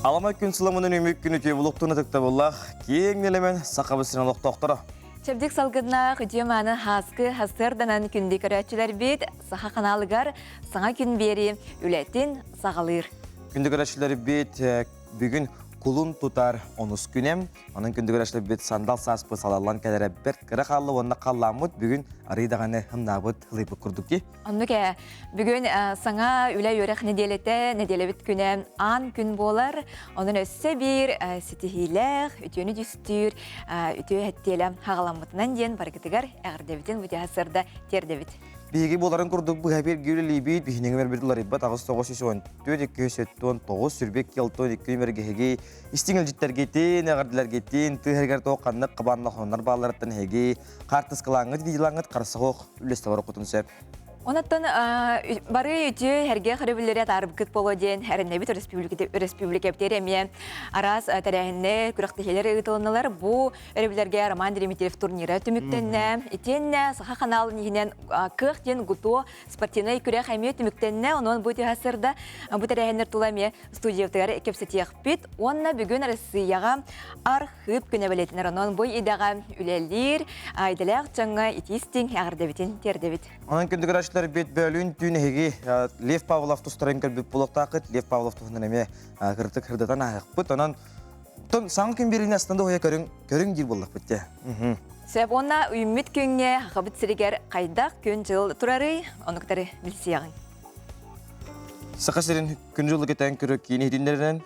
Алама күн сыламының өмек күні түйбулықтың ұтықта болақ, кейін елемен сақабысына лоқтоқтыры. Чәбдік салғыдына құдеманы хасқы хастырданан күнді көрәтшілер бет, сақа қаналығар саңа күн бері үләттен сағалыр. Күнді көрәтшілер бет бүгін Кулун тутар онус күнем, оның күнді көрәшілі бет сандал саспы салалан кәдері бір кірі қалды, онына қалламыд бүгін арыдағаны хымнабыд ғылыпы күрдік ке? Онныке, бүгін саңа үлә өрек неделебіт күнем ан күн болар, оның өсі бір сетихилер, үтені дүстір, үтені әттелі хағаламытынан ден барғытығар әғірдебітін бүте асырда тердебіт. Биги боларын курдук бу хабер гүлли бит бихнеге бердилар ибат агыс 9 сүрбек келтон 2 мергеге истиңил життерге тен агардыларга тен тыгергер тоққанны кабанлы хоннар баларыттан хеге картыс кылаңыт видилаңыт карсыгок үлестер окутун сеп. Онаттан бары үті әрге қырыбілері тарып күт болу ден әріннебіт республика бтереме арас тәрәхінне күрақтығелер ұйтылыналар бұ әрібілерге Роман Дереметьев турниры түміктенне. Итенне сақа қаналын егінен күқ ден ғұту спортивный күрек әме түміктенне. Оның бұты ғасырда бұ тәрәхінлер тұламе студиявтығары кепсетеқ бит. Онына бүгін Россияға архып көне білетінер. Оның бұй идаға үлелер, айдылақ жаңа итистің әғірдебітін тердебіт. Оның күндігір бет бөлін түйінеге Лев Павлов тұстарын көрбіп болықтақыт, Лев Павлов тұғынан әме кіртік хырдатан ағық бұд. Онан саңын күн беріне астында оя көрің дел болдық бітте. Сөп онна үйіммет күнге қабыт сірігер қайдақ күн жыл тұрары, онықтары білсі яғын. Сақы сірін күн жылы кетен көрі кейін едіндерінен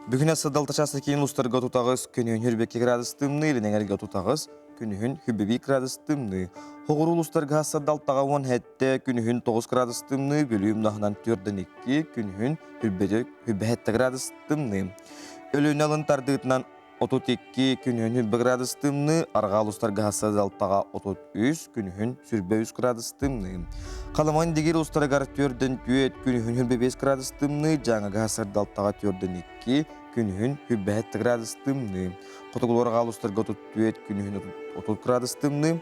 бүгін асы далташасы кейін ұстарға тұтағыз күнігін үрбекке градыстымны елін әңерге тұтағыз күнігін хүббеби градыстымны. Хоғыр ұлыстарға асы далтаға 10 әтті күнігін 9 градыстымны бөлім нағынан 4-2 күнігін хүббәтті градыстымны. Өлін алын тардығытынан 32 күнігін хүббі градыстымны, арға ұлыстарға асы далтаға 33 күнігін сүрбәуіз градыстымны. Қаламан дегер ұлыстарға 4-2 күнігін хүббе 5 градыстымны, жаңағы асы далтаға 4-2 күнігін хүббәтті градыстымны. Қотығыларға ұлыстарға 34 күнігін 30 градыстымны.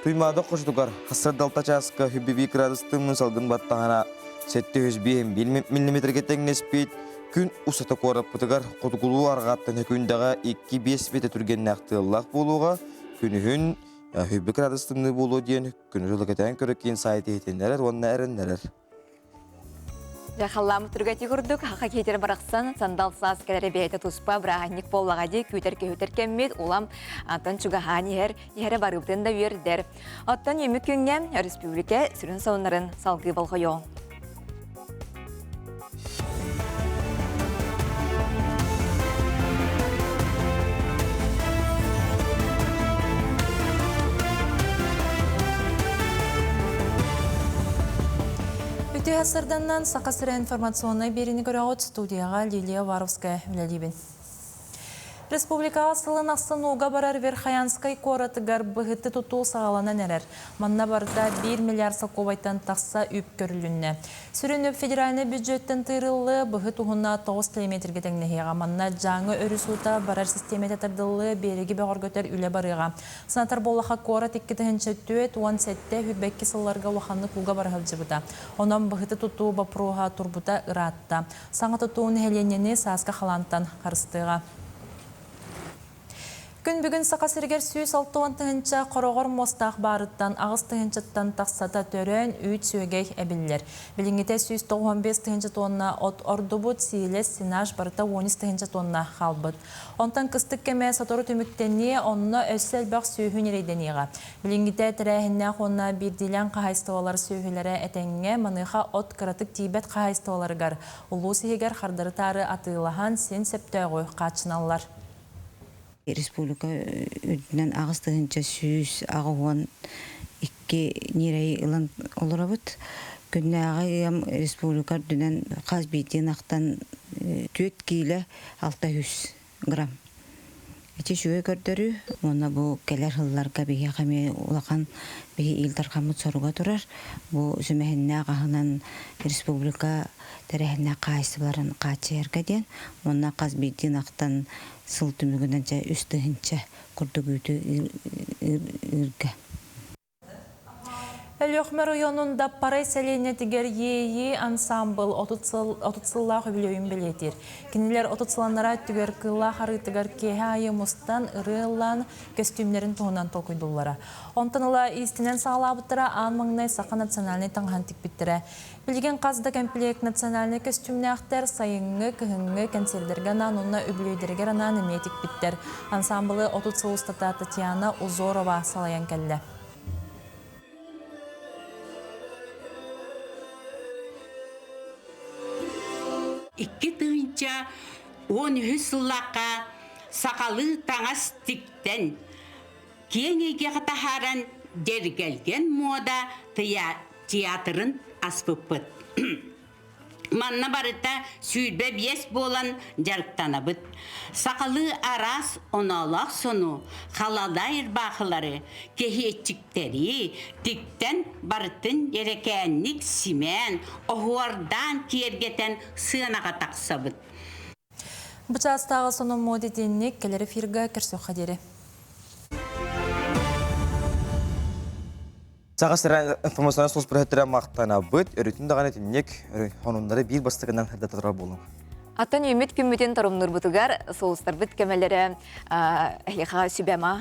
Туймада қошытуғар қасыр далта часқа хүббе градыстымны салғын баттағана 700 мм теңнеспейд. Күн ұсаты қорап бұтығар қотығылу арғаттан күндағы 2-5 беті түрген нәқтылақ болуға күнігін хүббе градыстымны болу дейін күн жылы кетен көрі кейін сайты етендерер, онына әріндерер. Жақалламы түргәті күрдік, хақа кетер барақсан, сандал сас кәлері бәйті тұспа, бірағанник болағады, көтер кәммет, олам антон чуғағаны ері барыбдың да вердер. Оттан емі күнге республика сүрін сауынларын салғы болғайо. Асырданнан сақасыра информационной беріні көрі от студияға Лилия Варовская үләлебін. Республика асылын астын уға барар Верхаянскай коратыгар бұғытты тұту сағаланан әрер. Манна барда 1 миллиард сақобайтан тақса үп көрілінне. Сүрініп федеральны бюджеттен тырылы бұғыт уғына 9 километрге тәңнеғеға. Манна жаңы өрісута барар системет әтірділі береге бәғыр көтер үлі барыға. Сынатар болаға корат 2-2 уан сәтті хүббәкке сылларға уақанны куға барығып жібіта. Онан бұғыты тұту бапыруға турбута ұратта. Саңа тұтуын әленені сасқа қалантан қарыстыға. Күн бүгін сақасыргер сүйіс 6-тығынша қорағыр мостақ барыттан ағыз тығыншыттан тақсата төрен үйт сүйегей әбілілер. Білінгете сүйіс 15 тығыншы тонна от ордубут сейлес синаж барыта 10 тығыншы тонна қалбыт. Онтан кыстық кеме сатору түміктенне онына өссел бақ сүйхін ерейденеға. Білінгете тірәхінне қонна бірділен қағайстывалар сүйхілері әтәңге маныға от қыратық тейбет қағайстываларығар. Улу сейгер қардырытары атылаған сен септөғі қачыналар. Республика өдінен ағыстығынша сүйіс ағуан 2 нерей ұлан олырабыт. Күнне ағайым республика өдінен қаз бейтен ақтан 4 кейлі 600 грамм. Эти шуе көрдөрү, оны бу келер хылларга биге каме улахан биге илдар камыт соруга турар. Бу сүмехинне агынан республика терехинне кайсыларын качерге ден, онна каз битин актан сыл түмүгүнөнчө үстүгүнчө курдугүтү ирге. Өлөкмө районунда парай селене тигер ейи ансамбл отутсылла хөбілөйін білетір. Кинилер отутсыланара түгер кылла харытыгар кеhe айы мустан ырылан костюмлерин туғынан толкуйдуллара. Онтаныла истинен сағалабыттыра анмаңнай сақа национальный таңған тикбиттірі. Білген қазда комплект национальный костюмнақтар сайыңы, кыхыңы, консердерген ануна өбілөйдергер анан эметик биттер. Ансамблы отутсылыстата Татьяна Узорова салаян кәлі. Икки тыынча 13 сыллаққа сақалы таңас тиктен кеңеге қатахаран дергелген мода театрын аспыппыт. Манна барыта сүйбе бес болан жарықтанабыт. Сақалы арас оналақ сону қаладайыр бақылары кехетчіктері тиктен барытын ерекенник симен оғуардан кергетен сынаға тақсабыт. Бұчастағы сону модетенник келері фирга керсөк қадері. Сағасыран информационный соғыс бірәттірі мақтана бұд, өрітін дағаны теннек онындары бір бастығынан әрдататыра болу. Аттан үміт күммітен тарымныр бұтығар соғыстар бұт кәмәлері әйіға сүбәма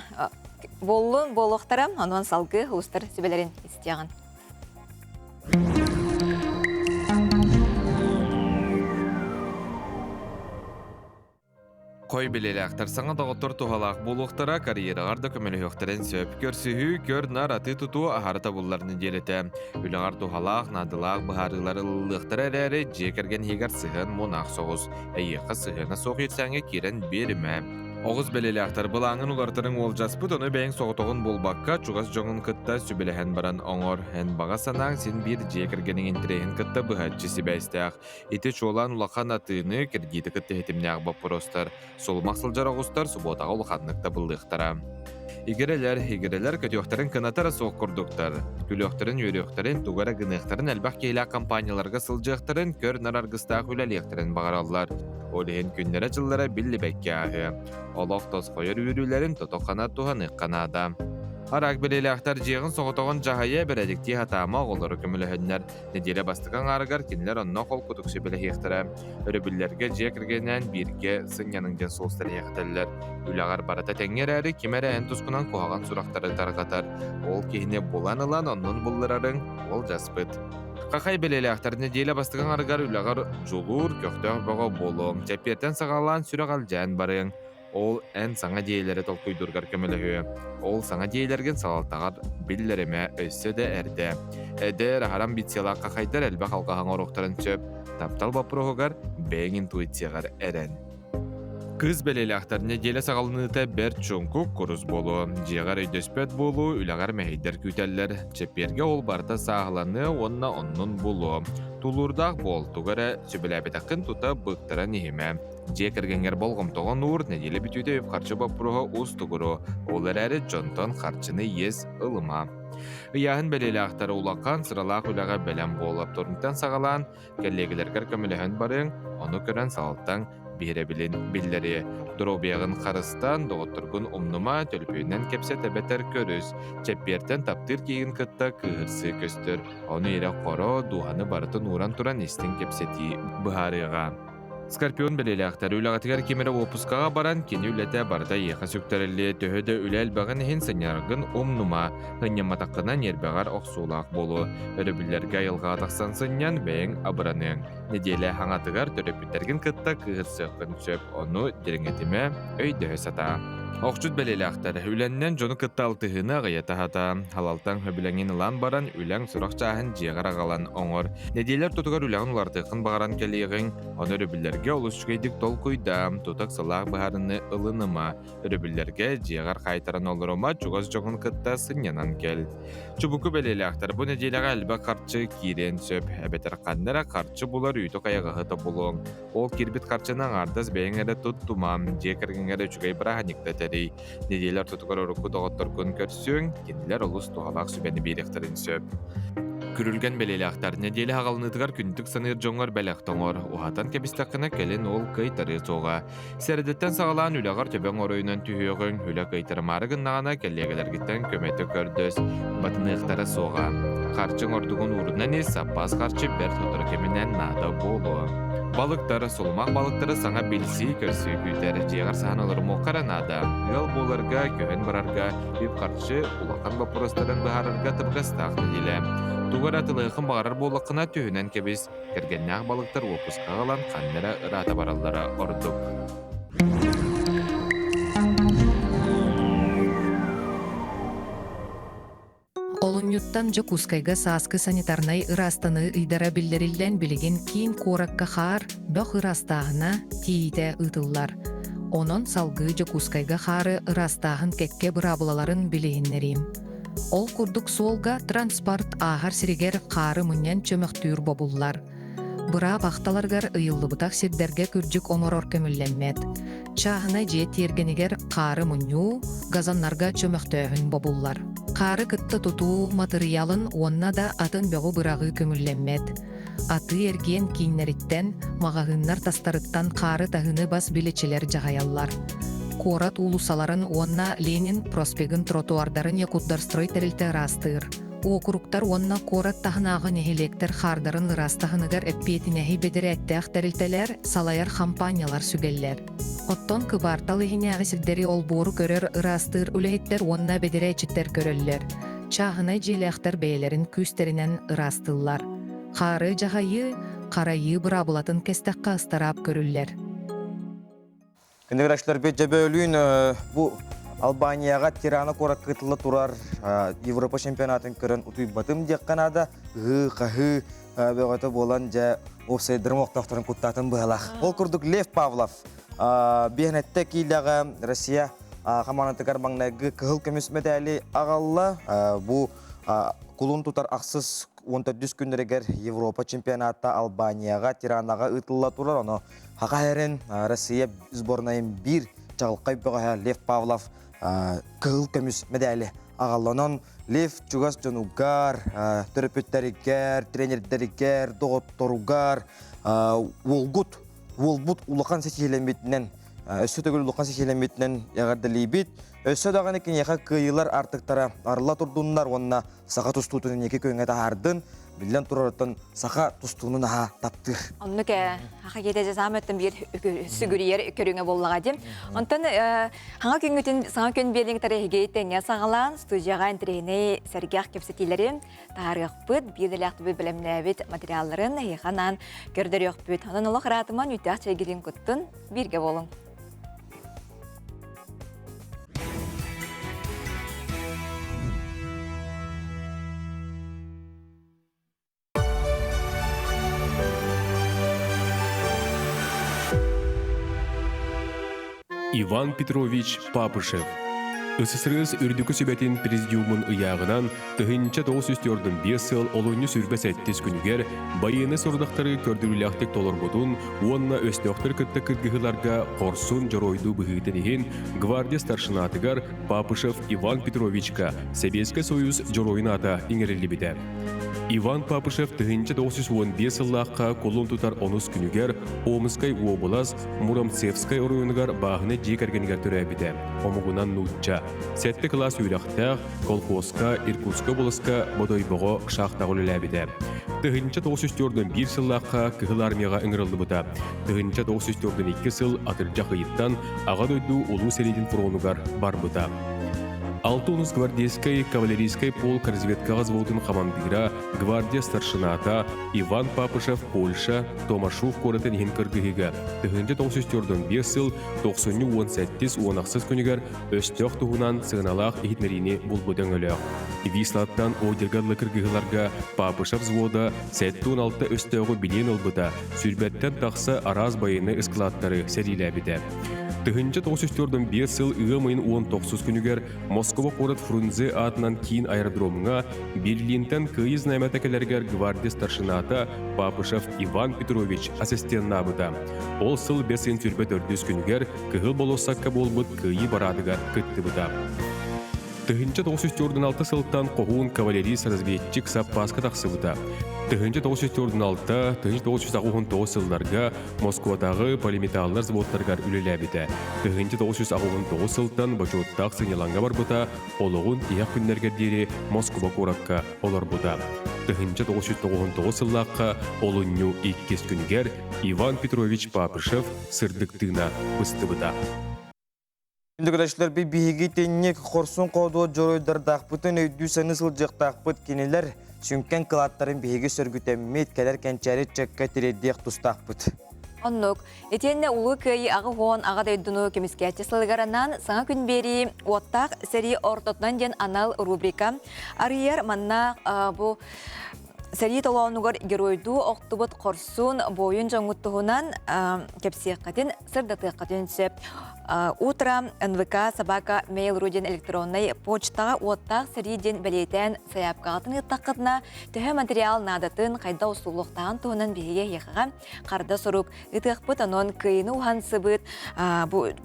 болуын болуқтарам, ануан салғы ұстар сүбәлерін істияған. Қой білелі ақтар саңа дағыттыр тұғалақ болуқтара карьерағар докумені өқтірін сөп көрсіхі көр нар аты тұту ағарыта бұлларыны делеті. Үліғар тұғалақ, надылақ, бұхарылары ұлықтар әрәрі жекерген хегар сығын мұнақ соғыз. Әйеқі сығына соқ етсәңе керен беріме. Оғыз білелі ақтар бұлаңын ұлартырың ол жаспыд, оны бәйін соғытығын болбаққа чуғас жоңын кытта сүбіліхен баран оңыр. Ән баға санаң сен бір жекергенің інтірейін кытта бұхатчысы бәйстіғ. Еті чолан ұлақан атыны кіргейді кытта хетімне ағбап бұрыстар. Сол мақсылжар оғыстар сұботаға ұлақанлықта бұлдықтара. Игерелер көтіоқтарын кынатара соқ күрдіктар. Күліоқтарын өріоқтарын туғара гынықтарын әлбақ кейлі компанияларға сылжықтарын көр нарарғыстағы үләліқтарын бағаралар. Олеген күннері жыллара білі бәкке ағы. Олақ тос қойыр үйрілерін тұтоқана туған иққанада. Арақ білелі ақтар жиғын соғытоғын жағайы бір әдікті хатама оғылары көмілігінлер. Неделе бастыған арығар кенлер онына қол күтікші білі хектірі. Өрібілерге жекіргенен бірге сыняныңден солыстар хектілер. Үлағар барата тәңер әрі кемәрі ән тұсқынан қоғаған сұрақтары тарғатар. Ол кейіне болан ылан онның бұлларарың ол жаспыд. Қақай білелі ақтар неделе бастыған арығар үлағар жолур көқтеғ бұға болуң. Тәппертен сағалан сүрағал жән барың. Ол ән саңа дейелері толқойдырғар көмілігі. Ол саңа дейелерген салалтағар білдеріме өсі де әрді. Әдер харам битсела қақайдар әлбі қалғаған орықтарын чөп. Таптал бапырығығар бәң интуицияғар әрін. Кыз белелі ақтар неделе сағалыныта бәр чонку құрыз болу. Жеғар өйдөспет болу, үлағар мәйдер күтәлілер. Чепперге ол барта сағаланы онна оннын болу. Тулурдақ бол, туғара сөбіләбетақын тута бұқтыра нехеме. Жекергенгер болғым тоған ұр, неделе бүтуде өп қарчы бапыруға ұз тұғыру. Олар әрі жонтон қарчыны ез ылыма. Яғын белелі ақтары улаққан сыралақ үліға бәлем болып тұрмықтан сағалан, кәллегілергер көміліғін барың, оны көрін салаттан бері білдері. Дұробияғын қарыстан доғыттырғын ұмнума төлпейінен кепсе тәбәтер көріз. Чәппертен таптыр кейін кытта кығырсы көстір. Оны ере қоро дуғаны барытын уран туран естін кепсеті бұхарыға. Скорпион белелі ақтары үліғатығар кемері опускаға баран кені үләті барда еқа сөктәрілі төхеді үләл бағын хен сынярғын омнума, ғынен матаққынан ербағар оқсулақ болу. Өрібілерге айылға атақсан сыннян бәйін абыраның. Неделі хаңатығар төрөпіттерген кытта кығырсы қын сөп, оны деріңетіме өйді сата. Оқчуд белелі ақтары үләннен жоны кытта алтығына ғайата хата. Халалтан хөбіләңін ұлан баран үләң сұрақ жағын жеғар ағалан оңыр. Неделер тұтығар үләғын ұлартықын бағаран кәлеғін, оны өрібілерге олыс жүгейдік тол құйдам, тұтық сылақ бағарыны ылыныма. Өрібілерге жеғар қайтаран олырыма чуғыз жоғын кытта сынянан кәл. Чубуку белелі ақтар бұл неделеға әлбі қарчы кирен сөп. Әбетер қандыра қарчы бұлар үйті қайғығыты бұлың. Ол кирбит қарчының ардас бәйін әрі тұттумам, жекіргін әрі жүгей бірағаникті үлелектери. Неделер тутугар орукку доғыттар күн көрсүң, кендилер олус туғалақ сүбәні бейректерін сөп. Күрілген белелектер неделе ағалынытығар күндік саныр жоңғар бәләқтоңор, уғатан кебістаққына кәлін ол қайтары соға. Сәрдеттен сағалан үләғар төбен оройынан түйеғын үлә қайтары марығын нағана кәллегілергіттен көметі көрдөс, батынықтары соға. Қарчың ордығын ұрынан ес, саппас қарчы бәр тұтыр кемінен нада болу. Балықтар, солмақ балықтары саңа белсі көрсі күйтер жеғар саған олар моқаранада. Ел боларға, көхен барарға, беп қарчы ұлақан бапырыстарын бағарарға тыпқастақ неделі. Туғар атылығын бағарар болықына түйінен кебіз, кергеннәқ балықтар опысқа қалан қандыра ұрата баралары ұрдық. Олуньюттан Жокускайга сааскы санитарнай ырастаны ыйдара билдерилден билеген кийин коракка хаар бөх ырастаагына тиите ытыллар. Онон салгы Жокускайга хаары ырастаагын кекке бырабылаларын билигиннерим. Ол курдук суолга транспорт аагар сиригер хаары муньян чөмөктүүр бобуллар. Быра бахталаргар ыйыллыбытак сирдерге күржүк оморор көмүлленмет. Чаахына же тиергенигер хаары мунью газаннарга чөмөктөөһүн бобуллар. Қары кытты тутуу материалын онна да атын бөгө бырагы көмүлленмет. Аты эрген кийиннериттен магагыннар тастарыттан қары тахыны бас билечелер жагаяллар. Корат улусаларын онна Ленин проспегин тротуардарын якутдарстрой терилте растыр. Окуруктар онна корат тахынагы нехелектер хардарын ырастахыныгар эппетинеhi бедереттех терилтелер салаяр кампаниялар сүгеллер. Оттон кыбартал ихинеги сирдери олбору көрөр ырастыр үлехиттер онна бедеречиттер көрөллер. Чагына желехтер бейлерин күстеринен ырастыллар. Хары жагайы, карайы бырабылатын кестекка ыстарап көрүллер. Кендеграшлар бет жабөлүн бу Албанияға тираны корак кытылы турар Европа чемпионатын көрін ұтуй батым дек қанада қағы бөғаты болан жа офсайдыр моқтақтарын құттатын бұғалақ. Ол күрдік Лев Павлов. Бейхнетті кейліға Россия қаманатығар маңнағы кығыл көмес медалі ағалла. Бұл құлын тұтар ақсыз 14 күндерігер Европа чемпионатта Албанияға тиранаға ұтылы турар. Оны хақа әрін Россия сборнайын бір жағылқай бұға Лев Павлов кығыл көміс медалі ағаланан Лев Чугас Джанугар, терапевттерігер, тренердерігер, доғытторугар, волбут улақан сетелеметінен, өсі төгіл улақан сетелеметінен яғарды лейбет. Өсі дағаны кен яға күйілер артықтара арыла тұрдыңдар, онына сақа тұстуытының еке көңеті ардың, білден тұрарыттың сақа тұстуының аға таптыр. Онны ке, аға кетеже саметтен бір сүгірейер көріңе болуға дем. Онтан, хаңа күнгітін саңа көн бердің тарихиге тәңе сағалан, студияға интерейіне сәргеқ кепсетелерін, тағарғық бұд, бейділіқті бұд білімнәбет материалларын еқанан көрдір еқ бұд. Онын ұлық ратыман үтәқ чәйгерін күттін бірге болың. Иван Петрович Папышев. СССР үрдікі сөбәтін президиумын ұяғынан тұхынча 905 сыл олуыны сүрбәс әттес күнігер байыны сұрдақтары көрдіріліқтік толыр бұтын, онына өстіқтір күтті кіргіғыларға қорсын жоройду бұғытын еген гвардия старшынатығар Папышев Иван Петровичка Советский Союз жоройын ата еңерілі біді. Иван Папышев тұхынча 915 сыллаққа қолын тұтар оныз күнігер Омскай облас Муромцевскай оройынығар бағыны жекергенігер түрі біді. Омығынан нұтча. Сәтті класс үйрақтақ, колхозка, Иркутска болысқа бодойбығы шақтағылы ләбіді. Тұхынча 904 сыллаққа кығыл армияға үңірілді бұта. Тұхынча 902 сыл атыржақ ұйыттан аға дойду ұлу сәлейдің фронуғар бар бұта. 6 гвардейской кавалерийской полк разведка взводын командира гвардия старшината Иван Папышев Польша Томашув корытын хинкыргыгыга. Тұхынча 904 сыл 918 уанақсыз күнігер өстіқ тұғынан сығыналақ ехітмеріне бұл бұдың өлі. Вислаттан ойдергадлы кыргыгыларға Папышев взвода 7-16 өстіғі білен олбыда, сүрбәттен тақсы араз байыны ысқылаттары сәрилі әбіді. Тыһынча 905 сыл ığımıyın 19 күнүгер Москва корот Фрунзе атынан кийин аэродромуна Берлинтен кыйыз найматакелергер гвардия старшината Папышев Иван Петрович ассистентнабыта. Ол сыл 5 түрбе 400 күнүгер кыгыл болосакка болбут кыйы барадыгар кыттыбыта. Тыһынча 946 сылтан қоғуын кавалерист-разведчик Саппаска тақсыбыта. Тыһынча 946, 1999 сылларга Москвадағы полиметаллар заводтаргар үлеләбіті. Тыһынча 969 сылтан бачуоттақ сыйняланга барбыта, олығын ияқ күннерге дері Москва коракка олар бұта. Тыһынча 999 сыллаққа олынню 2 күнгер Иван Петрович Папышев сырдықтығына бұстыбыта. Үндігіләшілер бей бейгі теннек қорсын қоуды жоройдардақ бұтын өйді сәні сылжықтақ бұт кенелер сүнкен қылаттарын бейгі сөргітеммет кәлер кәнчәрі чәкка тіреддек тұстақ бұт. Оннук, етенне улы көйі ағы ғуан ага дайдуну кемискәтчі сылғаранан саңа күн бері оттақ сәрі ортотнан ден анал рубрика. Арияр манна бұ сәрі толауынығыр геройду оқтыбыт қорсын бойын жаңғыттығынан кепсияқатын сырдатықатын сөп. Утро НВК собака mail.ru электронной почтаға оттақ сәриден бәлейтен саяпқағатын ұттаққытына түхі материал надатын қайда ұсулықтағын туғынан бейге еқіға қарды сұрып ұтықпыт анон күйіні ұған сыбыт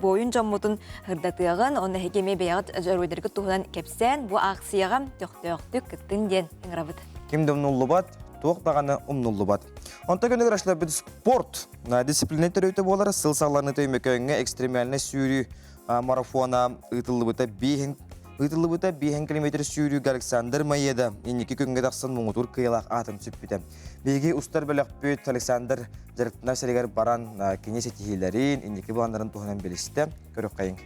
бойын жаммутын ғырдатығын оны хекеме бейғыт жөройдергі туғынан кепсен бұ ақсияға төқтөқтік күттін ден үңірабыт. Кемді ұмнулы бат, тоқтағаны ұмнулы бат. Онта күні ғырашылар біді спорт дисциплинетер өйті болар, сыл сағларыны төймекөңі экстремальны сүйрі марафона ұйтылы бұта 5 километр сүйрі Александр Майеда. Енекі күнге дақсын мұңытур кыйлақ атым сүппіті. Беге ұстар бөлік бөйт Александр жарықтына сәрігер баран кенес етихилерін, енекі бұландарын туғынан белісті. Көріп қайын.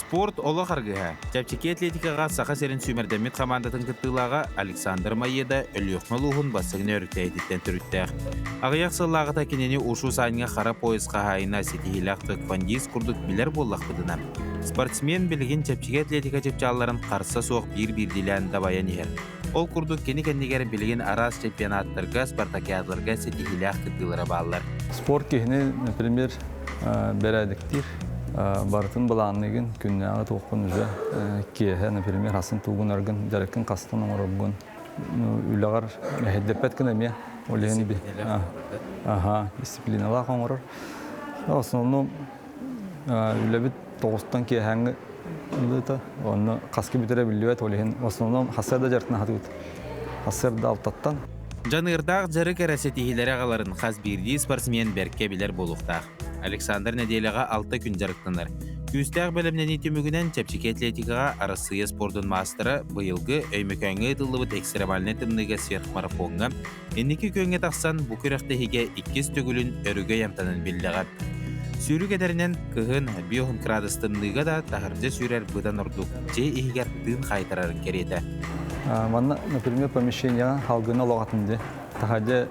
Спорт олы қарғыға. Чәпчеке атлетикаға сақа серін сүймердемет командатын күттілаға Александр Майеда өліқмал ұғын басығын өрікті әйдеттен түріттәқ. Ағаяқ сыллағыта кенені ұшу сайынға қара поезға хайына сетихилақты квандиз күрдік білер боллақ бұдына. Спортсмен білген чәпчеке атлетика чепчаларын қарса соқ бір-бірділән дабаян ер. Ол күрдік кені-кенігер білген арас чемпионаттарға, спартакиадларға сетихилақ күттілері балылар. Спорт кехіне, например, бәрәдіктер. Бартын баланныгын күннәгы тоқпын үзе кеһе, например, хасын тугун аргын жарыкын кастын оңоргун үләгәр мәһәддәпәт кенә ме олен би дисциплинала оңорор. В основном үләбит тоғыстан кеһәңге үләтә, оны каскы битерә билбәт олен. В основном хасада жартына хатыт. Хасарда алтаттан. Жанырдақ жары кәрәсетихилері ағаларын қаз бірді спортсмен бәрке білер болуқтақ. Александр неделяға 6 күн жарықтыныр. Күстәқ бөлімнен етімігінен чәпчеке атлетикаға арасыя спордың мастері бұйылғы өймекөңі тұлыбыт экстремальны тымныға сверхмарафонға енекі көнге тақсан бұ күріқтігіге 2 түгілін өрігі ямтанын білдіға. Сүйрі кедерінен кығын биоғын крадыстымныға да тағырды сүйрер бұдан ұрдық жей егер тын қайтарарын кереті. Манна, например, помещение халгына лоғатынды. Тахаджа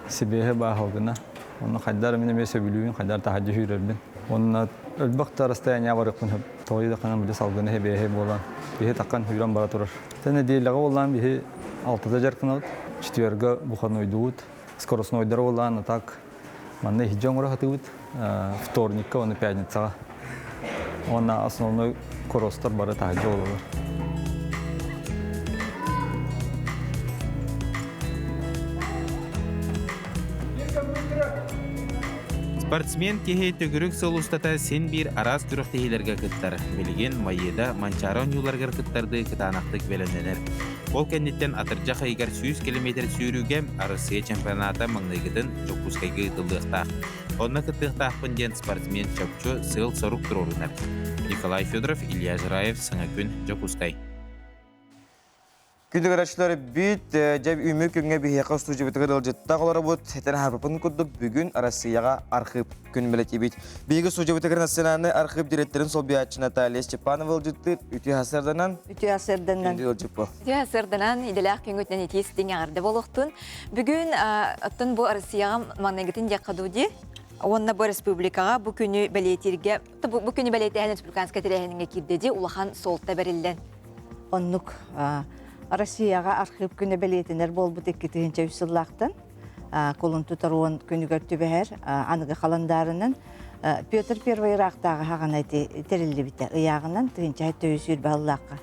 себеге ба халгына. Оны қайдар мен емесе білуін, қайдар тахаджа жүрербін. Оны өлбақта расстояния барықпын. Тоғыда қанан біле салгына бейе болан. Бейе таққан үйран бара тұрар. Тәне дейліға болан бейе 6-да жарқын ауд. 4-га бұқан ойдуыд. Скоросын ойдары болан, так. Манна хиджан ғыра хатыуыд. Вторникка, оны пятницаға. Оны основной коростар бары тахаджа олалар. Спортсмен кеге төгірік сылустата сен бір арас түріктігілерге күттар. Білген Майеда манчарон юларғыр күттарды күтанақтық беліненер. Ол кәнеттен атыржа қайгар 100 км сүйрүүге арысыя чемпионата маңнайгыдын жокускайғы ұтылдықтақ. Онна күттіқтақпын ден спортсмен чапчу сыл сорук тұрорынар. Николай Федоров, Илья Жираев, Саңакүн, Жокускай. Күндік әрәшілері бейт, жәб үймі күнге бейеқа ұстуы бітігір ұлжеттақ олары бұд, әтен харпапын күдік бүгін арасыяға архив күн білет ебейт. Бейгі ұстуы бітігір национальный архив директорын сол бейатчы Наталья Степанова ұлжетті, үті асырданан? Үті асырданан. Үті асырданан, иделақ күн өтінен етестің ағырды болуқтын. Бүгін ұттын бұл арасыяға маңнайгетін деқадуды. Онна бұл республикаға бұл күні бәлейтерге, бұл күні бәлейтерген республиканская тірәхеніңе кирдеді, улахан солта бәрілден. Оннук Россияға архив күні бәлейтінер бол бұт 2-3 сыллақтан. Колын тұтаруын күні көрті бәр, анығы қаландарының Петр Первый рақтағы хағана терілді біті. Иягынан тігінші төйсір баллаққа.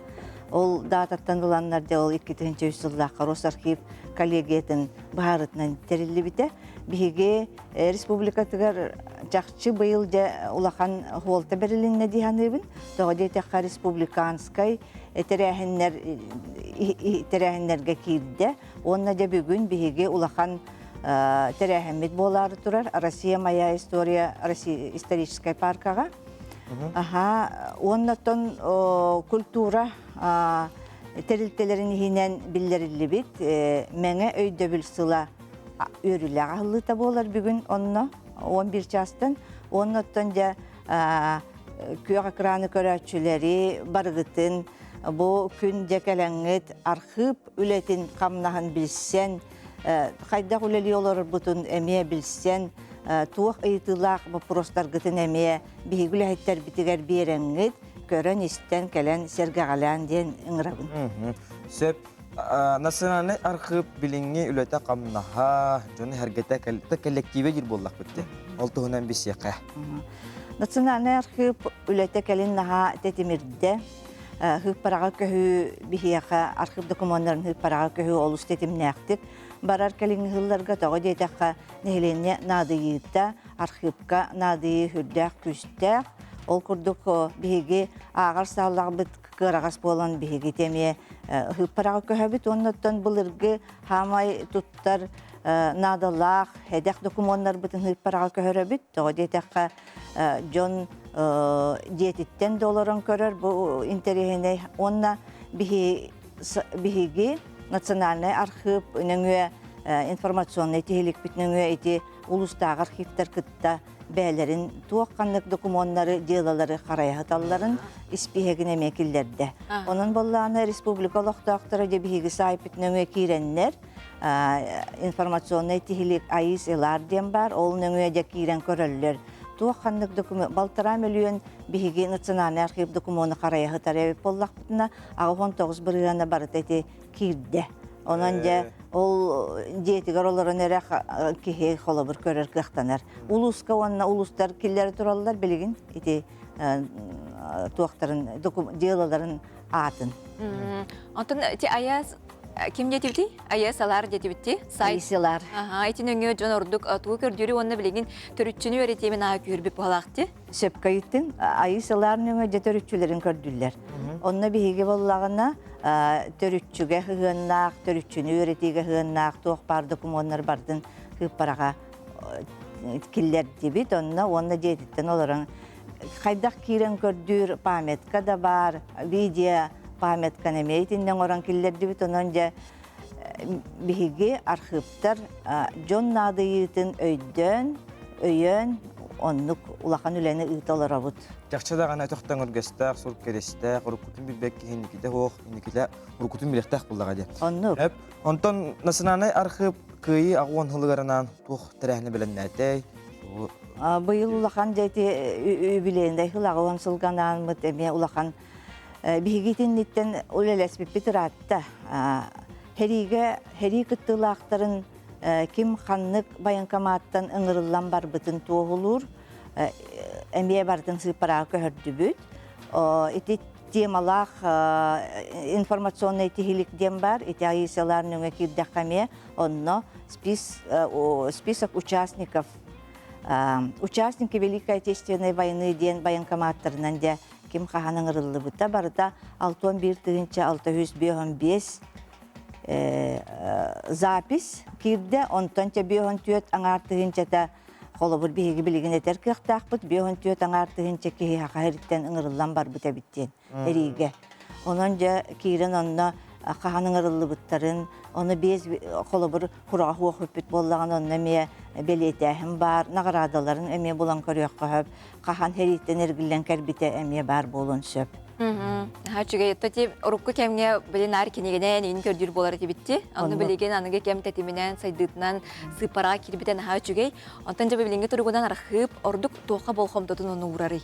Ол дататтан ұланларда ол 2-3 жыллаққа Росархив коллегиятын бағарытынан терілді біті. Биге республика тігер жақшы бұйыл де ұлақан холта берілінне дейханыбын. Тоғады етеққа республиканскай терәхінлерге кейді. Онна де бүгін биге ұлақан терәхімет болары тұрар. Россия моя история, Россия историческая паркаға. Оннаттан культура терілтелерін хинен білдерілі бит. Мәңе өйді білсіла өрілі ағылыта болар бүгін онна 11 жастан. Оннаттан да күйіға краны көрәтшілері барғытын, бұл күн декәләңгет архып үлетін қамнағын білсен, қайдақ үлелі олар бұтын әме білсен, туық ұйтылақ въпростар ғытын әме бейгіл әйттер бітігер берәңгет, көрін істен кәлән сәргәғалән ден ұңырабын. Сөп, национальный архив билинги үләтә қамнаға, жоны әргеті коллективе жер боллақ бітті. Ол тұғынан бесеқә. Национальный архив үләтә кәлін наға тәтімірді. Хык параға көһү бихияқа архив документтарын хык параға көһү олус тетимнәктик. Барар кәлин хылларга тағы дейтаққа нехлене надыйыта архивка надыйы хүрдәк күстәк. Ол күрдік бихиги ағар сағылағы біт кырағас болан бихиги теме хык параға көһі бит. Оннаттан бұлырғы хамай туттар надалақ, хедәк документтар бітін хык параға көһірі бит. Тағы дейтаққа Джон $10 көрөр bu интерегене онна биһиги национальный архив нөңө информационный техник бүтнөңө эти улустагы архивтер кытта бәлерин туакканлык документтары делалары караяталларын испихегине мекилдерде. Онун болланы республика лохтактары де биһиги сайып бүтнөңө киреннер информационный техник айсылар дем бар. Ол нөңө де кирен көрөллөр. Туаққандық документ, балтара миллион биһиги национальный архив документы қарайығы тарайып боллақ бұтына, ағы 19 біргіғана барыт әте кирді. Онан де ол диетігер оларын әрі кеге қолы бір көрер қықтанар. Улуска онына улустар келлері туралылар білігін, әте туақтарын, делаларын атын. Антон, аяз ким жетибити? Аясалар жетибити? Айсалар. Айтын өңі жон ордук туы көрдүрі онны білеген төрүтчүнү өретемен аға көрбіп болақты? Сөпкайыттың айсаларын өңі же төрүтчүлерін көрдүлер. Онны бігі болағына төрүтчүге хығыннақ, төрүтчүнү өретеге хығыннақ, туық бар документтар бардың хып параға киллер дебит. Онны жетіттен оларын қайдақ кирен көрдүр, паметка да бар, видео, памятка немейтінден оран келдерді біт, онан же бігі архивтар жон надыйытын өйөн, оннук улақан үләні ұйталар абыт. Жақшада ғана тоқтан өргестәк, сұр керестәк, ұрыққытын білбәк кейіндікіде оқ, индікілі ұрыққытын білектәк бұлдаға де. Оннук. Онтан национальный архив күйі ағуан хылығарынан туқ тірәхіні білін әтей. Бұйыл улақан жәйті өбілейінде хылағуан сылғанан мұт әме улақан бігетіннеттен өлелес бітіратта. Хери күттілақтарын кім қаннық баянкаматтан ұңырылан бар бұтын туғылыр, әме бардың сыпараға көрді бүт. Эти темалақ информационный техилік дем бар, эти айысаларын өңі кирдақаме, онно список участников, участники Великой Отечественной войны ден баянкаматтарынан де ким қағаның ұрылы бұта барыда 6-1-6-605 запись кирді, онтан те 5-4 аңартығынчата қолы бір бейгі білігін әтер кіқтақ бұт, 5-4 аңартығынча кейі қағырыттен ұңырылан бар бұта біттен әриге. Онан же кейрін онына қағаның ұрылы бұттарын, оны без қолы бір құраға оқып бүт боллаған онына ме белетәхім бар, нағырадаларын әме болан көрек қағып, қахан хереттен әргілен кәрбіте әме бар болын сөп. Хачуга тоти урукку кемге билен ар кенегенен ин көрдүр болар дебитти. Аны билеген аныга кем тетименен сайдытынан сыпара кирбитен хачуга. Онтан жаба биленге тургудан архып ордук тока болхомдотун ону урары.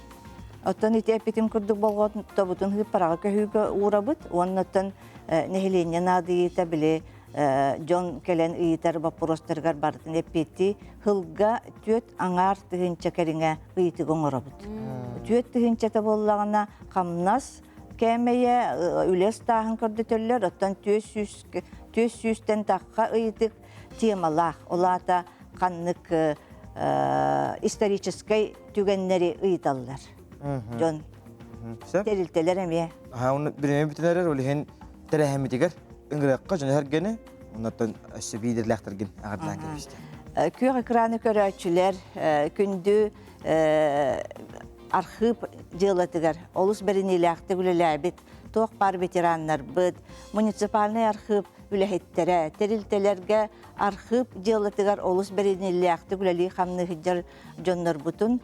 Оттан ите апетим курдук болгон тобутун сыпарага көһүгө урабыт. Оннотан нехелене надыйта биле John kelen ıyıtar vaporostargar barıtın epeti hılga tüet angar tığınca keringe ıyıtı goңorabıt. Tüet tığınca tabollağına kamnas kemeye üles tağın kördütörler, ottan tües yüzden taqqa ıyıtık temalar. Olata kanlık исторической tügenleri ıyıtallar. John terilteler emiye. Ha onu bireme bitinerer öyle hen terehemitiger ingrekka jone hergene ondan aşçı bidirlektirgin ağırdan gelişti. Kür ekranı köröçüler kündü arxip jığlatıgar. Olus berinilekti güleläbit. Toq bar veteranlar bıd. Municipalny arxip ülehettere, teriltelerge arxip jığlatıgar olus berinilekti güleli hamны hijjar jonlar butun.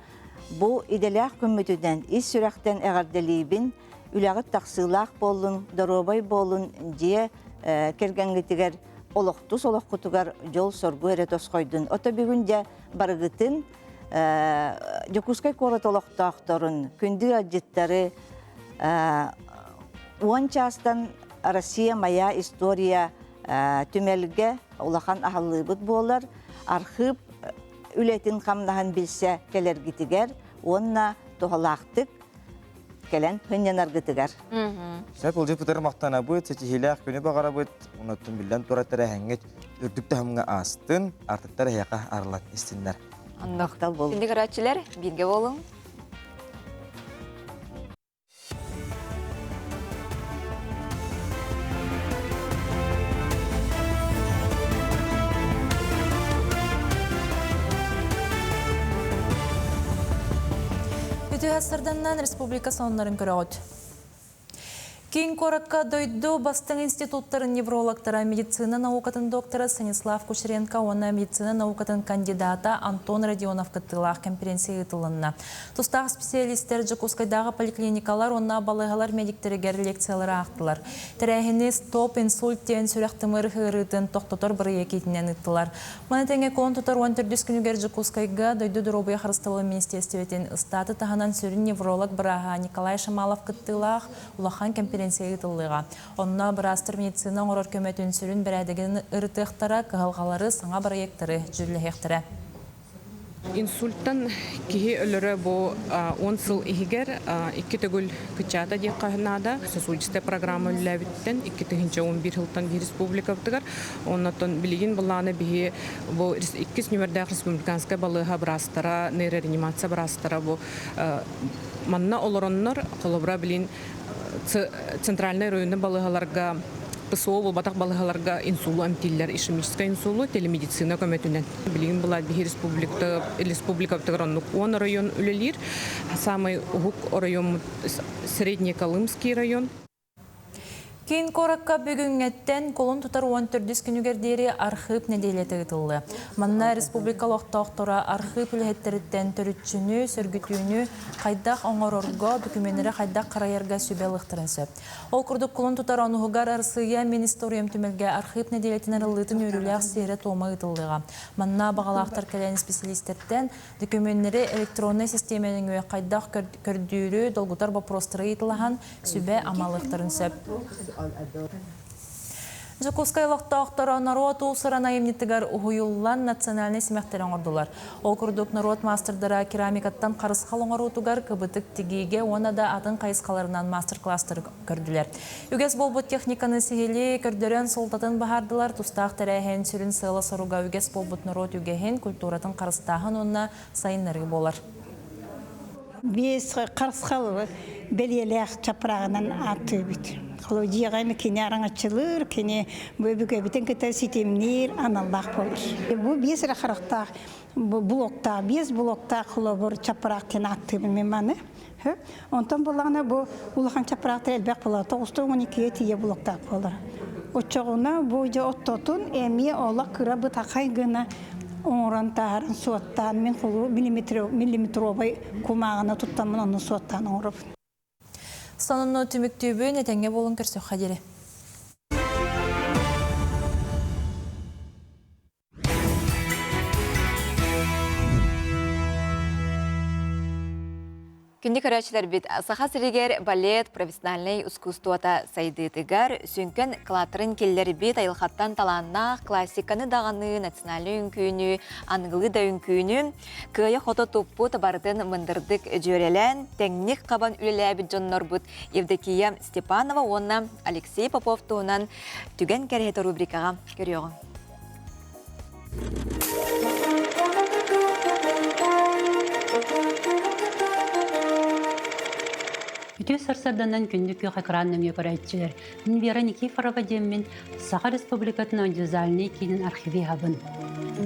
Bu idelek kümmütüden is sürekten eğerdelibin üleğit taksılaq bolun, dorobay bolun diye kergengitiger oloqtu soloq kutugar jol sorgu ere toskoydun. Ota bugünce barıgıtın Jokuskay korat oloqtaqtorun kündü ajitları 10 çastan Россия моя история tümelge ulaqan ahallыбıt bolar. Arxip ületin qamnahan bilse keler gitiger, onna tohalaqtık kelen hınyanar gitiger. Sen olacak putar maqtana bu seçihilaq günü bagara bu onatın billan toratara henget ürdükte hamga astın artıklar yaqa arlat istinler. Anlaqtal bol. Şimdi karatçılar birge olun. Үтü hasırdandan Республика сонларын көрөт. Кейін коракка дойду бастың институттарын неврологтара медицина наукатын доктора Станислав Кучеренко, она медицина наукатын кандидата Антон Родионов кыттылах конференция ытылынна. Тустағы специалисттер Жокускайдағы поликлиникалар, онна балығалар медиктерігер лекциялары ақтылар. Тәрәхіні стоп инсульт тен сүрәқтімір ғырытын тоқтотор бірі екетінен ыттылар. Мұны тәңе кон тұтар 14 күнігер Жокускайға дойду дұробы қарыстылы министерстветен ұстаты тағанан сүрін невролог біраға Николай Шамалов кыттылах улахан конференция ытылыға. Онна бірастыр медицина орор көметін сүрін бірәдеген ырытықтара кығалғалары саңа проекттары жүрлі Инсульттан кихи өлөрө бу 10 сыл игер 2 төгүл кычата деп кахнада сосудистая программа үлләбиттен 2011 жылдан республика бутыгар оннотон билигин буланы бии бу 2 номердә республиканская балыга брастара нейрореанимация брастара бу манна олороннор колобра билин центральный районный балыгаларга ПСО бұл батақ балығаларға инсулу әмтелілер, ишемическая инсулу, телемедицина көмөтінен. Білген бұлар бі республика бұтығыранлық 10 район үлелер, самый ұғық район Средний Колымский район. Кейін коракка бүгінгеттен колон тұтар 14 күнігердері архив неделеті ұтылды. Манна республикалық тоқтора архив үлхеттеріттен түрітчіні, сөргітүйіні қайдақ оңырорға, документері қайдақ қарайырға сөбеліқтірінсі. Ол күрдік колон тұтар онығығар арсыға министориум түмелге архив неделетін арылытын өріліғ сейрі тома ұтылдыға. Манна бағалақтар кәлен специалистерттен документері электронный системенің өй қайдақ көрдүйірі долгутар бапростыры етіліған сөбе амалықтырынсі. Жокускайлықта ақтара народ ұлсырана емнеттігер ұғыюллан национальный семяқтерін ордылар. Ол күрдік народ мастердара керамикаттан қарысқал оңарутугар кыбытык тигиге, оны да атын қайысқаларынан мастер-кластыр көрділер. Үгес болбут техниканы сихели көрдерен солтатын бағардылар, тұстақ тәрәйхен сүрін сылы сыруға үгес болбут народ үгехен культуратын қарыстағын онына сайынлары болар. Біз қарысқалы белелек чапырағынан аты бүт. Колодияғайны кене араңатчылыр, кене бөбігі бітін кеті сетемнер аналлақ болыр. Бұл бес рақырақтақ блокта, бес блокта қолабыр чапырақтен аты білмеманы. Онтан болағына бұл ұлақан чапырақтар әлбәқ болар. 9-12 тие блоктақ болыр. Отчағына бұл жа оттотын әме олақ күра бұт ақай ғына оңыран тағарын суаттан мен қолу миллиметровай kumağına tuttamın onu suattan oğrup. Sonunu tümüktübü netenge bolun körsü xadiri. Күнді көрәчілер бит, саха сірігер балет, профессиональный искусствота сайдытыгар, сүнкен клатрын келлер бит айылхаттан таланна классиканы дағаны, национальный үнкүйіні, аңғылы да үнкүйіні, күйі қото туппу табардың мындырдық жөрелен, тәңнік қабан үлелі бит жоннор бұд Евдокия Степанова, онна Алексей Попов туынан түген кәрхеті рубрикаға көріоғын. Үтө сарсарданан күндік қақыран нөме көрәйтчілер. Мен Вера Никифорова деммен Саха Республикатын аудиозальный кейінің архиви хабын.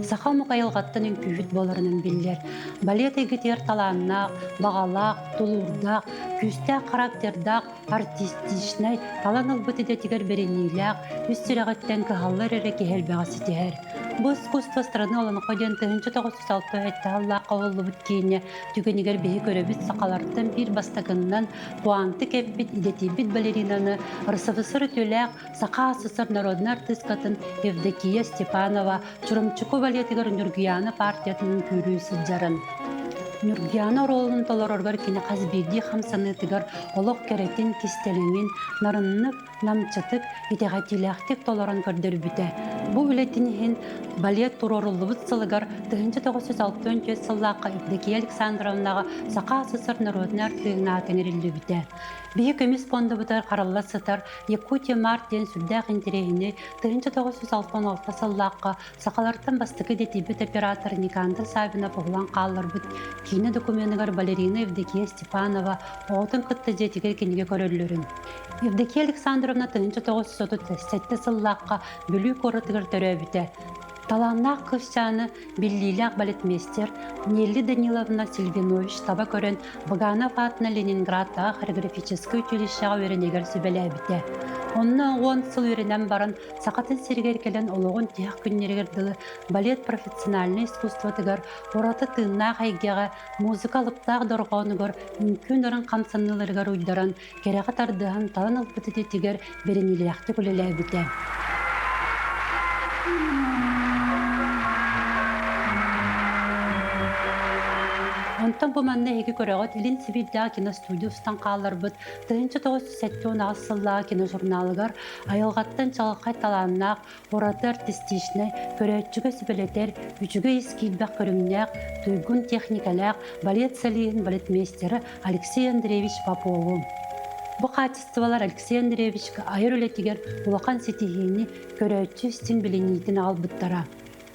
Саха мұқайылғаттан үнкүйіт боларының білдер. Балет егетер таланнақ, бағалақ, тулурдақ, күстәк характердақ, артистичнай, талан ұлбыты дәтігер беренейләқ, үстірәғаттен кығалар әрі кехел бәғасетер. Бұл искусство страны олон қойден 1996 әтті Аллаққа олы бүткейіне түгенігер бейі көребіт сақаларттан бір бастағыннан Пуанты кеппит идетибит балеринаны Рысывысыр төләқ Сақа асысыр народный артисткатын Евдокия Степанова Чурымчуку балетігер Нұргияны партиятының көрі сылжарын. Нұргияны ролын толороргар кені қазбейді қамсанытығар олық кәретін кестелеңін нарыннық, намчатық, итеғатиләқтік толорын көрдір біті. Бұл үлетінігін балет турорулы бұт сылығар 1960 сыллаққа Евдокия Александровнаға Сақа асысыр народный артистканы атыңырылды біті. Бейі көмес фонды бұтар қаралла сытар Якутия Мартин сүрдәқ интерегіне 1966 сыллаққа Сақаларттан бастықы детибет оператор Никандр Сабина бұғылан қалылар бұт. Кейіні документігар балерина Евдокия Степанова оғытын қытты жетігер кенеге көрілерін. Евдокия Александровна 1937 сыллаққа бүлі қорытығыр түрі біті. Таланнақ қышчаны Беллилях балетмейстер Нелли Даниловна Сильвинович таба көрін Баганов атына Ленинградтағы хореографический училищеға өренегер сөбелі біті. Онына 10 сыл өренен барын сақатын сергер келен олығын тех күннергерділі балет профессиональный искусствотығыр ораты тыңна қайгеға музыкалықтақ дұрғанығыр мүмкін ұрын қамсанылырғыр ұйдарын кереға тардығын талан алпыты детігер беренеліяқты көлелі біті. Онтан бұманна егі көріғат Илин Сибирдағы киностудиустан қалар бұд 1997 ағысыллағы киножурналығар айылғаттан чалғай таланнақ, ораты артистичнай, көрәтчігі сөбелетер, үчігі ескейдбәқ көрімнәқ, түйгін техникалақ, балет салиын балетмейстері Алексей Андреевич Попову. Бұл қатыстывалар Алексей Андреевичқа айыр өлетігер ұлақан сетихini көрәтчі үстін біленейтін албыттара.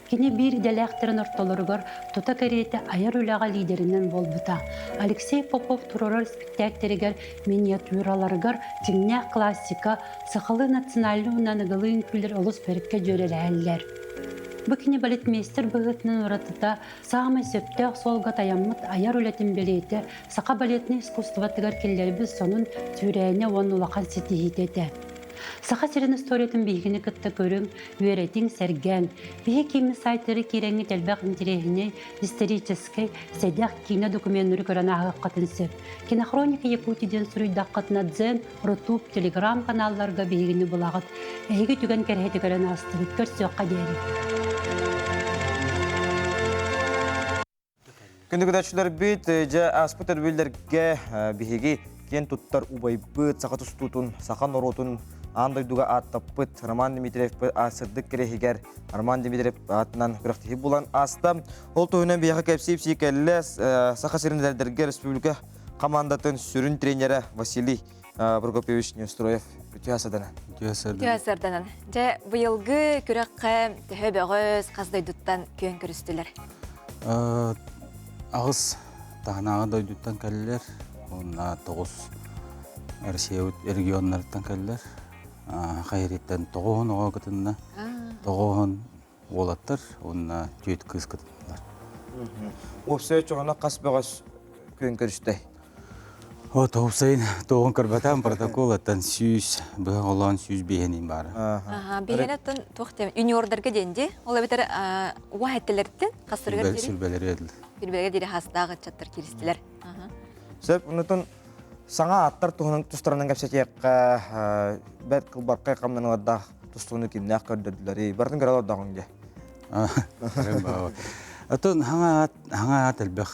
Кені бір дәләқтерін ұрталырғыр тұта кәреті айыр өліға лидерінен болбыта. Алексей Попов тұрорар спектактерігер миниатюраларығыр теңнәқ классика, сықылы национальны ұнанығылы үнкілер ұлыс бәрікке жөрелі әлілер. Бұл кені балетмейстер бұғытының ұратыта сағымай сөптәқ солға таяммыт айыр өлетін белеті сақа балетіне искусстватығар келдері біз сонын түрәйіне оның ұлақан сетихететі. Саха сирен историятын бейгіні кытта көрің, үйеретің сәрген. Бейі кеймі сайтыры кереңі тәлбәқ интерегіне историческай сәдәқ кейіне документері көрін ағық қатынсып. Кинохроника Якутиден сүрүйдақ қатына дзен, рутуб, телеграм каналларға бейгіні бұлағыт. Әйгі түген кәрхеті көрін астығыт көрсіоққа дәрі. Күнді күдәтшілер бейт, жа аспыт әрбейлерге бейгі кен тұттар убайбыт, сақа тұстутын, сақа норотын, андойдуға аттаппыт, Роман Дмитриев асырдық керехігер, Роман Дмитриев атынан күріқтігі болан аста. Ол тойынан бейіға кәпсейіп сейкәлі сақа сирендердерге республика командатын сүрін тренері Василий Прокопьевич Нестроев. Үтіғасырданан. Үтіғасырданан. Жа бұйылғы күріққа төхі бөғіз қаздойдуттан күйен көрістілер? Ағыз тағынағы дойдуттан кәлілер. Онна 9 Россия регионнарыттан кәлілер. Қайреттен 9 оға күтінна. 9 олаттар, онна түйет кыз күтінлер. Опсай çoğuna қас бөғіз күйін көрісті? Тоғысайын 9 кірбатан протокол аттан сүйіз, бұға олан сүйіз бейенейін бары. Бейенеттен тоқтем, юниордарға денде, ола бетер уа әттілерден қасырғар дері? Сүрбелері еділді. Сүрбелері дері хастағы чаттар керістілер. Сөп, ұнытын саңа аттар тұғының тұстарынан кәпсетеққа, бәт қылбарқай қамнаныларда тұстығыны кемнәқ көрдірділері, бардың көралар дағын де? Атын хаңаат элбэх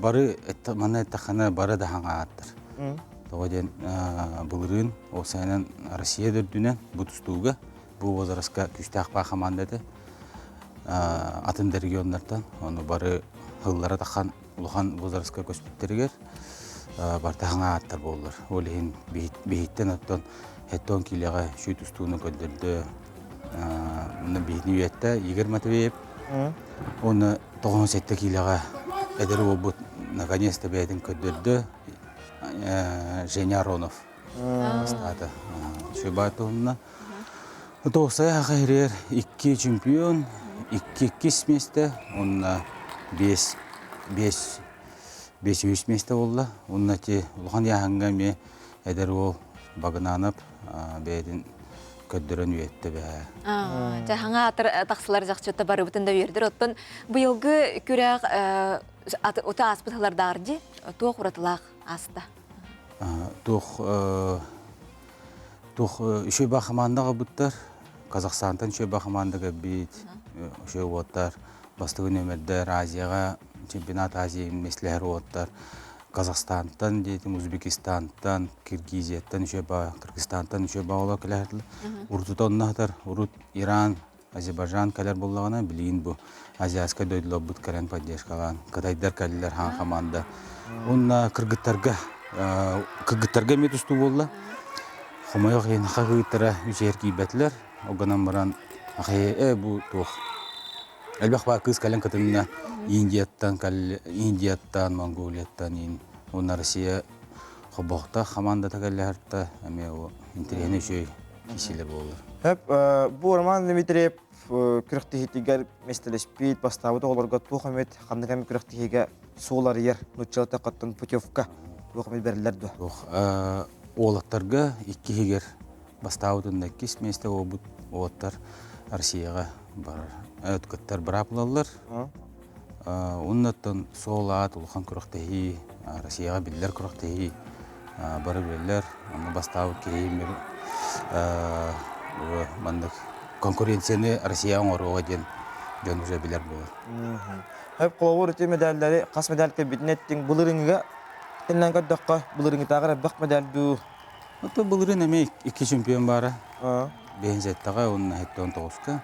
бары мана тахана бары да хаңааттыр. Тогоден былырын осайнан Россия дөрдүнен бутустууга бу возрастка күстәк ба командада атын регионнардан оны бары хыллара тахан улхан возрастка көспүттергер барта хаңааттар болдулар. Олин бейттен оттон хеттон килега шүт устууну көддөрдү. Мына бейниетте Игорь Матвеев оны 97 килега эдер болбут наконец-то бейдин көддөрдү. Женя Аронов статы шөбатуынна. Тоқсай ақайрер 2 чемпион, 2 месте, онна 5 месте олла. Онна те улған яғанға ме әдір ол бағынанып бәйдің көддірін үйетті бә. Жаңа тақсылар жақшытта бары бұтында өрдір. Оттын бұйылғы күрәқ ота аспыталардарды тоқ ұратылақ аста. Тоқ үші бақымандаға бұттар. Қазақстантан үші бақымандаға бейт. Үші оттар. Бастығы нөмірдер Азияға, чемпионат Азия меслері оттар. Қазақстантан дейтім, Өзбекистантан, Киргизияттан үші ба, Кыргызстантан үші ба ола кілерді. Уртута оннақтар, Урут, Иран, Азербайжан кәлер болағына білейін бұл. Азияска дөйділі бұт кәрен поддержкалан. Катайдар кәлілер хан команда. Онна кыргыттарға метусту болла. Хомайық ең қағыттара үшер кейбәтілер. Оғанан баран ақайы бұл тоқ. Әлбәқ ба қыз кәлін қатынына Индияттан, Монголияттан, онна Россия қобақта командата кәлілерді. Әме о интерені үшей кеселер болыр. Бұл Роман Дмитриев күріқтігітігер местелеспейд, бастауыда оларға тоқамет, қандығам күріқтігіге соғылар ер, нұтчалата қаттың путевка тоқамет бәрілерді. Олықтарға 2 егер бастауыдың 2 месте обыд оғыттар Россияға бар. Өткіттер бұра бұлалар. Оннаттан соғылат, ұлған күріқтігі, Россияға білдер күріқтігі бары білдер. Оны бастауы кеймер мандық конкуренцияны Россияның оруға ден жөн уже білер болар. Қолауыр өте медальдері, қас медалька бітінеттің бұлырыңыға теннен көддіққа бұлырыңы тағыра бақ медальду? Бұлырың әме 2 чемпион бары. Бензеттіға оның 19-қа.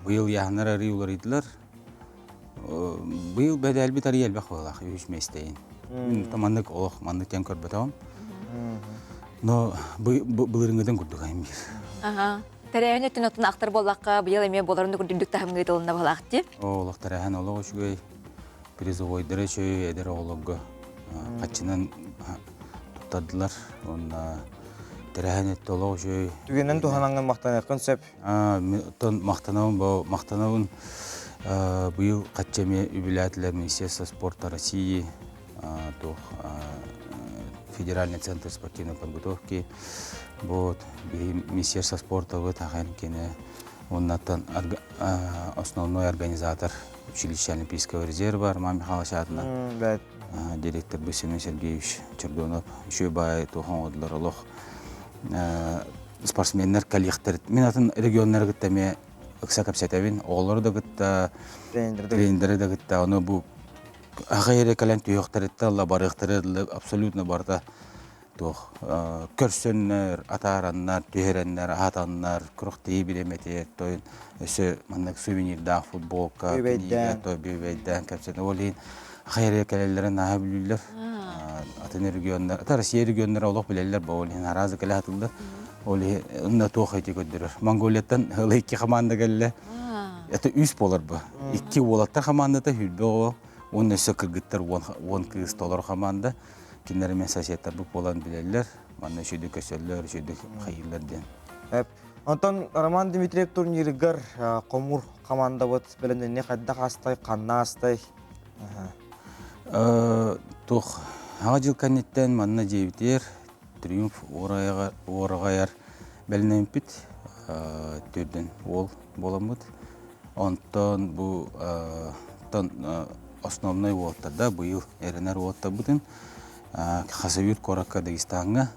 Бұйыл яғынар әрі олар еділер. Бұйыл бәді әлбет әрі әлбәқ болақ, 3 местейін. Мандық олық, мандық тен көрбетауым. Но бұлырыңыдан күрдіқ айым бер. Тәрәйін өттін оттын ақтар болаққа бұйыл әме боларынды күрділдік тағымға етілінна болақ деп? Олық тәрәйін олық үшігей призовойдыры шөй әдір олығы қатшынан тұттадылар. Тәрәйін өтті олық үшігей. Түгеннен тұхананған мақтан әқін сөп? Мақтанауын бұйыл қатшаме үбіләтілер Министерство спорта России, Федеральный центр спортивной подготовки, Министерство спорта основной организатор училища Олимпийского резерва Арман Михайлович Атына, директор Бесемен Сергеевич Чердонов, еще бай тухан одылар олық спортсменнер коллектор. Мен атын регионнар гыттаме ықса капсетавин, олар да гытта, тренердері да гытта, оны бұл ағайыры кәлен түйіқтірітті, алла барықтыры абсолютно барда көрсөннер, атараннар, түйереннер, атаннар, күріқтейі білеметер, тойын өсі сувенирдағы футболка, бүйбейден кәпсетен олейін ағайыры кәлелерін аға білілер. Атын регионнар, ата Россия регионнары олық білелер, ба олейін аразы кәлі атылды, олейін ұнна тоқ әйті көддірір. Монголияттан ұлы 2 команда кәлі, әті 3 болар ба. 2 олаттар командата хүлбе ол. Onun üstü kırgıtlar 10 kız dolar komanda. Kinlerime sasiyetler bu olan bilirler. Bana şöyle köşeler, şöyle hayırlar diyen. Ondan Roman Dmitriyev turniri gar komur komanda bot belende ne kadar hastay, kanna hastay. Tuh hacıl kanitten manna ceviter, triumf oragayar belenen pit türden ol bolamut. Ondan bu основной уоттарда быйыл эренер уотта бутын Хасавюр Коракка Дагестанга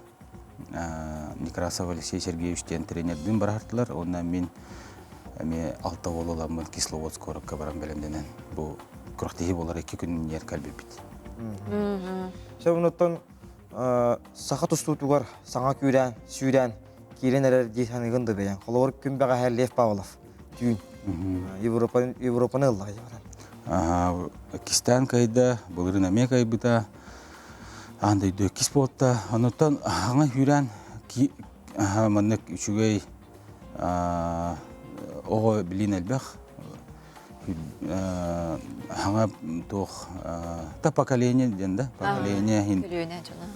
Некрасов Алексей Сергеевичтен тренердин барартылар. Онна мен Эми алта бололамын Кисловодск коракка барам белемденен. Бу курактыгы болар 2 күн нер калбепит. Шабынаттан сақа тұстутуғар саңа күрән, сүйрән, кирен әрер дейсанығынды бәйін. Қолуыр күн бәға әрлеп бағылaf. Түйін. Европаны ыллағы жабаран. Кистан кайда, бұлырын әме кайбыта, андай дөккіс болтта. Оныттан аңа күрән, маннық үшігей оғы білін әлбәқ. Хаңа тоқ та поколение денда поколение хин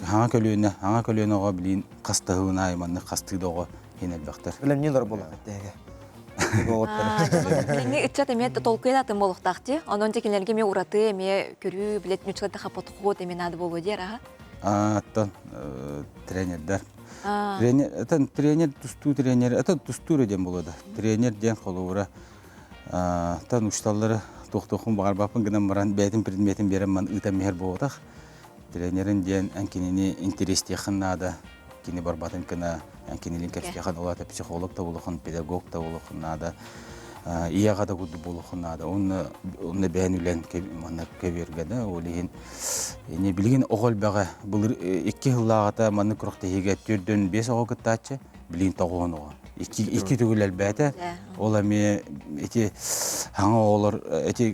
хаңа көлөне оға билин кастыгына айманны кастыды оға хин элбактар. Билем нелер болот деге. Билеңе итчат эмет толкуйнатын болуктакты. Онон текенлерге ме ураты, ме көрүү билет нүчкатта хапотхот эменады болу дер, Аттан тренердер. Тренер тусту тренер, это тусту ден болода. Тренер ден холура. Тан ушталлары тоқтоқын бағар бапын гынан баран бәйтін предметін берем ман ыта мехер болдақ. Тренерин ден әнкенені интерестеқін нада, кені барбатын кіна әнкенелін кәпстеқін олаты психолог та болуқын, педагог та болуқын нада, ияға да күді болуқын нада. Оны бәйін үлен көбергеді, олейін. Не білген оғыл бәға, бұл 2 жылағата маны күріқті еге 4-5 оғы күттатшы, білген тағуын оға. Iki tügül elbette. Ola mi eti hangi olur eti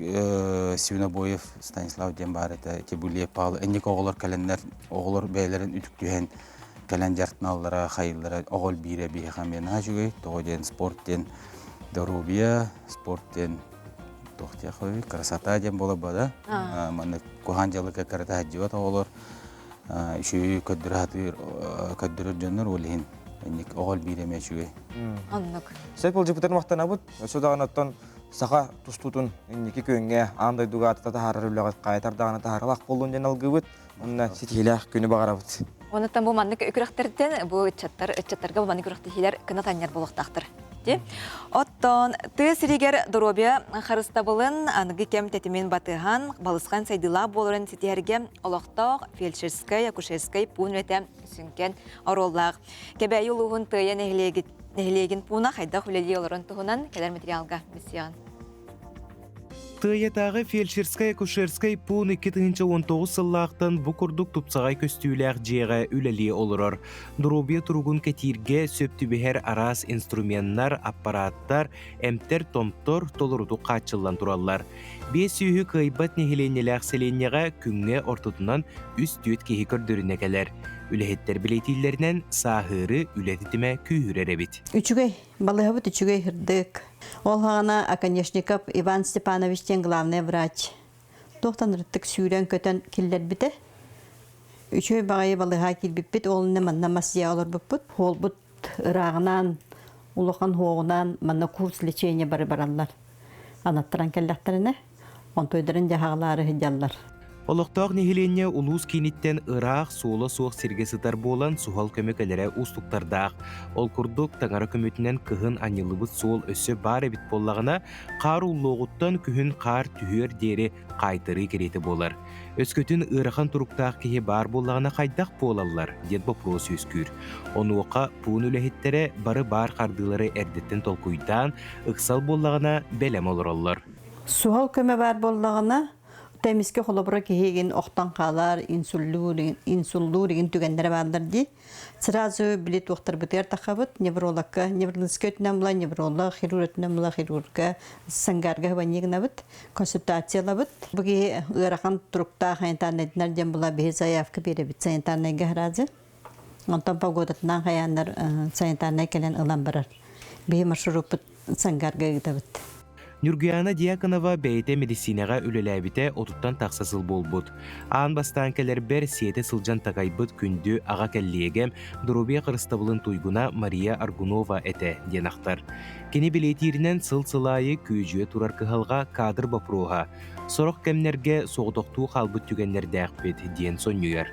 Svinoboyev Stanislav Dembareta eti Buliye Paul enlik oğullar kalender oğullar beylerin ütüktühen kalendertnallara hayırlara oğul bire bir hemen hacıgı toğuden sportten Dorubia sportten toğtiya koy krasata dem bola bada. Manı kohancalık karata hacıvat oğullar şu kaddır canlar olihin Ник оғыл бейреме жүге. Аннық. Сәп ол жепітер мақтан абыд, сөдағанаттан сақа тұстутын неке көнге андай дуға атыта тахарыр үліғат қайтардағаны тахарылақ болуын ден алғы бұд, онына сетейләқ күні бағар абыд. Онықтан бұл маннық үкіріқтерден бұл үтчаттарға бұл маннық үкіріқтігілер күні танер болуқтақтыр. Оттон тысыригер Доробия харыстабылын анығы кем тетімен батыған балысқан сайдыла болырын сетерге олықтақ фельдшерскай, акушерскай пун өте сүнкен ороллақ. Кәбәй ұлығын тыйы нәхілеген пуна қайда хүлелі олырын тұғынан кәдер материалға миссиян. Тыйятағы фельдшерскай, акушерскай пун 2019 сыллақтан бұ күрдік тұпсағай көстүйләқ жеға үләлі олырыр. Доробия тұрғын кәтирге сөптүбехер арас инструменттар, аппараттар, әмтер томтор толырды қачылан тұралар. Бес үйі қайбат нехеленеләқ селенеға күнге ортытынан үст-түйет кехи көрдіріне кәлер. Үләхеттер білетейлерінен сағыры үләтітіме күйірер әбет. Үчігей, балығыбыт үчігей хырдық. Ол ғана Аконечников Иван Степановичтен главный врач. Тоқтан рыттық сүйрен көтен келдер біті. Үчігей бағайы балыға келбіппет, олыны манна масия олар бұппыт. Ол бұт ырағынан, ұлыған хоғынан манна курс лечение бары-баралар. Анаттыран келдіқтеріне, он тойдарын жағалары хыдялар. Олықтақ нехеленне улус кенеттен Ирақ суылы суық серге сытар болан суғал көмекелері ұстықтардақ. Ол күрдік таңары көметінен кығын анилыбыт суыл өсі бар әбіт боллағына қар ұллоғыттан күхін қар түйер дері қайтыры кереті болар. Өскөтін Ирақын тұрықтақ кеге бар боллағына қайдақ болалар, дед вопрос өскүр. Оны оқа пуын үләхеттері бары бар қардылары әрдеттен толкуйдан ұқсал боллағына бәлем олыралар. Суғал көме бар боллағына Темиске холобра кehegen оқтан қалар, инсуллу деген түгендері бардыр ди. Сразу билет оқтар бітер тақабыт, неврологка, неврологскөтінен бұла, невролог, хирургтінен бұла, хирургка, саңгарға ванегіна бұт, консультацияла бұт. Бұге ұрақан тұрықта қайынтарнайдынар ден бұла бе заявка бере біт сайынтарнайға ғаразы. Онтан погодатынан қаяндар сайынтарнай келен ұлан барар. Бе маршрут бұт саңгарға ғыда бұт. Нургияна Дьяконова бәйте медицинаға үлеләбіте отуттан тақсасыл болбуд. Аан бастан кәлер бәр сиеті сылжан тағайбыт күнді аға кәллиегем Доробия қырыстабылын туйгуна Мария Аргунова әті денақтар. Кені білетирінен сыл-сылайы күйжуе турар кығалға кадр бапруға. Сорық кәмнерге соғдоқту қалбыт түгеннер дәқпет ден сонюяр.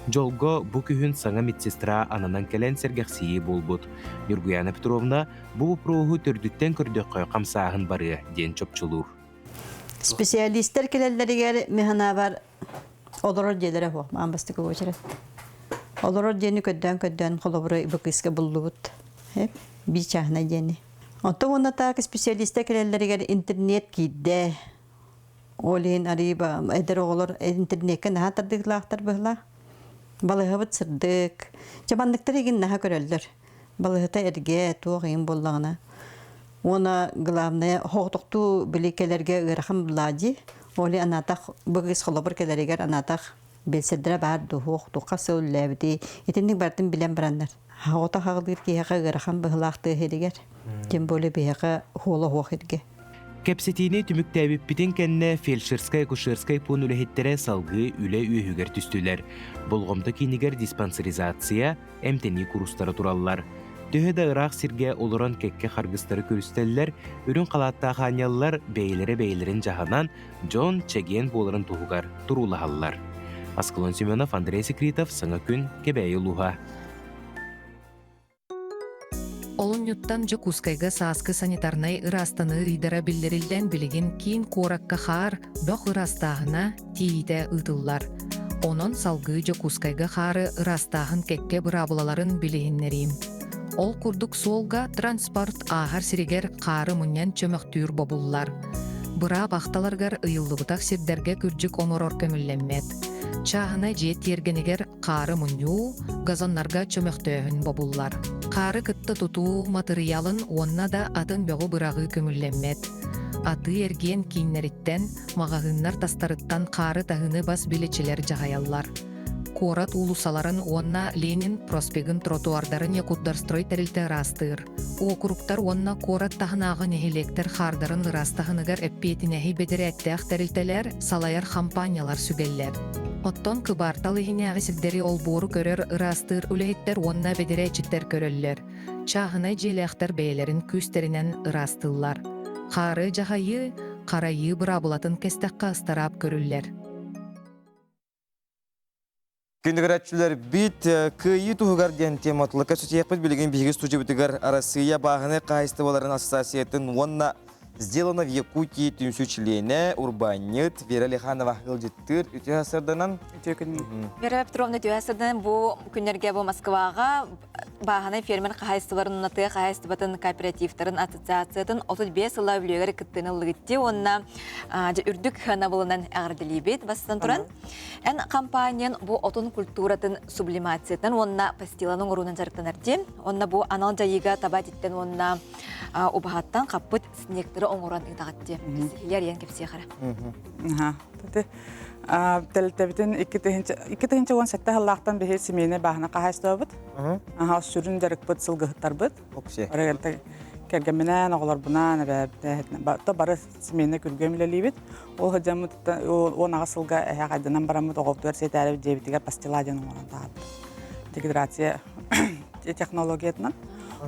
Жолго бұ күхін саңа медсестра ананан кәлен сәргәқсейі болбуд. Нургияна Петровна бұ бапруғы түрдіктен көрдөққой қамсағын бары ден чопчулур. Специалисттер келелерігер механа бар олорор делері хоқ, маңбастығы өчірі. Олорор дені көдден қолобыры бұқысқа бұлды бұд. Бей чағына дені. Онто оны так специалистер келелерге интернет кийде. Олин ариба эдер оголор интернетке наха тардыклаактар была. Балыгыбыт сырдык. Жабандыктар еген наха көрөлдөр. Балыгыта эрге тугын боллагына. Она главное хоктукту билекелерге ырахым блади. Оли анатах быгыс холобор келерегер анатах белседре бар ду хоктукка сөйлөбүти. Этинник бардым билен барандар. Хагота хагылыр кияга ырахым быглаакты хедигер. Тем более бияга холо хохедге. Кепсетини түмүктәбип битин кенне фельдшерская-акушерская пун үлехеттере салгы үле үйүгер түстүлер. Болгомто кинигер диспансеризация, эмтени курустары тураллар. Төһөдө ырак сирге олорон кекке харгыстары көрүстеллер, үрүн калаатта ханяллар бейлерин жаһанан Джон Чеген боларын туһугар турулаһаллар. Аскалон Семенов, Андрей Секретов, Саңа күн, Кебейи Луха. Олон юттан Жокускайга сааскы санитарнай ырастаны ридара биллерилден билигин кийин коракка хаар бөх ырастаагына тиите ытыллар. Онон салгы Жокускайга хаары ырастаагын кекке бырабылаларын билигиннерим. Ол курдук солга транспорт ағар сиригер қары мұннен чөмөктүүр бобуллар. Быра бақталаргар ыйыллыбытақ сирдерге күржік оңорор көмілленмет. Чағына жет ергенігер қары мұню, газоннарга чөмөктөөхүн бобуллар. Қары кытты тутуу материалын онна да атын бөгü бырагы көмілленмет. Аты ерген кейнериттен мағағыннар тастарыттан қары тағыны бас билечелер жағаяллар. Корат улусаларын онна Ленин проспегін тротуардарын якутдарстрой тәрілті растыр. Округтар онна корат тағынағы нехелектер хардарын растағыныгар әппетінәхи бедері әттәқ тәрілтелер салайар кампаниялар сүгеллер. Оттон кыбартал ихинеағы сілдері ол бору көрер растыр үләйттер онна бедері әчіттер көреллер. Чағына желяқтар бәйлерін күстерінен растылар. Қары жағайы, қарайы бұрабылатын кестаққа ыстарап көріллер. Күндігіратчылар бит күйі тұғығар ден тематылыққа сөтияқпыд білген бейгі студия Россия бағыны қайысты боларын ассоциациятын онна сделано в Якутии түмсу члене Урбанет Вера Лиханова ғылжеттір үте ғасырданан. Вера Петровна түйәсірден бұл күнерге бұл Москваға бағаны фермер қайыстыларын ұнаты қайыстыбатын кооперативтарын ассоциациятын 35 ұла үлігер күттіні ұлығытте онна үрдік ғанабылынан әғірділейбет басынан тұран. Ән компаниян бұл отын культуратын сублимациятын онна пастиланың ұруынан жарықтанарде. Онна бұл анал жайыға табат еттен онна ұбағаттан қаппыт снектері оңыран ұйтағатте. Сілер ең кепсия қара. Тәлтәбітін 2017 ғыллақтан бейхет семейіне бағына қағайсты өбіт. Сүрін дәрік бұд сылғыттар бұд. Кәргеменен оғылар бұнан, бары семейіне күргемілі бит. Ол ғыдамыд, он аға сылға әйі қайдынан барамыд оғылтуар сейт әрі жебітігер пастиладен оңыран тағады. Дегидрация технологиятынан.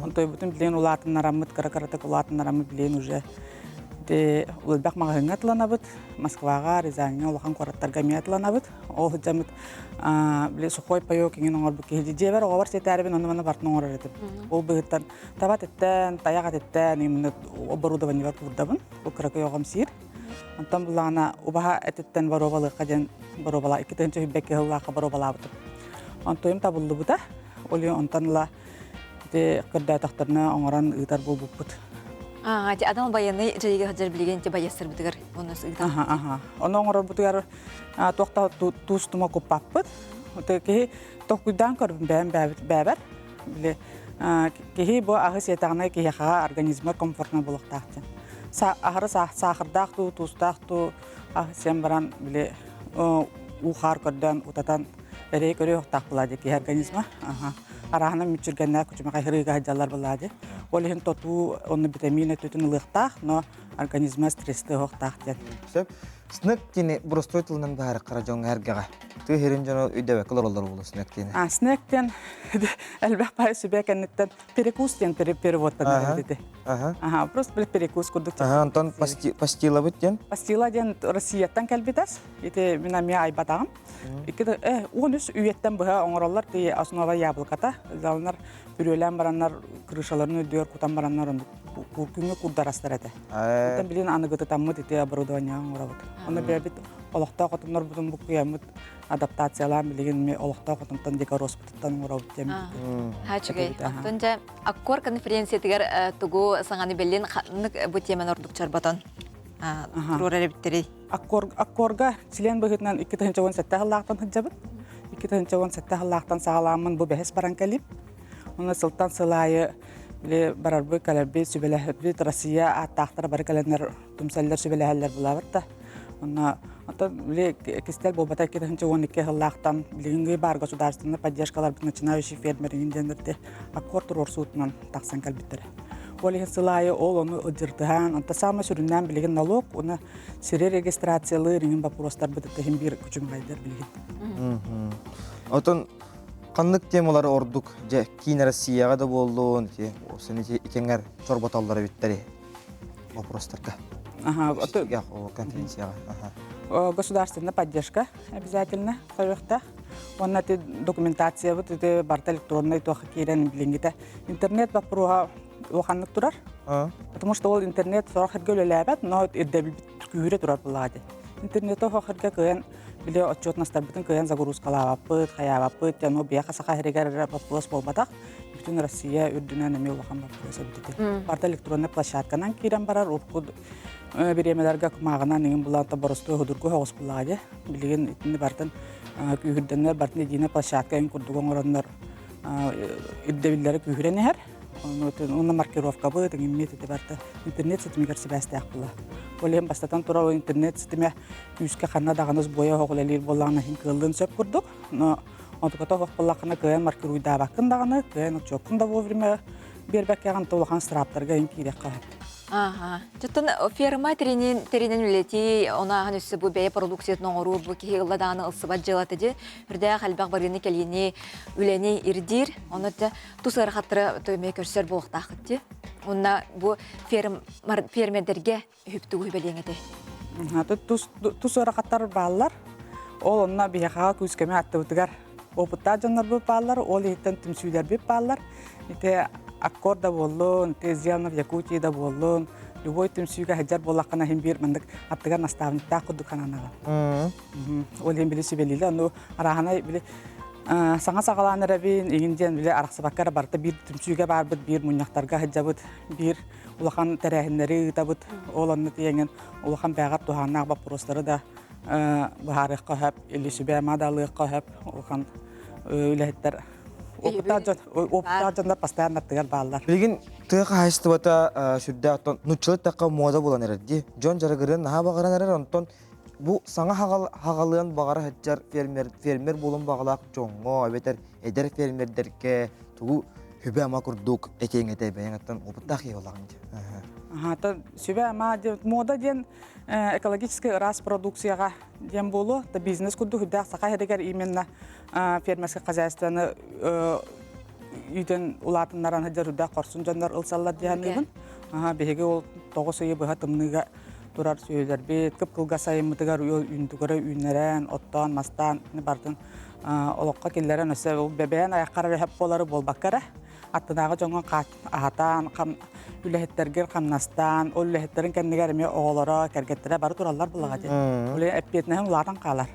Онтой бүтін білейін ұлатын арамыд, қара-қаратық ұлатын арамыд білейін уже. Улыбақ мағыңа тыланабыд, Москваға, Рязанға, олақан қораттарға мия тыланабыд. Ол ғыдамыд сухой пайок еңін оңыр бүк кейді жебер, оғар сейт әрібін оны бартын оңыр әретіп. Ол бұғыттан табат әттен, таяғат әттен, еңімді оборудование бар күрдабын, бұл қырақы оғым сир. Онтан бұлағына ұбаға әттен баробалыққа ден баробала, 2-тінші хүббәкке ғыллаққа баробала бұтып. Онтойым табылды бұта, ол онтанла қырдай тақтарына оңыран ұйтар бұл бұппыт. Адам баяны жайығы хаджар білген те баясыр бұтығыр оны сұйдан. Оны оңырар бұтығар тоқта туыстыма көп баппыт. Кехи тоққыдан көрбін бәбір. Кехи бұл ағы сетағына кехиға организмі комфортна болықтақтын. Ағыры сақырдақту, туыстақту, ағы сен баран ұқар көрден ұтатан әрей көрі оқтақ болады кехи организмі. Арағына мүтчіргенне күчіме қайырыға хаджалар болады. Ол ең тоту оны витамины төтін ұлықтақ, но организма стресті оқтақ ден. Сынық кені бұрыстой тылынан бәрі қара жоң әргеға. Ты херин жону үйдебе кылар олар болу сынық кені? Сынық кен әлбәқ бай сөбе кәнеттен перекус ден переводтан деді. Просто бір перекус күрдік. Антон пастила бұт ден? Пастила ден Россияттан кәлбетас. Еті мен әме айбатағым. 13 үйеттен бұға оңыралар основа яблықата. Залынар бүрелен баранlar крышаларын өдер кутан баранlar күнге курдарастар әді. Оттан білен аны ғыты таммыд еті оборудование оңырабыд. Оны бәбіт олықта қотынлар бұтын бұқ қиямыд адаптациялар билеген ме олохта котонтон декорос бутуттан урабыт тем. Хачыгай. Аттонжа аккор конференциятыгар тугу саңаны беллен бу темен ордук чарбатон. Турурары биттери. Аккорга член быгытнан 2-17 хыллактан хыджабыт. 2-17 хыллактан сагаламын бу бехес баран калип. Оны сылтан сылайы биле барарбы каларбы сүбеләһәбит Россия аттактар бар календар тумсаллар сүбеләһәлләр булабытта. Оны ата биле кистел болбата 2-12 хыллактан билинге бар государственный поддержкалар начинающий фермер индендерде аккорд турсутнан таксан калбиттер. Олеген сылайы ол оны ыдырдыған, онта самы сүріннен білеген налог, оны сире регистрациялы реңін бапуростар бұдытты хем бір күчім ғайдар білеген. Отын қанлық темалары ордук, кейін Россияға да болуын, осыны икенгер чорбаталары биттері бапуростарға. Конференцияға. Государственная поддержка обязательно, советта. Онна документация, барта электронный тоха кейрен білінгеті. Интернет бапуруға оғанлық тұрар. Потому что ол интернет сорақырға өлеләбәт, но ирдәбіл күйірі тұрар бұлады. Интернет оғырға көйен біле отчетностар бүтін көйен загрузкалавапыт, хаявапыт, яно бияқа сақа херегер бапулас болбадақ. Бүтін Россия үрдінен әме олаған бапуласа бүтіті. Барта электронный площадканан кейрен барар, ұлқұд беремелерге күмағынан еңін бұланта борысты ғудырғы хоғыс бұлады. Білеген итінді бартын күйірденлер бартын едіне площадка ең күрдіғын оранлар ирдәбілері күйірен әр. Оны маркировка бұд, еңімет еті барты интернет сетімегер себәсті ақпылы. Олем бастатан тұра интернет сетіме күйіске қанна дағаныз боя оғылелер болағына хин кылын сөп күрдік. Онтықата оғылақына көйен маркируйда бақын дағаны, көйен отчоқында вовремя бербәк яған толған страптарға ең кейрек қалады. Жаттан ферма теренен үлети, она ғанысы бұл бәйе продукциятын оңыру, бұл кейғылда дағаны ұлсыбат жылаты де, үрді қалбақ барғыны кәліне үләне ирдир, оны да тұс арқаттыры төйме көрсер болықтақыт де. Онна бұл фермердерге үпті өйбәлең еті. Тұс арқаттар балылар, ол онна бияқаға көзкеме атты бұтығар. Опытта жанар бұл балылар, ол еттен түмсүйдер бұл балылар. Аккорда боллун, Зиянов Якутияда боллун, любой түмсүйге хаджар болаққана хем бир мандык аттыгар наставниктаа кудду кананага. Ол хем биле сүбелиле, аны арахана биле саңа сагаланыр бин, игинден биле араксыбаккар барта бир түмсүйге барбыт, бир муньяктарга хаджабыт, бир улахан тәрәһиннәре ытабыт, ол анны тиеңен улахан бәгар туханнак вопростары да бахарыкка хәп, или сүбә мадалыкка хәп, улахан үләһеттер Опытаджандар постоянно аттыгар баллар. Билген тыға хайсты бата сүрдә оттон нучылы таққа мода болан әрәдді. Жон жарығырын наға бағаран әрәр, онтон бұл саңа хағалыған бағары хәтчар фермер болын бағалақ жоңға, әбетер әдер фермердерге тұғы хүбі ама күрдік әкең әтей бәйін аттан опыттақ ей олағын. Сүбе ама мода ден экологический раз продукцияға ден болу, бизнес күрді хүддәқ сақа әрегер именно фермерский хозяйствоны үйден улатыннаран хаджар хүддәқ қорсын жандар ылсаллар дияныйбын. Беге ол тоғы сөйі бұға тымныға турар сөйлер бет, кіп қылға сайымытығар үйіндігірі үйінерен, оттан, мастан, бардың олыққа келдерен өсе бәбәйін аяққары рәхіп болары болбаққары. Аттынағы жоңын ағатан, үләхеттергер қамнастан, ол үләхеттерін кәннігеріме оғылары, кәргеттері бары туралар бұлаға де. Оле әппетінәхін ұлатын қалар.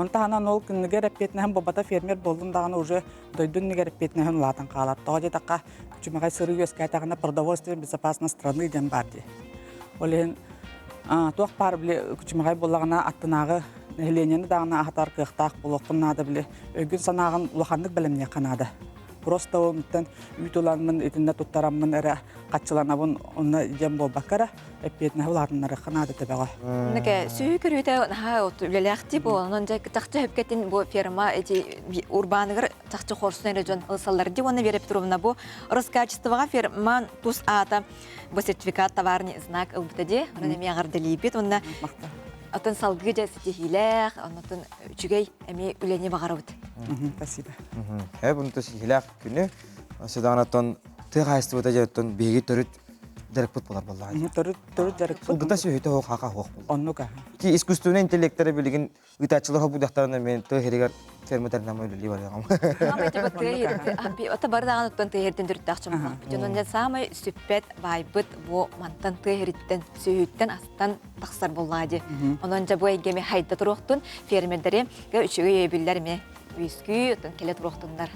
Онтағынан ол күннігер әппетінәхін бобата фермер болдыңдағаны уже дойдың нігер әппетінәхін ұлатын қалар. Тоға де таққа күчімағай сыры өскәйтағына продовольствие безопасность страны ден бар де. Оле тоқ бар біле күчімағай болағына аттынағы нәхіленені дағына ағатар қиықтақ болуқынады біле өгін санағын ұлақандық білімне қанады. Просто онтан үйтуланмын етінде тұттарамын әрі қатшыланабын онына жем болбаққара әппетіне ұларынлары қанады тәбіға. Неге сүйі көрейді үлеләқті бұл, оның тақчы өпкетін бұл ферма урбаныгыр тақчы қорсын әрі жон ұлсалары де оны беріп тұрымына бұл Роскачествоға ферман тұс ата бұл сертификат товарный знак ұлбітіде, оның әме ағарды лейбет, онына Атын салгы жасы техиләқ, онытын үчігей әме үлене бағары бұд. Спасибо. Бұны тесихиләқ күні, осыдан атын тыға айсты бұта жаттын бейгі түріт жарыппыт болар боллаа. Төрү жарык. Сылгыта сөйте хоқ хақа хоқ. Оннука. Ки искусственный интеллекттері білген үтәчілер бұдақтарына мен тығырығар ферметарына мөйлі барағам. Ота бардаған оттан тыйырден дүрттақчым болақ. Бүтінінде самай сүппет байбыт бұ мантан тыйырыттен сүйіттен астан тақсар боллады. Онынша бұ әйгеме хайда тұруқтын фермерлері үшігі өйбілдер ме үйіскі оттан келе тұруқтындар.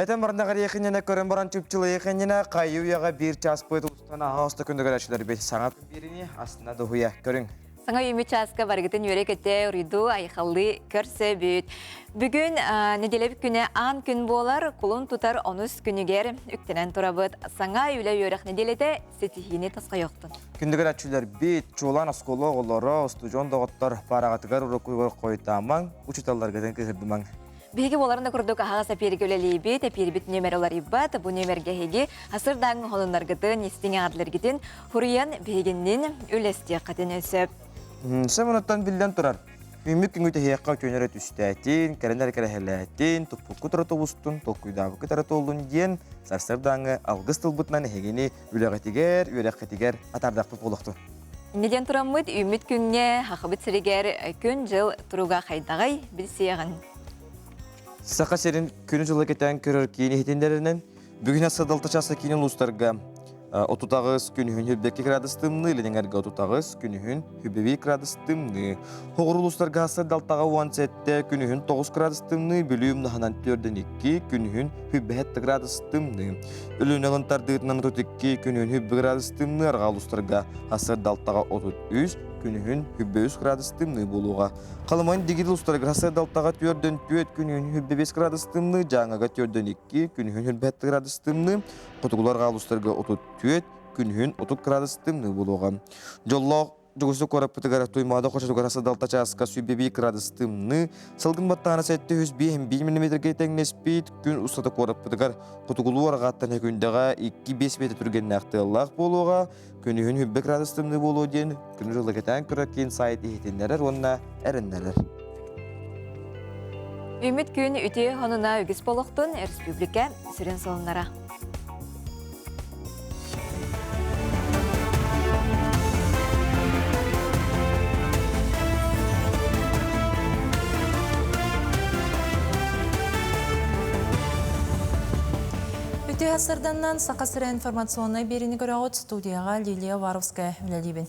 Этен барындағар екініне көрін баран түпчілі екініне қайы ұяға бір час бұйды ұстана ағасты күнді көрәшілер бет саңа күнберіне астына дұғыя көрің. Саңа үйімі часқа барғытын өрек өте ұриду айқылды көрсе бүт. Бүгін неделебік күні ан күн болар, құлын тұтар 13 күнігер үктенен тұрабыд. Саңа үйлі өрек неделеде сетихіне тасқа жоқтын. Күнді көрәшілер бет, чолан асколы олары, ұстужон доғыттар парағатығар ұрықуығыр қойтамаң, ұчыталарғаден кігірдімаң. Беги боларында көрдік ағас әпері көлелейбі, тәпері нөмер олар иббат, бұл нөмерге хеге асырдан холынларғытын, естің ағыдларғытын, хұриян бегіннен өлесте қатын өсіп. Сәмінаттан білден тұрар. Үймік күнгіті хеққа көнері түстәтін, кәрінер кәрәхеләтін, тұппықы тұраты бұстын, толқуйдабы күтәрі толын ден, сарсырдаңы алғыз тұлбытынан хегені үләғетігер, өрәқетігер атардақпы болықты. Неден тұрамыд, үймік күнге хақыбыт сірігер күн жыл тұруға қайдағай білсеяғын. Сақа серін күні жылы кетен көрір кейіне хетендерінен, бүгін асадалты часы кейінен ұлыстарға 30 күнігін хүббекі градыстымны, ленеңерге 30 күнігін хүббекі градыстымны. Хоғыр ұлыстарға асадалтаға 17 күнігін 9 градыстымны, білуім наханан 4-2 күнігін хүббекі градыстымны. Үлін алынтардығытынан 32 күнігін хүббекі градыстымны, арға ұлыстарға асадалтаға 33 күнігін хүббекі градыстымны болуға. Қалымайын дегеді ұлыстарға асадалтаға 4-4 күнігін хүббекі градыстымны, жаңаға 4-2 күнігін хүббекі градыстымны, құтығыларға ұлыстарға 34 күнігін 30 градыстымны болуға. Жоллақ Жогусу корап пытыгара туймада қошатугара садалта часка сүйбеби градыстымны, салгын баттағына сәтті 105 мм тәңнеспейт, күн ұстаты корап пытыгар құтығылу арғаттан күндіға 2-5 метр түрген нәқтылақ болуға, күнігін хүббе градыстымны болу ден, күні жылы кетен күрәкен сайт ехетендерер, онына әріндерер. Үміт күн үте хонына үгіз болуқтын республика сүрен солынара. Үті ғасырданнан сақасыра информационной беріні көрі студияға Лилия Варовская үләлейбін.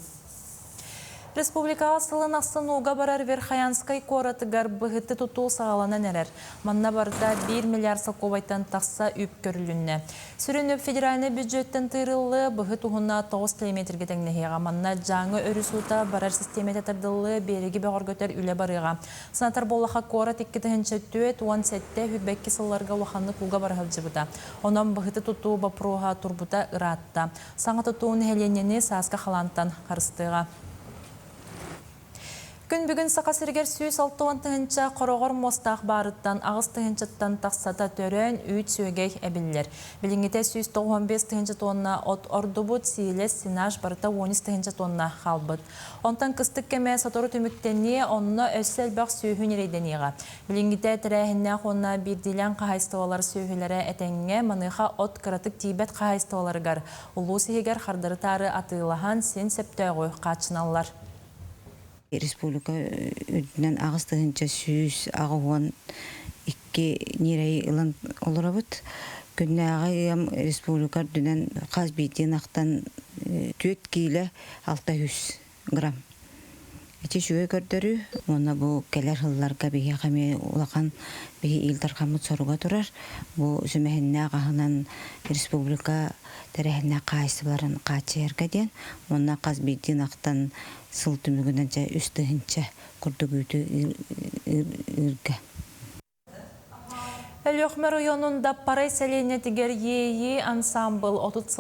Республика асылын астын уға барар Верхаянскай коратыгар бұғытты тұту сағаланан әрер. Манна барда 1 миллиард сақобайтан тақса үп көрілінне. Сүрініп федеральный бюджеттен тырылы бұғыт уғына 9 километрге тәңнеғеға. Манна жаңы өрісута барар системет әтірділі береге бәғыр көтер үлі барыға. Сынатар болаға корат 2-2 17 хүбәкке сылларға уақанлық уға барығып жібіта. Онан бұғыты тұту бапыруға турбута ұратта. Саңа тұтуын әленені сасқа қалантан қарыстыға. Күн бүгін сақасыргер сүйіс 6-тығынша қорағыр мостақ барыттан ағыз тығыншыттан тақсата төрен үйт сөйгей әбілілер. Біліңгете сүйіс 15 тығыншы тонна от ордубут сейлес синаж барыта 12 тығыншы тонна қалбыт. Онтан кыстық кеме сатору түміктенне онына өссел бақ сүйхін ерейденеға. Біліңгете тірәхінне қонна бірділен қағайстывалар сүйхілері әтенге маныға от қыратық тейбет қағайстываларығар. Улу сейгер қардырытары атылаған сен септөғі қачыналар. Республика үдінен ағыстығынша сүйіс ағуан икки нерей ұлан олырабыт. Күнне ағайым республика үдінен қаз бейтен ақтан 4 кейлі 600 грамм. Эти шуе көрдөрү, оны бу келер хылларга биге каме улахан биге илдар камыт соруга турар. Бу сүмехинне агахынан республика терехинне кайсыбарын качерге ден, онна каз бейтен ақтан сыл түмігінінше үстігінше күрдігүйті үрге. Әліқмі районында парай сәлейіне тігер ейі ансамбл 30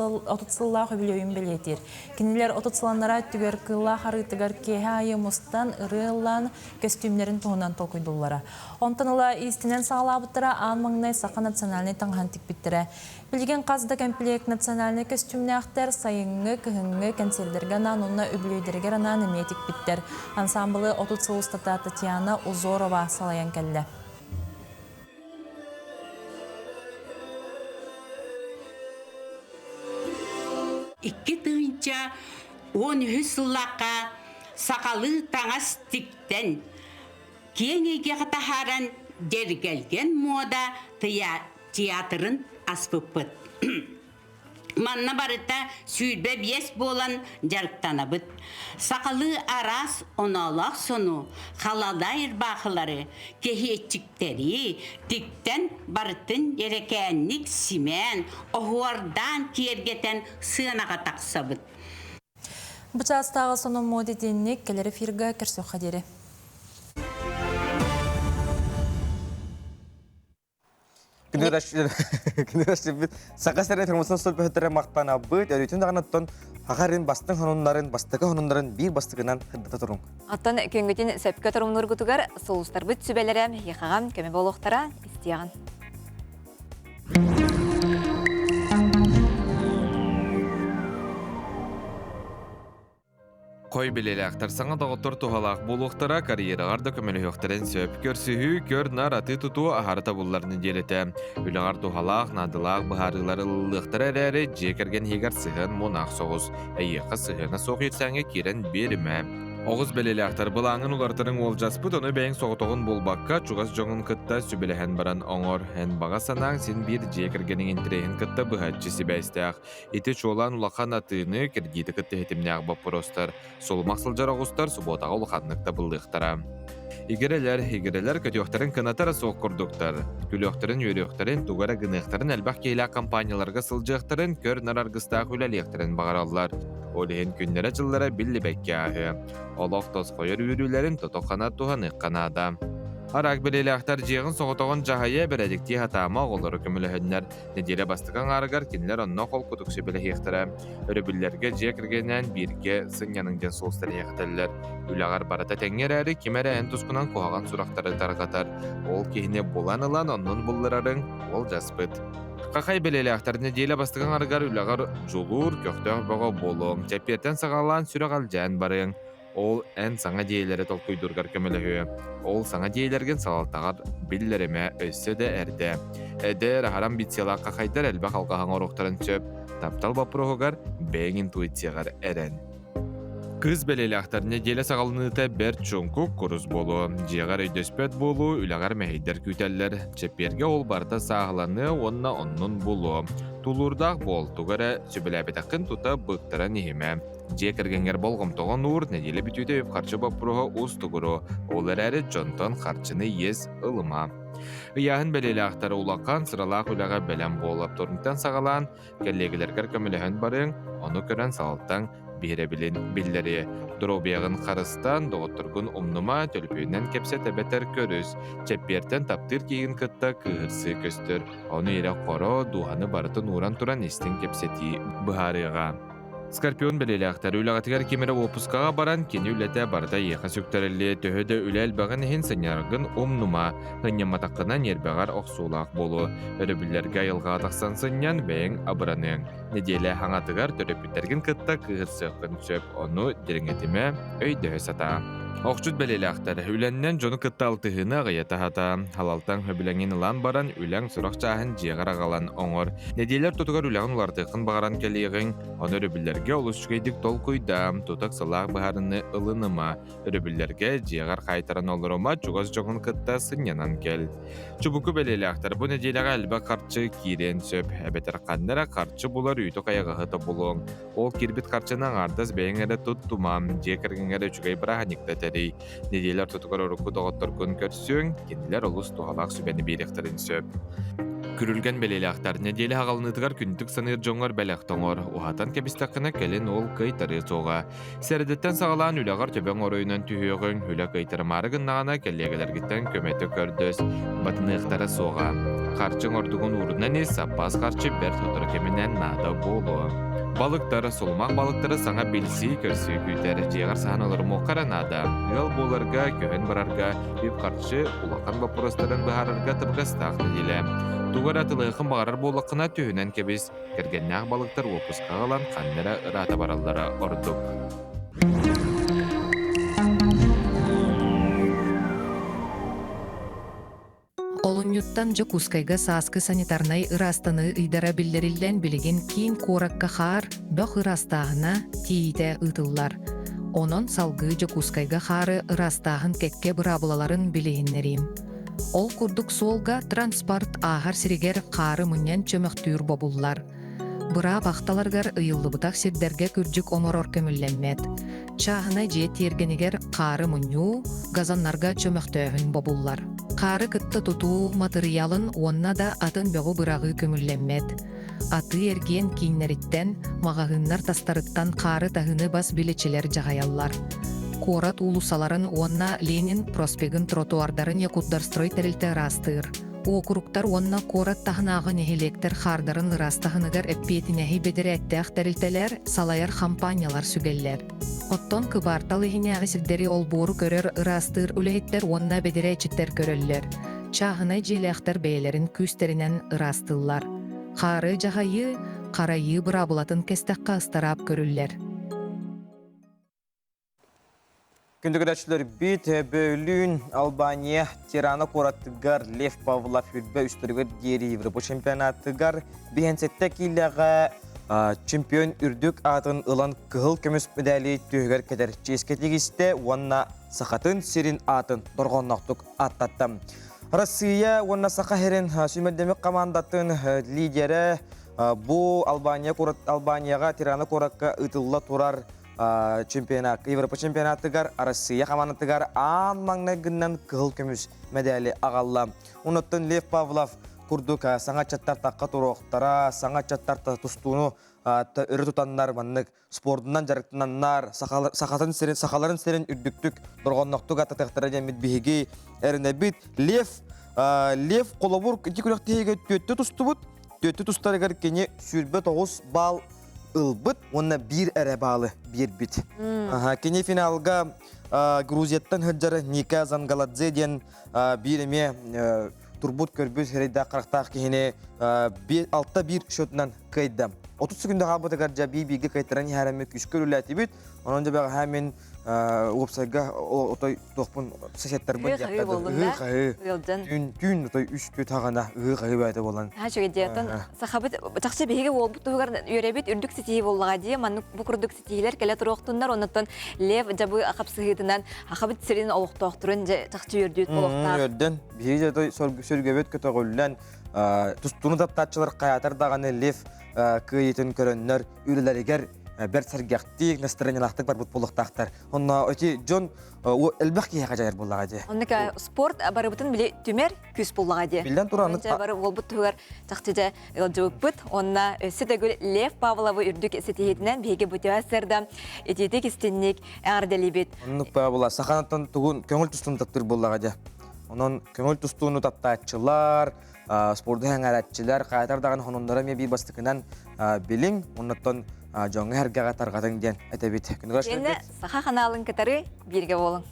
сыллағы білеуін білетер. Кенелер 30 сыланлара түгер кылла харытыгар кеге айы мұстан ырылан костюмлерін туғынан толкуйдуллара. Онтаныла истинен сағалабыттыра анмаңнай сақа национальный таңған тікбіттірі. Білген қазда комплект национальный костюмны ақтар сайыңы, кіхіңі, консердерге нануна үбілейдергер анан эметик биттер. Ансамблы 30 сыл ұстата Татьяна Узорова салаян кәлі. 12 сыллаққа сақалы таңас тиктен кеңеге қатахаран дергелген мода театрын аспыппыт. Манна барыта сүйбе бес болан жарықтанабыт. Сақалы арас оналақ сону қаладайыр бақылары кехетчіктері тиктен барытын ерекенник симен оғуардан кергетен сынаға тақсабыт. Бұчастағы сону модетенник келер эфирға кірсі қадері. Күнерәшіп сақа сәрі тұрмысын сол бөхеттері мақтана бұд, өретін дағанаттан ағарын бастың хонундарын, бастығы хонундарын бір бастығынан қырдыта тұрың. Аттан көңгетін сәпкі тұрымныр күтігер сұлыстар бұд сүбәлерім еқаған көмі болуқтара істияған. Қой білелі ақтар саңа дағыттыр тұғалақ болуқтара карьерағар докумелі өқтерін сөп көрсігі көр нар аты тұту ағарыта бұлларыны делеті. Үліңар тұғалақ, надылақ, бұхарылары лықтыр әрәрі жекерген егер сығын мұнақ соғыз. Әйеқі сығына соқ ерсәңе керен беріме. Оғыз белелі ақтар бұлаңын ұлартырың ол жаспыд, оны бәйін соғытығын болбаққа чуғас жоңын кытта сүбеліхен баран оңыр. Ән баға санаң сен бір жекергенің інтірейін кытта бұхатчысы бәйстіғ. Еті чолан ұлақан атыны кіргейді кытты хетімнеғ бапыростар. Сол мақсыл жарағыстар сұботаға ұлақанлықта бұлдықтара. Игерелер көтіоқтарын кынатара соқ құрдықтар. Күліоқтарын, өріоқтарын, туғара гынықтарын әлбақ кейлі компанияларға сылжықтарын көр нарарғыстақ үләліқтарын бағаралар. Олеген күннері жыллара білі бәкке ағы. Олық тос қойыр үйрілерін тұтоқана туған иққанада. Арақ білелі ақтар жиғын соғытығын жағайы бір әдікте хатама олары көмілі хүннер. Неделе бастыған арығар кенлер онына қол күтікші білі хектірі. Өрібілерге жекіргенен бірге сыняныңден солыстары ектілер. Үлағар барата тәңер әрі кемәрі ән тұсқынан қоғаған сұрақтары тарғатар. Ол кейіне болан ылан онның бұлларарын ол жаспыд. Қақай білелі ақтар неделе бастыған арығар үлағар жолур көқтеғ бұға болуң. Тәппертен сағалан сүріғал жән барың. Ол ән саңа дейлері толқойдургар көмілігі. Ол саңа дейлерген салалтағар білдеріме өссі де әрді. Әдер харам битсела қақайдар әлбі қалқаған орықтарын сөп. Таптал бапырығығар бәйін интуицияғар әрін. Кыз белелі ақтар неделе сағалыныта бәр чонку құрыз болу. Жеғар өйдөспет болу, үлағар мәйдер күйтәлілер. Чепперге ол барда сағыланы онна оннын болу. Тулурдақ бол, туғары сөбіләбетақын тута бұқтыра нехеме. Жекіргенгер болғым тоғын ұр, неделе бүтуде өп қарчы бапыруға ұз тұғыру. Олар әрі жонтон қарчыны ез ылыма.Ияғын белелі ақтары улаққан сыралақ үліға бәлем болып тұрмықтан сағалан, кәллегілергер көміліғін барың, оны көрін салаттан бері білін білдері. Дұробияғын қарыстан доғыттырғын ұмныма төлпейінен кепсе тәбәтер көріз. Чәппертен таптыр кейін кытта кығырсы көстір. Оны ере қоро дуғаны барытын уран туран естін кепсеті бұхарыға. Скорпион белелі ақтар үліғатығар кемері опускаға баран кені үләті барда еқа сөктәрілі төхөді үләл бағын хен сынярғын ұмныма. Ғыняматақынан ербағар оқсулақ болу. Өрібілерге айылға атақсан сыннян бәйін абыранын. Неделе хаңатығар төрөпіттерген кытта кығырсы қын сөп, оны деріңетіме өйді сата. Оқчуд белелі ақтар үләннен жоны кытта алтығына ғайата хата. Халалтан хөбіләңін ылан баран үләң сұрақ жағын жиғар ағалан оңыр. Неделер тұтығар үләғын улартықын бағаран кәлеғін, оны өрібілерге олыс жүгейдік тол қойдам, тұтық сылақ бағарыны ылыныма. Өрібілерге жиғар қайтаран олырыма чуғыз жоғын кытта сынянан кел. Чубуку белелі ақтар бұл неделеға әлбі қарчы кирен сөп. Әбетер қандыра қарчы бұлар үйті қаяғы ғыты бұлың. Ол кирбет қарчының ардас бәйіңері тұттумам, жекіргіңері жүгей бірағаникті тәрей. Неделер тұтығыр ұрықы доғыттыр күн көрсің, кенділер ұлыс тұғалақ сүбәні бейректерін сөп. Күрілген белелі ақтар неделі ағалынытығар күндік саныр жоңғар бәліқтоңыр. Уғатан кәбістақына кәлін ол қайтары соға. Сәрдеттен сағалан үліғар төбен оройынан түйеғын үлі қайтары марығын нағана кәлегілергіттен көметі көрдөс. Батыны ұқтары соға. Қарчың ордығын ұрынан ес саппас қарчы бәр тұтыр кемінен нада болу. Балықтары, солмақ балықтары саңа білсі көрсі күйтер. Жеғар саған олар моққара нада. Ғал боларға, көхін барарға, беп қарчы ұлақан бапырыстарын бұхарарға тыбғастақ неделі. Туғар атылығын бағарар болықына түйінен кебіз, кергеннәғ балықтар опысқа қалан қаннера ұрата баралары ордық. Онньуттан жа кускайга сааскы санитарнай ырастаны ыйдара биллериллен билигин кийин куоракка хаар бөх ырастаагына тиите ытыллар. Онон салгы жа кускайга хаары ырастаагын кекке бырабылаларын билигиннерим. Ол курдук суолга транспорт аахар сиригер хаары муньян чөмөктүүр бобуллар. Быра бақталаргар ыйыллыбытак сирдерге күржүк оморор көмүлленмет. Чаахына же тергенигер хаары мунью газаннарга чөмөктөөхүн бобуллар. Хаары кытты тутуу материалын онна да атын бөгү бырагы көмүлленмет. Аты эрген кийиннериттен магагыннар тастарыттан хаары тахыны бас билечилер жагаяллар. Корат улусаларын онна Ленин проспегин тротуардарын якутдарстрой терилте ырастыр. Округтар онна корат тахынагы нехелектер хардарын ырастахыныгар эппетинеhi бедере әттәх терилтелер салаяр компаниялар сүгеллер. Оттон кыбартал ихинеагы сирдери олбору көрөр ырастыр үлехиттер онна бедере эчиттер көрөллер. Чаахына жиляхтар бейлерин күстеринен ырастыллар. Хары жагайы, карайы бырабылатын кестакка ыстарап көрүллер. Күндігірәшілер бит бөлін Албания тираны қораттығар Лев Павлов үрбі үстіргір дері Европа чемпионаттығар бейінсетті кейліға чемпион үрдік атын ұлан күхіл көміс медалі түйгер кедер ческетігісті онна сақатын сирин атын дұрғаннақтық аттаттым. Россия онна сақа херін сүймәдемік командатын лидері бұл Албанияға тираны қоратқа ұтылла тұрар чемпионат, Европа чемпионаттығар, Россия командатығар аммаңнагыннан кығыл көміс медалі ағалла. Уныттын Лев Павлов күрдік саңа чаттар таққа тұруқтара, саңа чаттар тұстуыны үрі тұтаннар маннық спортынан жарықтынаннар, сақаларын серін үрдіктік дұрғаннақтық аттатықтара демет бейге әріне бит. Лев қолабур күректегі төтті тұсты бұд, төтті тұстарығар кене сүрбе 9 бал ылбыт, онна бір әрі балы бір бит. Кене финалға Грузияттан хүджары Ника Зангаладзе ден біріме турбут көрбіз херейді қырақтақ кене 6-1 шөтінен қайдам. 30 секунда қабытығар жа бейбейге қайтыран әріме күш көріләті бит. Онын жа бәға әмен ұлыпсайға отой тоқпын сәсеттер бұн жақтады. Түн отой үш-төт ағана ғығы бәді болан. Шөге дейтін, сақабыт жақсы бейге ол бұқтығығар өребет үрдік сетейі болуға де, мәнік бұқ үрдік сетейлер кәлі тұруқтындар, онықтан Лев жабы ақапсығыдынан ақабыт сірін олықтақтырын жақсы өрдет болуқтар. Өрден, бейге жатой сөргебет көті ғөлілен тұстуны таптатшылар қаятардағаны Лев күйетін көріннер үрілерігер бәр сәргәқтік, настроениялақтық бар бұт болуқтақтар. Онна өте Джон әлбәқ кейеға жайыр болуға де. Онныка спорт бары бұтын біле түмер күс болуға де. Білден тұраны. Онынша бары ол бұт тұғыр жақчыда ұлжауық бұт. Онна өсі тәгіл Лев Павловы үрдік сетейетінен бейге бұты әсірді ететек істеннік әңірделі бет. Оннық Павла, сақанаттан тұғын көңіл тұстуын таптыр болуға де. Онын көңіл тұстуыны таптатчылар, спорды әңәләтчілер, қаятардаған хонындары ме бір бастықынан білің, оннықтан жоңы әргеға тарғадың ден әтәбет. Енді сақа қаналың кітары бірге болың.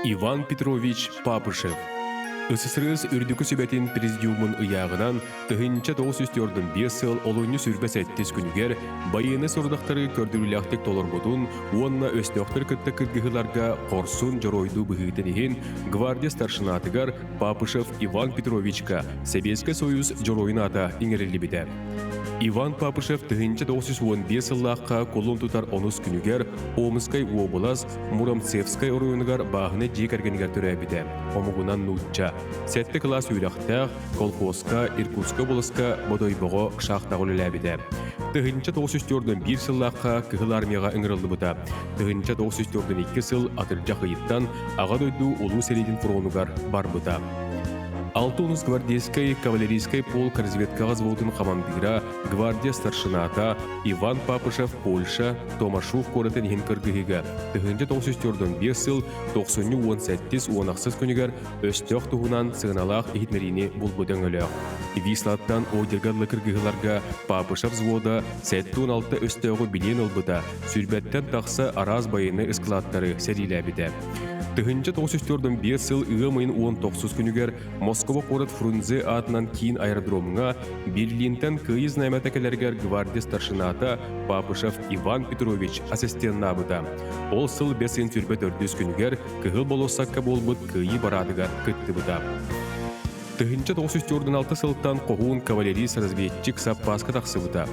Иван Петрович Папышев. СССР үрдікі сөбәтін президиумын ұяғынан тұхынча 904 сыл олуыны сүрбәс әттес күнігер байыны сұрдақтары көрдіріліқтік толыр бұтын, онна өстіқтір күтті кіргіғыларға қорсын жоройду бұғытын ехен гвардия старшынатығар Папышев Иван Петровичка Советский Союз жоройын ата еңерілі біді. Иван Папышев тұхынча 915 сыллаққа қолын тұтар оныз күнігер Омскай облас Муромцевскай оройынығар бағыны жекергенігер түрі біді. Омығынан нұтча. Сәтті класс үйрақтақ, колхозка, Иркутска болысқа бодойбығы шақтағылы ләбіді. Тұхынча 904 сыллаққа кығыл армияға үңірілді бұта. Тұхынча 904 сыл атыржақ ұйыттан аға дойду олу сәлейдің фронуғар бар бұта. 6 гвардейской кавалерийской полк разведка взводын командира гвардия старшината Иван Папышев Польша Томашув коратын ен кыргыгыга 1904 сыл 90-17 онақсыз күнігер өстіқ тұғынан сығыналақ ехітмеріне бұл бұдың өлі. Вислаттан одергарлы кыргыгыларга Папышев взвода 7-16 өстөөгө билен ылбыта, сүрбәттен тақсы араз байыны ысқылаттары сәриләбіді. Тыгынча 94-5 сыл ığımайын 19 күнігер Москва қорат Фрунзе атынан кейін аэродромыңа Берлинтен кыйыз нәмәтәкелергер гвардия старшината Папышев Иван Петрович ассистентна бұта. Ол сыл 5 сүрбәт 400 күнігер кығыл болосаққа болбыт кыйы барадыға күтті бұта. Тыгынча 946 сылттан қоғуын кавалерист-разведчик Саппаска тақсыбыта.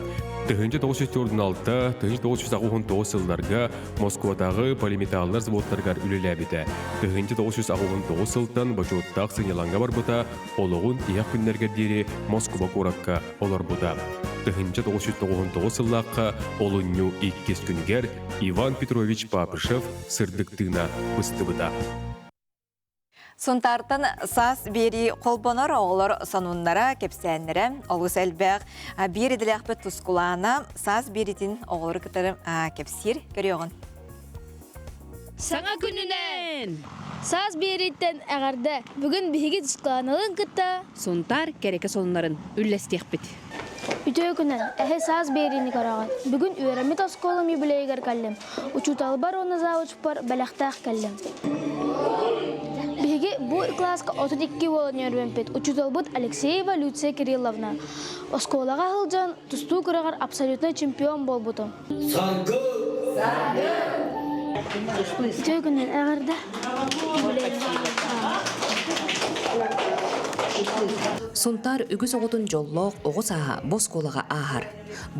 Тыгынча 946, 1999 сылларга Москвадағы полиметаллар заводтаргар үлеләбіті. Тыгынча 969 сылттан бачуоттақ сынеланға барбыта, олығын тияқ күннергердері Москва қоракка олар бұта. Тыгынча 999 сыллаққа олынню 2 күнігер Иван Петрович Папышев сырдықтығына бұстыбыта. Сонтартын сас бери қолбонар оғылар сануннара кепсәннері олғыс әлбәқ бері діләқпі тұскулана сас беретін оғылар кітірі кепсір көріоғын. Саңа күнінен! Сас береттен әғарды бүгін бігі тұскуланалың кітті. Сонтар кереке сонларын үлләстек біт. Үтөй күнен әхе сас берені қараған. Бүгін үйерімі тосколым юбилейгер кәлім. Учуталы бар оны завучпар бәләқтақ кәлім. Биги бу класска 32 болон өрбемпет. Учуталбыт Алексеева Люция Кирилловна. Осколага хылжан тусту кырагар абсолютно чемпион болбутум. Саңгы! Үтөй күнен әғарда. Сонтар үгіз оғытын жоллоқ оғыз аға босколаға ағар.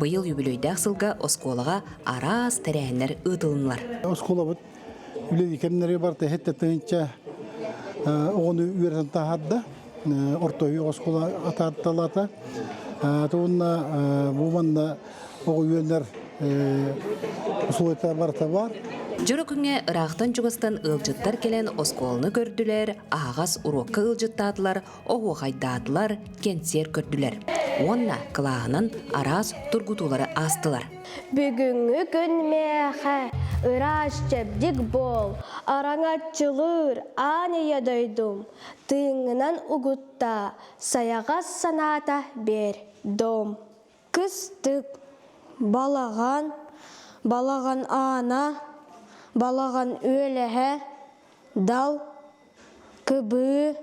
Бұйыл юбилейдәқ сылға осколаға араз тәрәхінлер ұтылынлар. Оскола бұд, үледі кәмінерге барты хетті тыңынша оғыны үйерсін тағадды. Ортойы оскола атардылата. Туғынна бұманна оғы үйенлер ұсуайта барта бар. Жұры күнге ырақтан жүгістан ылжыттар келен осколыны көрділер, ағас урокка ылжыттадылар, оғы қайдадылар, кентсер көрділер. Онна қылағынан араз тұргутулары астылар. Бүгінгі күн меха, ыраш чәбдік бол, араңа чылыр, ания дойдум. Тыңынан угутта, саяғас саната бер, дом. Кыстық, балаған ана, балаған өліғі, дал, кыбы.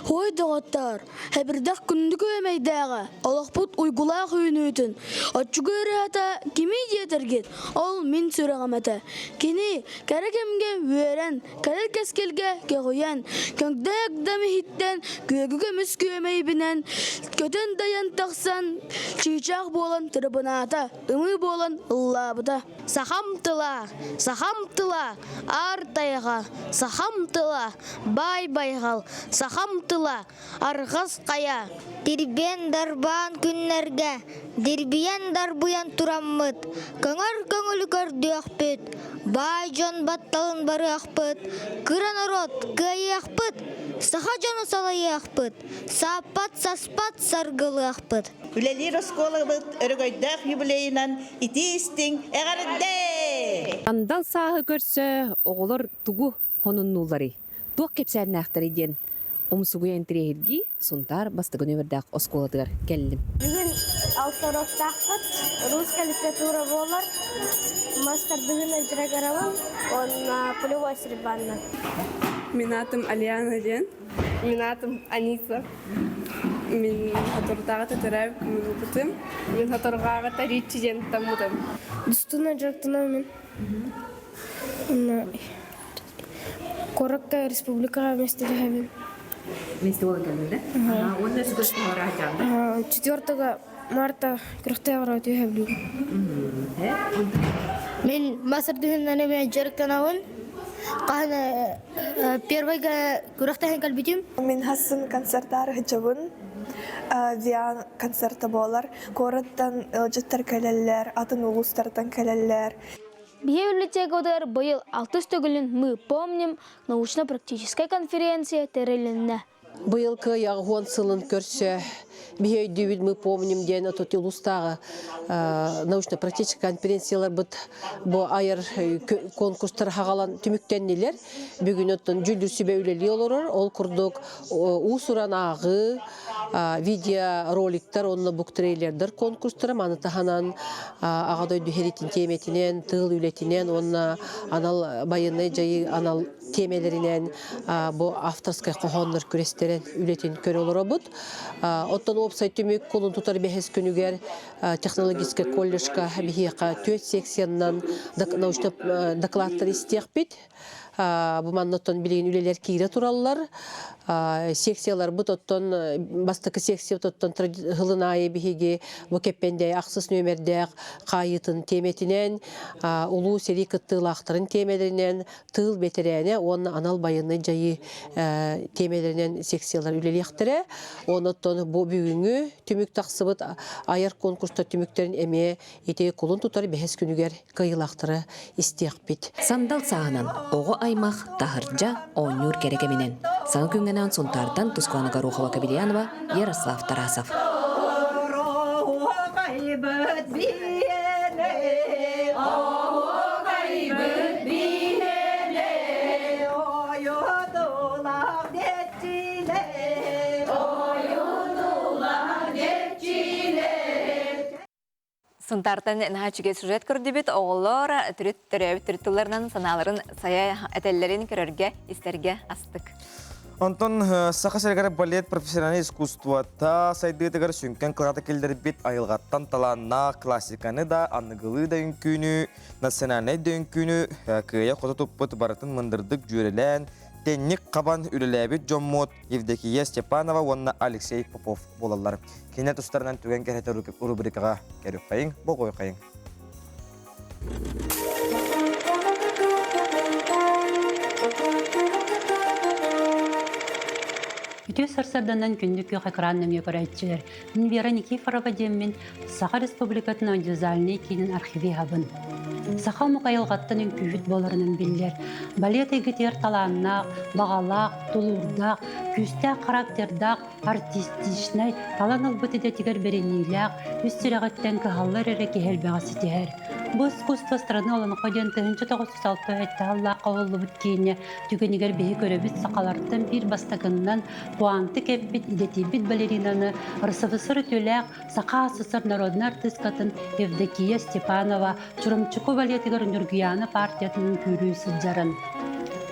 Хой доғаттар, әбірдақ күнді көмейдәғі, олақпұт ұйгулақ үйінуетін. Атчуғы әріғата кемей детергет, ол мен сөрағамата. Кені кәрекемге өрен, кәрер кәскелге кеғуян, көңдәк дәмі хиттен, көгі көміс көмей бінен, көтен даян тақсан, чийчақ болан тұрыбыната, үмі болан ұллабыта. Сахамтыла, артайға, сахамтыла, бай-байгал, сахамтыла, арғас қая. Дирбен дарбан күннерге, дирбен дарбуян тураммыт, көңір көңілі көрді ақпыт, бай жон батталын бары ақпыт, кыран орот көйі ақпыт, саха жоны салайы ақпыт, сапат саспат саргылы ақпыт. Үлелер осколы бұд өргөйдәқ юбилейінен итистің әғарыдде. Андал сағы көрсі оғылар тугу хонуннулары. Туқ кепсәдін ақтар еден. Умсугуян тірегерги, сонтар бастығын өмірдәқ осколадығар кәлім. Бүгін алсаростақпыт, русская литература болар, мастардығын өтірәгіравым, он полевой сребанна. Мен атым Алияна ден. Мен атым Аниса. Мен хатырдағы тәтірәп мен ұпытым. Мен хатырғаға таритчі ден тамудым. Дұстына жақтына мен. Коракка республикаға местелі әбін. Месте ол кәлімді? Оны сүгіршін ора ажанды? 4 марта күріқтәғыра өте әбілі. Мен масырдығын мен жарықтанауын. Первайға күріқтәғын кәлбетім. Мен хасын концерттары хыджабын. Виан концерты болар. Кораттан ылжыттар кәлелер, атын улустардан кәлелер. Библиотека одар быйыл 6 төгілін мы помним научно-практическая конференция терелінне. Быйылкы яғуан сылын көрсе, бихейдюбит мы помним ден отот улустагы научно-практический конференциялар бу айыр конкурстар хагалан түмүктеннилер. Бүгүн оттон жүлдүр сүбө үлели олорор. Ол курдук усуран агы видео роликтер онна бук трейлердер конкурстары маны таханан агадой дүхеритин теметинен тыл үлетинен онна анал байынай жайы анал темелеринен бу авторскай кохоннор күрестерен үлетин көрөлоробут. Оттон опсайт түмүк колун тутар бехес күнүгер технологический колледжка бихиека 4 секциянан научно докладтар истекпит. Бу маннотон билген үлелер кире тураллар. Секциялар бут оттон бастыкы секция оттон хылынайы бихиги бу кеппенде аксыз нөмерде кайытын теметинен улуу сери кыттылактырын темелеринен тыл бетерене он анал байыны жайы темелеринен секциялар үлелектире. Оноттон бу бүгүнгү түмүк таксыбыт аяр конкурста түмүктерин эме ите кулун тутар бехес күнүгер кыйылактыры истекпит. Сандал саанан ого аймак тахыржа ойнур кереге менен. Саңы күнгенен сонтардан Тускуанага Рухова Кабельянова, Ярослав Тарасов. Сунтартан нахачыге сюжет көрдүбүт оголор түрүттөрөбүт саналарын сая этеллерин көрөргө истерге астык. Антон сахасергар балет профессиональное искусство та сайдыдыгар сүнкен кылата келдер бит айылгаттан таланна классиканы да анныгылы да үнкүнү национальный да үнкүнү кыя кота туппут баратын мындырдык жүрелен тенник кабан үлелебит жоммот Евдокия Степанова онна Алексей Попов болалар. Кенет устарынан түген керете рубрикага керіп қайын, бұл қой қайын. Үтө сарсарданан күндүк қақыран нөме көрәйтчілер. Мен Вера Никифорова деммен Саха Республикатын аудиозальный кейінің архиви хабын. Саха мұқайылғаттан үнкүйіт боларының білдер. Балет егетер таланнақ, бағалақ, тулурдақ, күстәк характердақ, артистичнай, талан албыты дәтігер беренейләқ, үстерағаттен кығалар әрі кехелбеға сетер. Бұл искусство страны оланы қойден 1906 әтті Аллаққа олы бүткейіне түгенігер бейі көребіт сақаларттан бір бастағыннан қуанты кәппет идетебіт балеринаны РСФСР төләқ Сақа СССР народный артисткатын Евдокия Степанова Чурымчуку балетігер Нургияны партиятының көрі сылжарын.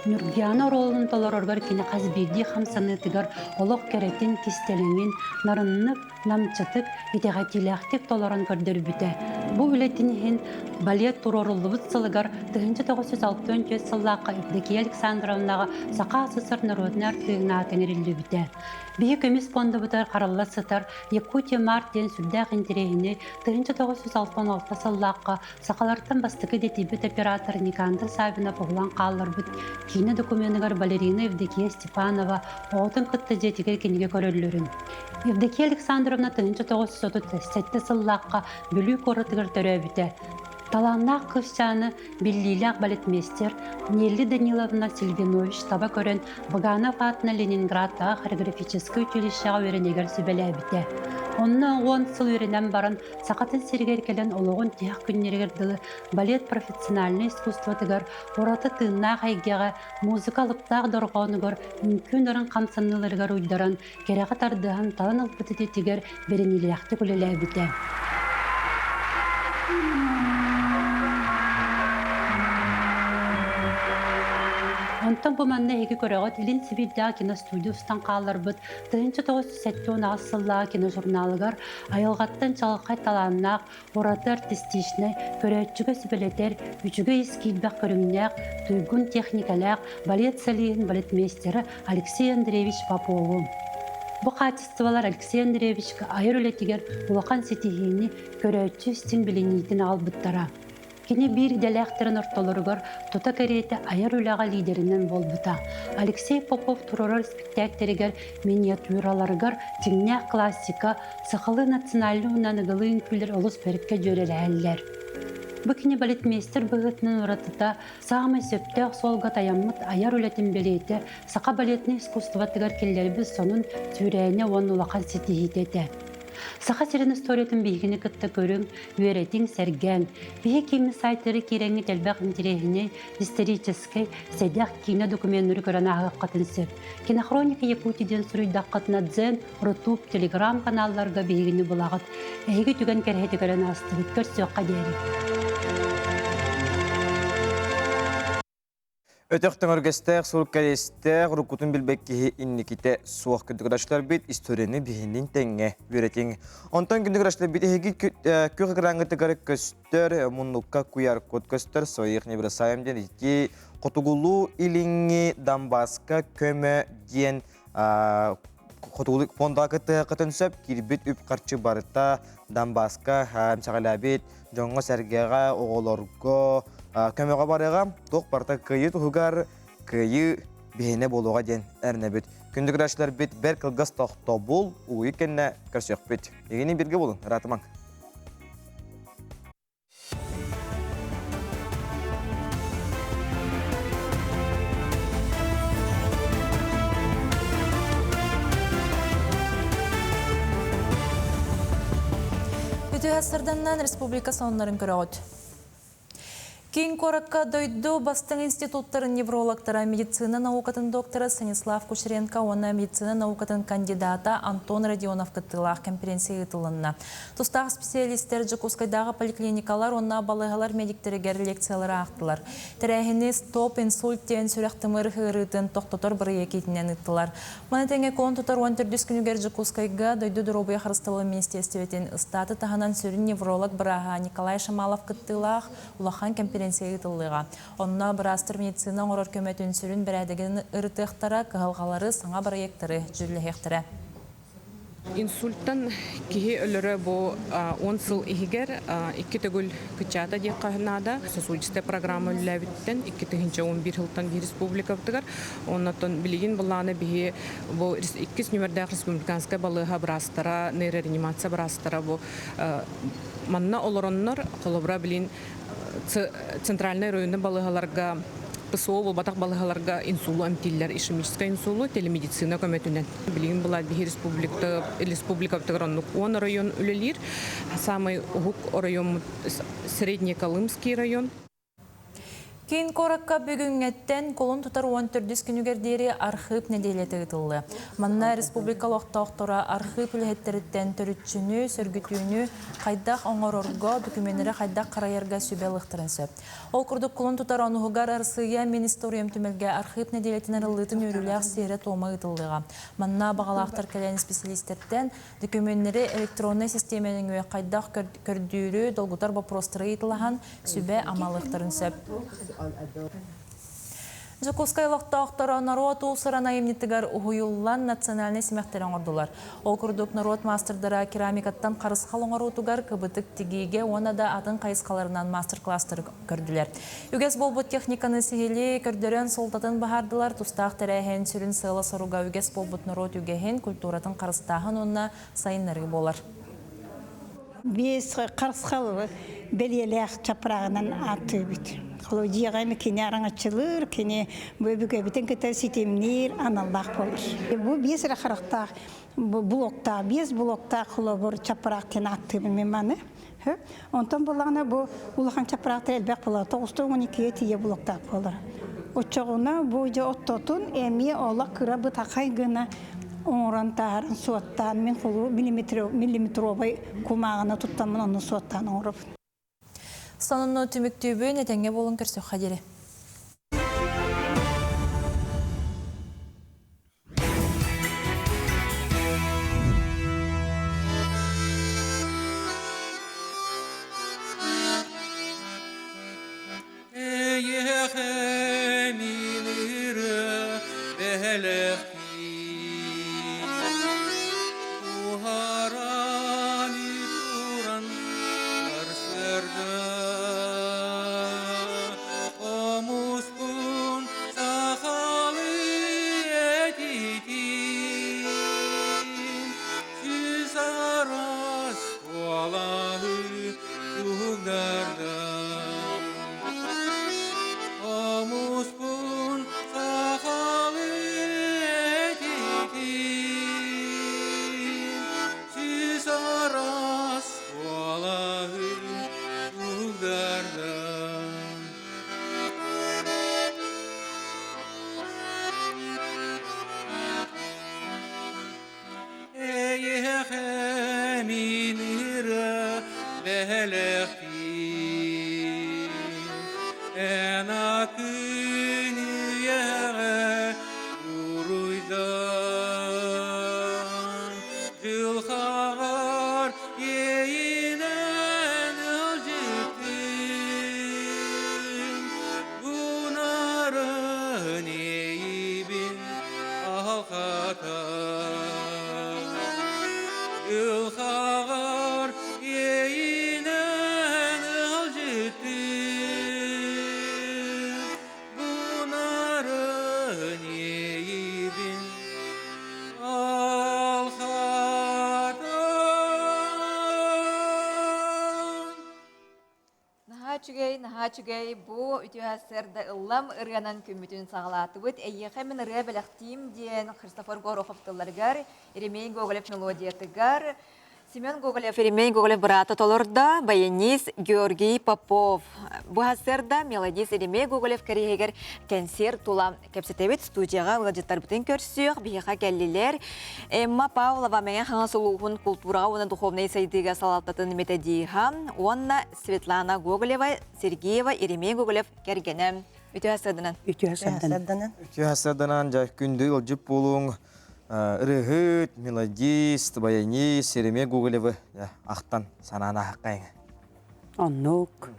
Нургияны ролын толороргар кені қазбейді қамсанытығар олық керетін кестеліңін нарыннық, намчатык, итеғатиләқтік толорын көрдір бүті. Бұл үлетінен балет турорылыбыт сылығар 1906 сыллаққа Евдокия Александровнаға Сақа СССР народный артығына тәңірілді бүті. Бейік өмес фонды бұтар қаралла сытар Якутия Мартин сүлдәқ интерегіне 1966 сыллаққа Сақаларттан бастығы детебет оператор Никандр Сабина бұғылан қалылар бұт. Кейіні документігар балерина Евдокия Степанова оғытын қытты жетігер кенеге көрілерін. Евдокия Александровна 1937 сыллаққа бүлі қорытығыр төрөбіті. Таланнақ қышчаны Беллилях балетмейстер Нелли Даниловна Сильвинович таба көрін Баганов атына Ленинградтағы хореографический училищеға өренегер сөбеләбіті. Онына 10 сыл өренен барын сақатын сергер келен олығын тех күннергерділі балет профессиональный искусствотығыр ораты тыңна қайгеға музыкалықтақ дорғауыныгыр мүмкін ұрын қамсанылырғар ұйдарын кереға тардығын талан алпыты детігер беренелияқты көлеләбіті. Онтан bu manna hegi көрөгөт Илин Сибирдә киностудиястан каллар бит. 1970 сыллар киножурналыгар айылгаттан чалгай таланнак, оратор артистичне, көрөчүгө сибелетер, үчүгө искилбек көрүннәк, туйгун техникалак, балет солиин балетмейстери Алексей Андреевич Попов. Бу качестволар Алексей Андреевичке айыр үлетигер улахан сетихини көрөчү стин биленитин албыттара. Кені бір дәләқтерін орталырғыр тұта кәреті айыр үліға лидерінен болбыта. Алексей Попов тұрорар спектактерігер миниатюраларғыр теңнәк классика, сақалы национальны ұнанығылы үнкілер олыс бәрікке жөрелі әлілер. Быкини балетмейстер быгытнын уратыта саамай сөптөк солга таяммыт аяр үлетин белейте сака балетный искусство тыгар келлербиз сонун тюрәйне он улахан сетихитете. Саха сирен историятын бейгini кытта көрүң, үеретин сәргән, бейі кемі сайтыры кереңі тәлбәқ интерегіне исторической сәдәқ кино документері көрін ағық қатын сөп. Кинохроника Якутиден сүрүйдақ қатына дзен, рутуб, телеграм каналларға бейгini бұлағыт. Әйгі түген кәрхеті көрін астығыт көрсөққа дәрі. Өтөктің өргестер, сұлық кәрестер, ұрыққытын білбекке инниките суақ күндігірашлар бет историяны бейінен тәңе өретен. Онтан күндігірашлар бет әйгі көк қыраңғыты қарық көстер, мұнлыққа күйар код көстер, сойық небірі сайымден ете қотығылу иліңі дамбасқа көмі ден қотығылық пондағы қытын сөп, кербет үп қарчы барыта дамбасқа әмсағыла бет, жоңға сәргеға, оғыларғы, көмеға барыға, тоқ барта күйі тұғығар күйі бейіне болуға ден әріне бет. Күндік рәшілер бет бәр қылғас тоқта бол, ұйы кәнне көрсек бет. Егені бірге болын, ратымаң. Өте ғасырданнан республика сонларын көрі өт. Кейін қораққа дойду бастың институттарын неврологтара медицина наукатын докторы Станислав Кушеренко, оны медицина наукатын кандидата Антон Родионов кыттылақ конференция ұтылынна. Тұстағы специалистер Жакускайдағы поликлиникалар, онна балығалар медиктерігер лекциялары ақтылар. Тәрәхіні стоп инсульттен сүрәқтімір ғырытын тоқтотор бірі екетінен ұттылар. Мұны тәңе кон тұтар 14 күнігер Жакускайға дойду дұробы қарыстылы министерстветен ұстаты тағынан сүрін невролог бұраға Николай Шамалов кыттылақ ұлақан конференция ытылыға. Онна бірастыр медицина орор көметін сүрін бірәдеген ұрытықтара, кығылғалары саңа проекттары жүрлі хектірі. Инсульттан кихи өлөрө бу 10 сыл игер 2 төгүл кычата деп кахнада сосудистая программа үлләбиттен 2011 жылдан республика бутыгар оннотон билигин буланы бихи бу 2 номердә республиканская балыга брастара нейрореанимация брастара бу манна олороннор колобра билин центральный районный балыгаларга ПСО батак балыгаларга инсулу амтиллер ишемическая инсулу телемедицина көмөтүнөн билген була бир республика тыгранлык 10 район үлелир самый угук район Среднеколымский район. Кейін қораққа бүгінгеттен қолын тұтар 14 күнігердері архив неделеті ұтылды. Манна республикалық тауқтыра архив үлхеттеріттен түрітчіні, сөргітүйіні қайдақ оңырорға, документері қайдақ қарайырға сөбеліқтірін сөп. Ол күрдік қолын тұтар онығығар арсыға министориум түмелге архив неделетінер ұлытын өрілер сейрі тома ұтылдыға. Манна бағалақтар кәлен специалистерден документері электронный системенің өй қайдақ көрдүйірі долгутар бапростыры ұтылаған сөбе амалықтырын сөп. Жакускайлықта ақтара народ ұлсырана емнеттігер ұйыллан национальный семяқтерін ордылар. Ол күрдік народ мастердара керамикаттан қарысқал оңарутугар кыбытык тигиге, оны да атын қайысқаларынан мастер-кластыр көрділер. Үгес болбут техниканы сигели көрдерен солтатын бағардылар, тұстақ тәрәйхен сүрін сыйлы соруға үгес болбут народ үгехен культуратын қарыстағын онына сайынлары болар. Бес қарысқалы белелек чапырағынан аты бүт. Колодияға кене араңатчылыр, кене бөбігі бітін кеті сетемнер аналлақ болыр. Бұл бес рақырақтақ блокта, бес блокта қолабыр чапырақтен аты білмеманы. Онтан болағына бұл ұлақан чапырақтар әлбәқ болар. 9-12 тие блоктақ болыр. Отчағына бұл жа оттотын әме олақ күра бұт ақай ғына оңыран тағарын суаттан мен қолу миллиметровай күмағына тұттамын оны суаттан оңырып. Саныны түміктөбі нәтәңе болын көрсі қадері. Yugarda Наһачугай бу үтүһәсәрдә ыллам ырганан күмүтүн сагалатыбыт әйеһә мен ырга беләхтим диен Христофор Горохов тылларгар Еремей Гоголев мелодиятыгар Семен Гоголев Еремей Гоголев брата толорда баянист Георгий Попов бу хәсәрдә мелодист Еремей Гоголев кәригәр концерт тула кәпсәтәбит студияга владиттар бутын көрсөк бияга кәллеләр Эмма Павлова мәгә хаңасылуын культурага уны духовный сайдыга салаттатын методиха Онна Светлана Гоголева Сергеева Еремей Гоголев кәргәнә үтүһәсәрдән Үтүһәсәрдән жай күндү ылжып болуң Рыгыт, мелодист, баянист, Еремей Гоголевы ақтан санана хаққайын. Оннук.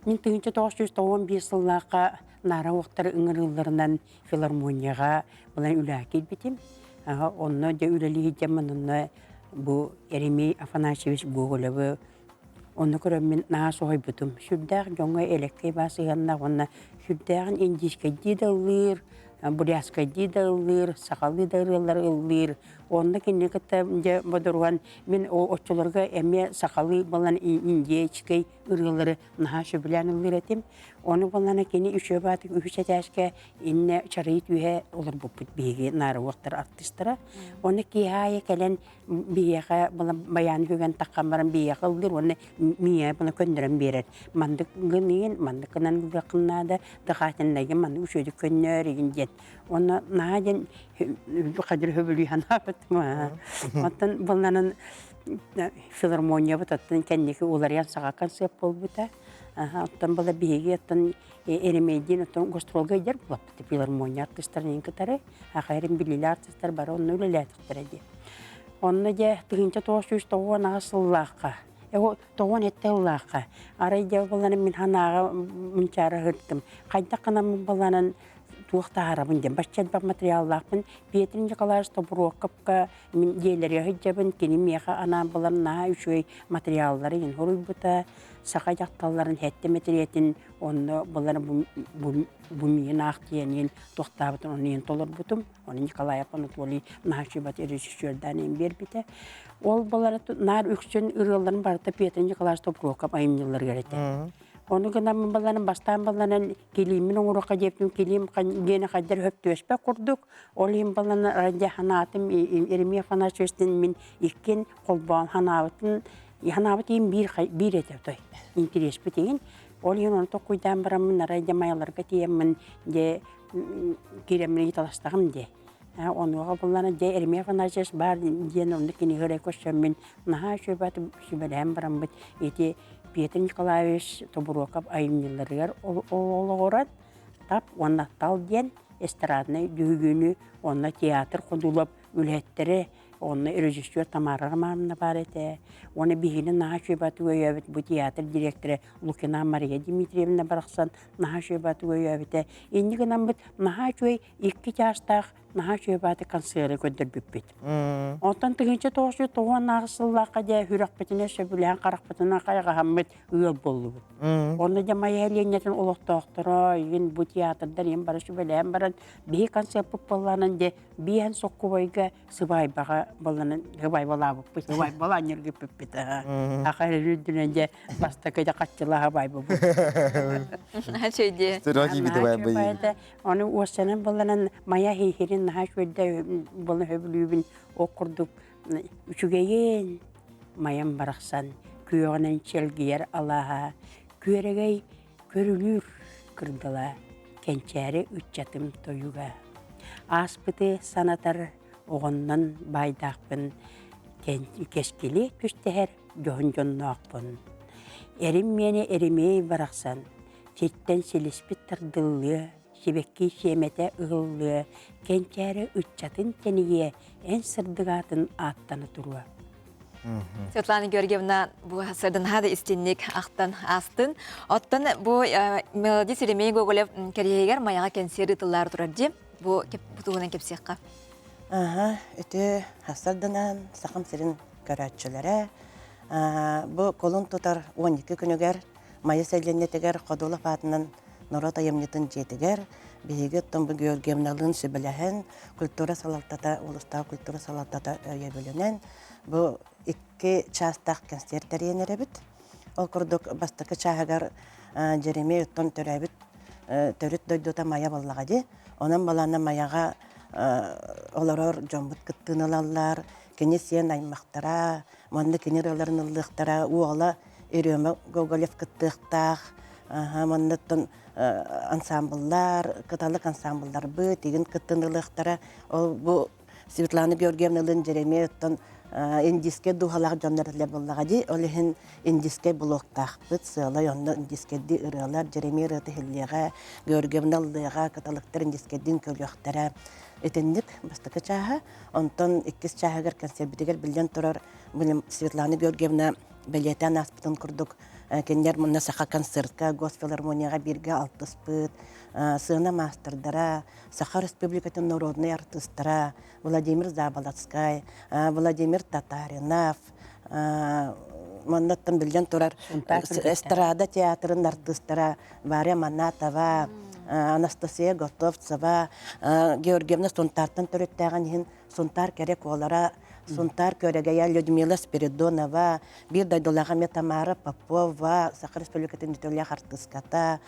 Мен 1991 жыллаға нара оқтары үңірілдерінен филармонияға бұлан үләкел бітім. Онны де үләлі едемін, онны бұл Еремей Афанасьевич Гоголевы. Онны көрім мен наға соғай бұтым. Шүрдәғ жоңға элеккей басығанна, онны шүрдәғын индишке дедалыр, Бурятская дидалыр, сақалы дарылар ылыр. Онда кенекетте бодурган мен очолорга эме сақалы балан индиечкей ырылары нахашы белән ылыр этим. Оны балана кени үшөбат үшәтәшкә инне чарыйт үһә олар бупут биге нары вактар артистлары. Оны кияя келен биега балан баян күгән таккамаран биега ылыр. Оны мия бана көндөрәм берет. Мандык гынын мандыкнан гыкнада дагатындагы ман үшөдү көннөр иген. Оны нааден кадыр хөбүлү ханабыт ма. Аттан баланын филармония бутаттан кеннеки олар ясага концерт болбута. Аттан бала биге аттан Еремейдин аттан гастролга жер булапты филармония артистларының кытары. Ахайрын билили артистлар бар, оны үлеләтиктер ди. Онны же 1990 асыллакка. Эго 97 арайда баланы мен ханага мунчара хыттым. Кайда кана баланын туақтарабын дем башчат бар материалларпын Петрин Николаевич Тоброкопка мен делере хыджабын кенемеха ана баларына үшөй материаллары ин хорубута сака жакталларын хетте материалын онны балар бумиен актиенин туактабытын онын толор бутум оны Николаев Анатолий Нахчибат режиссердан бербите ол балар нар үксүн ырылларын барта Петрин Николаевич Тоброкоп айымнылар керете. Onu gönderme balanın bastan balanın kilimin uğrağa ceptim kilim gene kadar höptüspe kurduk. Olayım balanın radya hanatım Eremiye Afanasyev'den min ikin kolbağın hanatın hanatın bir etevdi. İnteres biteyin. Olayım onu tokuydan baramın radya mayalarga diyemmin de kiremini talastağım de. Onu balanın de Eremiye Afanasyev'd bar diyen onu kini hıray koşamın naha şöbet şöbelem baram bit eti Петр Николаевич Тоброков айымныларыгар олығырат, тап онна тал ден эстрадный дүйгіні, онна театр құдулап үлеттері, онна режиссер Тамара Романовна бар еті. Оны бігіні наға шөбаты өйәбіт, бұл театр директоры Лукина Мария Дмитриевна барақсан наға шөбаты өйәбіті. Енді гынан бұд наға шөй 2 жастақ наға шөбаты концерты көндір бүппет. Онтан 1990 ағысыллаққа де хүрек бітіне сөбілен қарақ бітіне қайға хаммет үйел болу бұд. Оны да майя әленетін олықтақтыра, ен бұл театрдар ен бары сөбілен баран бей концерт бұппаланын де бейен соққы бойға сыбай баға боланын ғыбай бола бұппет, ғыбай бола нергі бүппет. Ақар үрдінен де баста көйде қатчыла ғыбай бұппет. Сөйде. Оны осының боланын майя хейхерін наға шөлді болын хөбілуібін оқырдық. Үшігейін майам барақсан, күйеғінен челгейер алаға, көрегей көрілір кірділа, кенчәрі үтчатым тойуға. Аспыты санатар оғыннан байдақпын, кескелі күстәр жон-жонны ақпын. Эрим мені эремей барақсан. Сеттен селеспит тырдылы, шебекки шемете ығылы, кенчәрі үтчатын тение, ән сырдығатын аттаны тұруа. Светлана Георгиевна, bu sırdan hada istinlik ақтан астын. Оттан bu Мелоди Селемей Гоголев кәрейгер маяға кенсері тыллар тұрарды. Bu бұтығынан кепсеққа. Өте хасарданан сақым сирин көрәтчілері. Бұл колын тұтар 12 күнігер, майы сәлленетігер, қодулы патынан нұрат айымнетін жетігер, бейгі тұмбы Георгиевналын сөбіләхін, культура салалтата, ұлыстағы культура салалтата өйе бөлінен. Бұл 2 частақ концерттер енері біт. Ол күрдік бастықы чағығар Жеремей ұттан төрәбіт, төріт дөйдута мая боллағады. Onun balana mayağa olaror jombut kıttığınalarlar, kene siyen aymaqtara, mandı keneroların ıllıqtara, uğala eriyoma Gogolev kıttığıqtaq, mandıttın ansambıllar, kıtalık ansambıllar bu, tegin kıttığınılıqtara, bu Svetlana Georgievna'nın Jeremey Öttün indiske duhalaq jonlarlar bollağadi, olihin indiske bloktaq bit, sığala yonda indiskedi ırılar, Jeremey Rıtı hilliğe, Georgievna'lığa, kıtalıqtar indiskedin kölüqtara, etendik bastıkı çaha, ondan 2 çahagır konserbitiger bilden turar, Svetlana Georgievna beleten aspıtın kurduk, kendiler munna saqa konsertka, Gosfilharmoniyaga birge altıspıt, Sığına masterdara, Saqa Respublikatın Народный artistara, Vladimir Zabalatskay, Vladimir Tatarinov, Mannattın bilden turar, Estrada teatrın artistara, Varya Manatova, Anastasia Gotovtseva, Georgievna Suntartın törüttəğən Suntar kerek olara, Suntar köregeya Lyudmila Spiridonova, bir daydolağa Tamara Popova, Saqa Respublikatın nitölyak artistkata,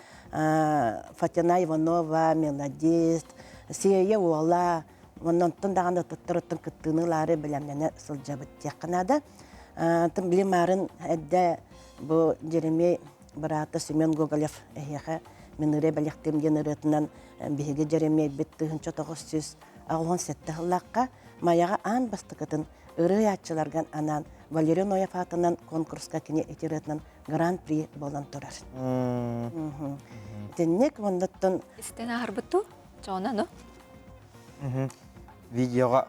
Fatina Ivanova, melodist, Siyaya oğla, ondan dağında tutturutun kıttığınıları bilemlene sılcabıt yakınada. Bilim edde bu Jeremey Barata Semyon Gogolev eheğe minire belektim generatinden bihige Jeremey bitti 1917 hıllaqqa mayağa an bastıkıtın ırı yatçılargan anan Valeriy Noyev atından konkurska kine etiretinden Grand Prix bolan turar. Dennek ondattan İsten ahır butu, çoğuna no? Videoga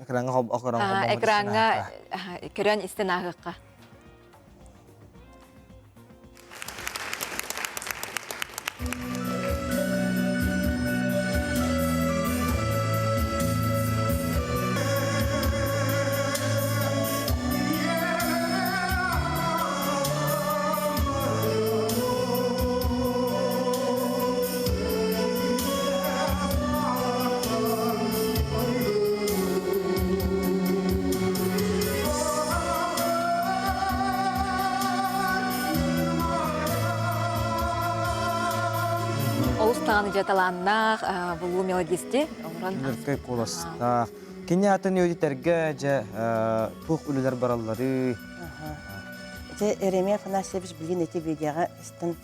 ekranga hob okranga. Ekranga kören isten ahıqqa. Олустаны жаталаннақ, бұлу мелодисті. Нұркай қоластақ. Кені атын өйдетерге жа тоқ үлілер баралары. Еремей Афанасьевич білген еті видеоға істін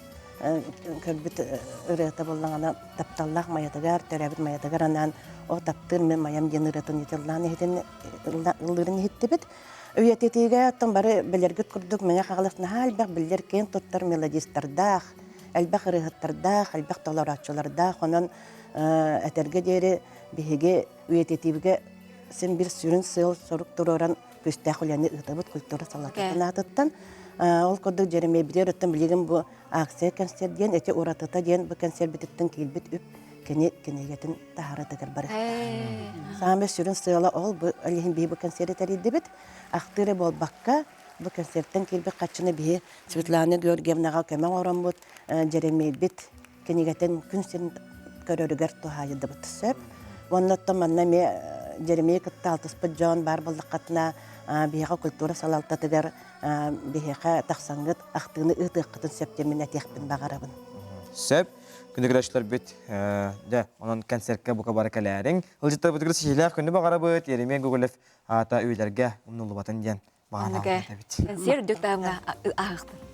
көрбіт ұрыта болғана тапталлақ маятығар, төрәбіт маятығар анан о таптыр мен маям ден ұрытын етілданы ұлырын ехетті біт. Өйететіге аттың бары білергіт күрдік мәне қағылысына әлбәқ білдер кен тұттар мелодистардақ, әлбәқ ұрығыттардақ, әлбәқ толаратчылардақ, онын әтерге дері бігеге өйететіге сен бір сүрін сыл сорук тұроран көстәқ үләні ұтабыт культура салататын атыттан. Ол көрдік Jeremey білер өттін білеген бұл акция концерт ден, әте оратыта ден бұл концерт бітіттін келбіт үп кенегетін тахары тігір бары. Саме сүрін сыйла ол бұл әлейін бей бұл концерт әрейді біт. Ақтыры бол баққа бұл концерттен келбіт қатшыны бей Svetlana Georgievnaға көмен оран бұд Jeremey біт кенегетін күн сен көрөрігер тұхайыды бұд сөп. Оннаттан манна ме Jeremey кітті алтыспыт жон бар болдық қатына бейға культура салалтатыгар бейға тақсаңғыт ақтығыны ұтық қытын сөптермен әтеқпін бағарабын. Сөп, күндігірәшілер бет, оның концертке бұқа бары кәләрің. Ұлжытта бұтығыр сейләқ күнді бағара бұд, Jeremey Gogolev ата өйлерге ұмнылы батын ден бағана бұд. Концерт дөктағымға ағықтын.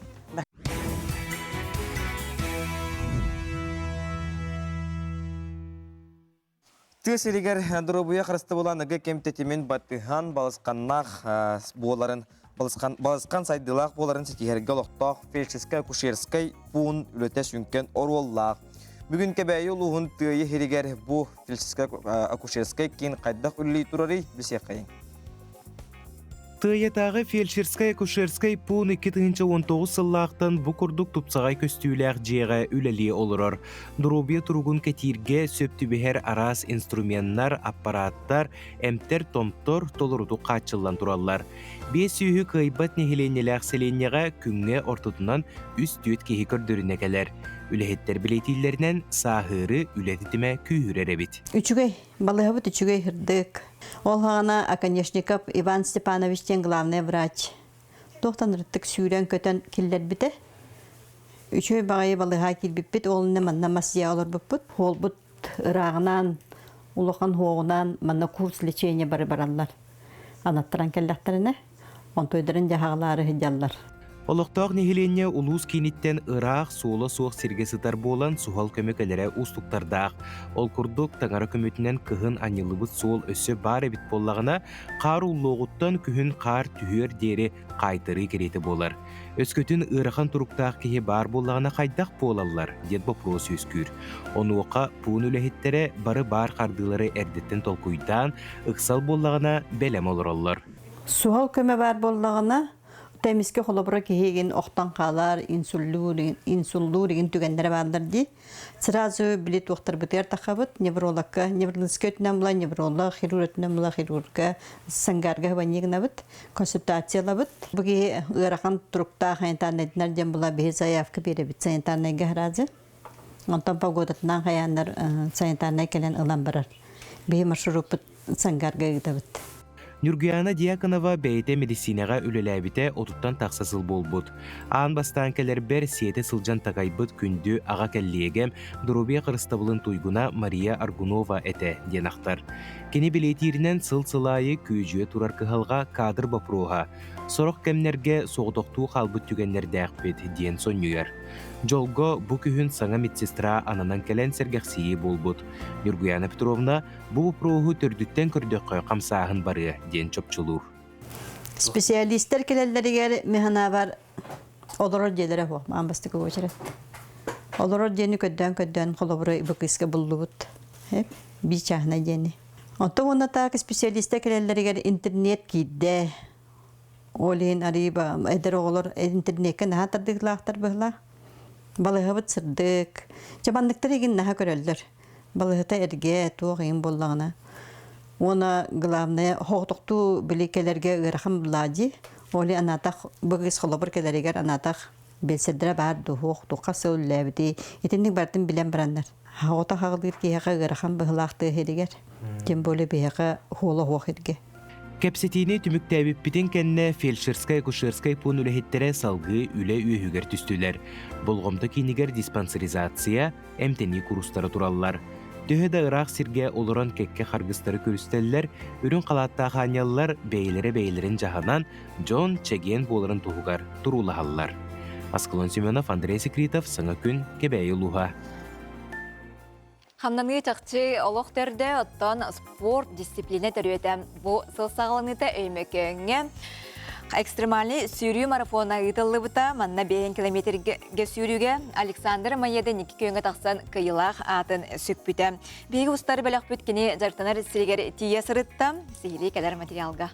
Түйесерігер дұрабуя қырысты боланығы кемтетімен баттыған балысқаннақ боларын балысқан сайдылақ боларын сетихерге олықтақ фельдшерскай-акушерскай пуын үлетес үнкен оруоллақ. Бүгін кәбәйі ұлығын түйі херігер бұ фельдшерскай-акушерскай кейін қайдақ үлі тұрары білсе қайын. Тыйятағы фельдшерскай-акушерскай пуын 2019 сыллақтан бұ күрдік тұпсағай көстүйләқ жеға үләлі олырыр. Дұрубия тұрғын кәтирге сөптүбехер арас инструменттар, аппараттар, әмтер томтор толыруды қачылан тұралар. Бес үйі қайбат нехеленеләқ селенеға күнге ортытынан үст-түйет кехи көрдіріне кәлер. Үләхеттер білетейлерінен сағыры үләтітіме күйірер әбет. Үчігей, балығыбыт үчігей хырдық. Ол ғана Аконечников Иван Степановичтен главный врач. Тоқтан рыттық сүйрен көтен келлер біті. Үчігей бағайы балыға келбіппет, олыны манна масия олар бұппыт. Ол бұт ырағынан, ұлықын хоғынан манна курс лечение бары-баралар. Анаттыран келләқтеріне, онтойдырын жағалары хыдялар. Олықтақ нехеленне улус кенеттен Ирақ суылы суық серге сытар болан суғал көмекелері ұстықтардақ. Ол күрдік таңары көметінен кығын анилыбыт суыл өсі бар әбіт боллағына қар ұллоғыттан күхін қар түйер дері қайтыры кереті болар. Өскөтін Ирақын тұрықтақ кеге бар боллағына қайдақ болалар, дед вопрос өскүр. Оны оқа пуын үләхеттері бары бар қардылары әрдеттен толкуйдан ұқсал боллағына бәлем олыралар. Суғал көме бар боллағына Темиске холобра кehegen оқтан қалар, инсуллу деген түгендері бардыр ди. Сразу билет оқтар бітер тақабыт, неврологка, неврологскөтінен бұла, невролог, хирургтінен бұла, хирургка, саңгарға ғанегіна бұт, консультацияла бұт. Бұге ұрақан тұрықта интернетінер ден бұла бе заявка бере біт санитарнайға ғыразы. Онтан погодатынан ғаяндар санитарнай келен ұлан барар. Бе маршрут бұт саңгарға ғыда бұт. Нургияна Дьяконова бәйте медицинаға үлеләбіте отуттан тақсасыл болбуд. Аан бастан кәлер бәр сиеті сылжан тағайбыт күнді аға кәллиегем Дұрубия қырыстабылын туйгуна Мария Аргунова әті денақтар. Кені білетирінен сыл-сылайы күйжуе турар кығалға кадр бапруға. Сорық кәмнерге соғдоқту қалбыт түгеннер дәқпет ден сонюер. Жолго бұ күхін саңа медсестра ананан кәлен сәргәқсейі болбуд. Нургияна Петровна бұ бапруғы түрдіктен көрдөққы қамсағын бары ден чопчулур. Специалисттер келелерігер механа бар олорор делері хоқ, маң бастықы көчері. Олорор дені көдден қолобыры бұқысқа бұлды бұд. Би чағына дені. Онты оны тағы специалисттер келелерігер интернет кейді. Олейін арыба, әдір оғылыр интернетке наға тардығылақтар бұғыла. Балығы бұд сырдық. Жабандықтар еген наға көрелдір. Балығыта әрге туғайын болағына. Оны главное хоқтуқту білекелерге ұрақым бұлади. Олей анатақ бұғыз қолабыр келерегер анатақ белсердері барды хоқтуққа сөйләбіді. Етіндік бардың білен бірандар. Хоғыта қағылғыр кейіға ұрақым бұғылақты едігер. Кем бөлі бейіға қолы хоқ едіге. Кәпсетini түмік тәбіп бітін кәнне фельдшерскай-акушерскай пуын үләхеттері салғы үлі үйігер түстілер. Болғымды кейінігер диспансеризация, әмтені курустары туралылар. Төхеді Ирақ сирге олыран кәкке қарғыстары көрістелілер, үрін қалаттағы анялылар бәйлерін жағанан Джон Чеген болырын тұғығар тұрулағалылар. Аскалон Семенов, Андрей Секретов, Саңа күн, Кебәйі Луға. Хамнаны чақчы олықтарды оттан спорт дисциплина түреді. Бұл сылсағылыныты өймекеңе экстремальный сүйрүү марафона ұйтылы бұта манна 5 километрге сүйрүүге Александр Майеда 2 күйіңі тақсан кыйлақ атын сүкпіті. Бейгі ұстары бәліқ бүткені жарттанар сілгер тие сырытта сейлі кәдер материалға.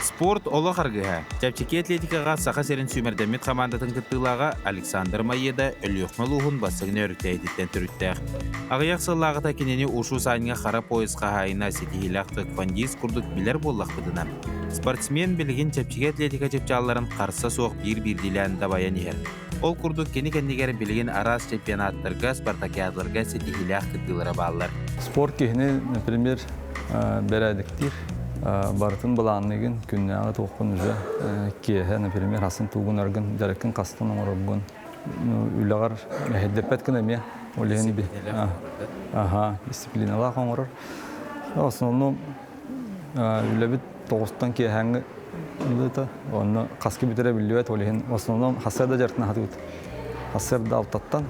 Спорт олы қарғыға. Тәпчеке атлетикаға сақа серін сүймердемет командатын күттілаға Александр Майеда өліқмалуғын басығын өріктәйдеттен түріттәқ. Ағияқ сыллағыта кенені ұшу сайынға қара поезға хайына сетихилақты квандиз күрдік білер боллақ бұдына. Спортсмен білген тәпчеке атлетика чепчаларын қарса соқ бір-бірділән дабаян ер. Ол күрдік кені-кендегер білген арас чемпионаттарға, спартакиадларға сетихилақ күттілері балылар. Спорт кехіне, например, бәрәдіктер. Бартын баланныгын күннәгы тоқпын үзе кеһе, например, хасын тугун аргын жарыкын кастын оңоргун. Үләгәр мәһәддәпәт кенә ме, олени би. Дисциплинала оңорор. В основном үләбит тоғыстан кеһәңге үләтә, оны каскы битерә билбәт олен. В основном хасада жартына хатыт. Хасарда алтаттан.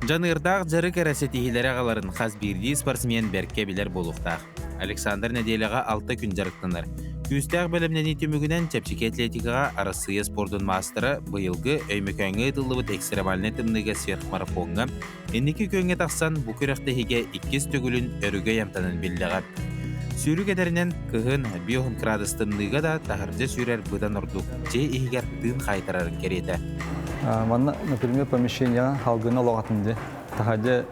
Жанырдақ жарык әрәсетихилері ағаларын қаз бірді спортсмен бәрке білер болуқтақ. Александр неделяға 6 күн жарықтанар. Күстәк бәлемнән итүмүгүнән чәпчеке атлетикаға Россия спортын мастера быйылгы өймөкөңгө тыллыбыт экстремальный тымныга сверхмарафонга энники көңгө тахсан бу күрәхтәһиге 2 төгүлүн өрүгө ямтанын билләгә. Сүйрү кедеринен кыһын биохын градус тымныга да тахыржы сүйрәр быдан ордук же игер тын кайтарарын керете. Манна, например, помещение халгына логатынды. Тахаджа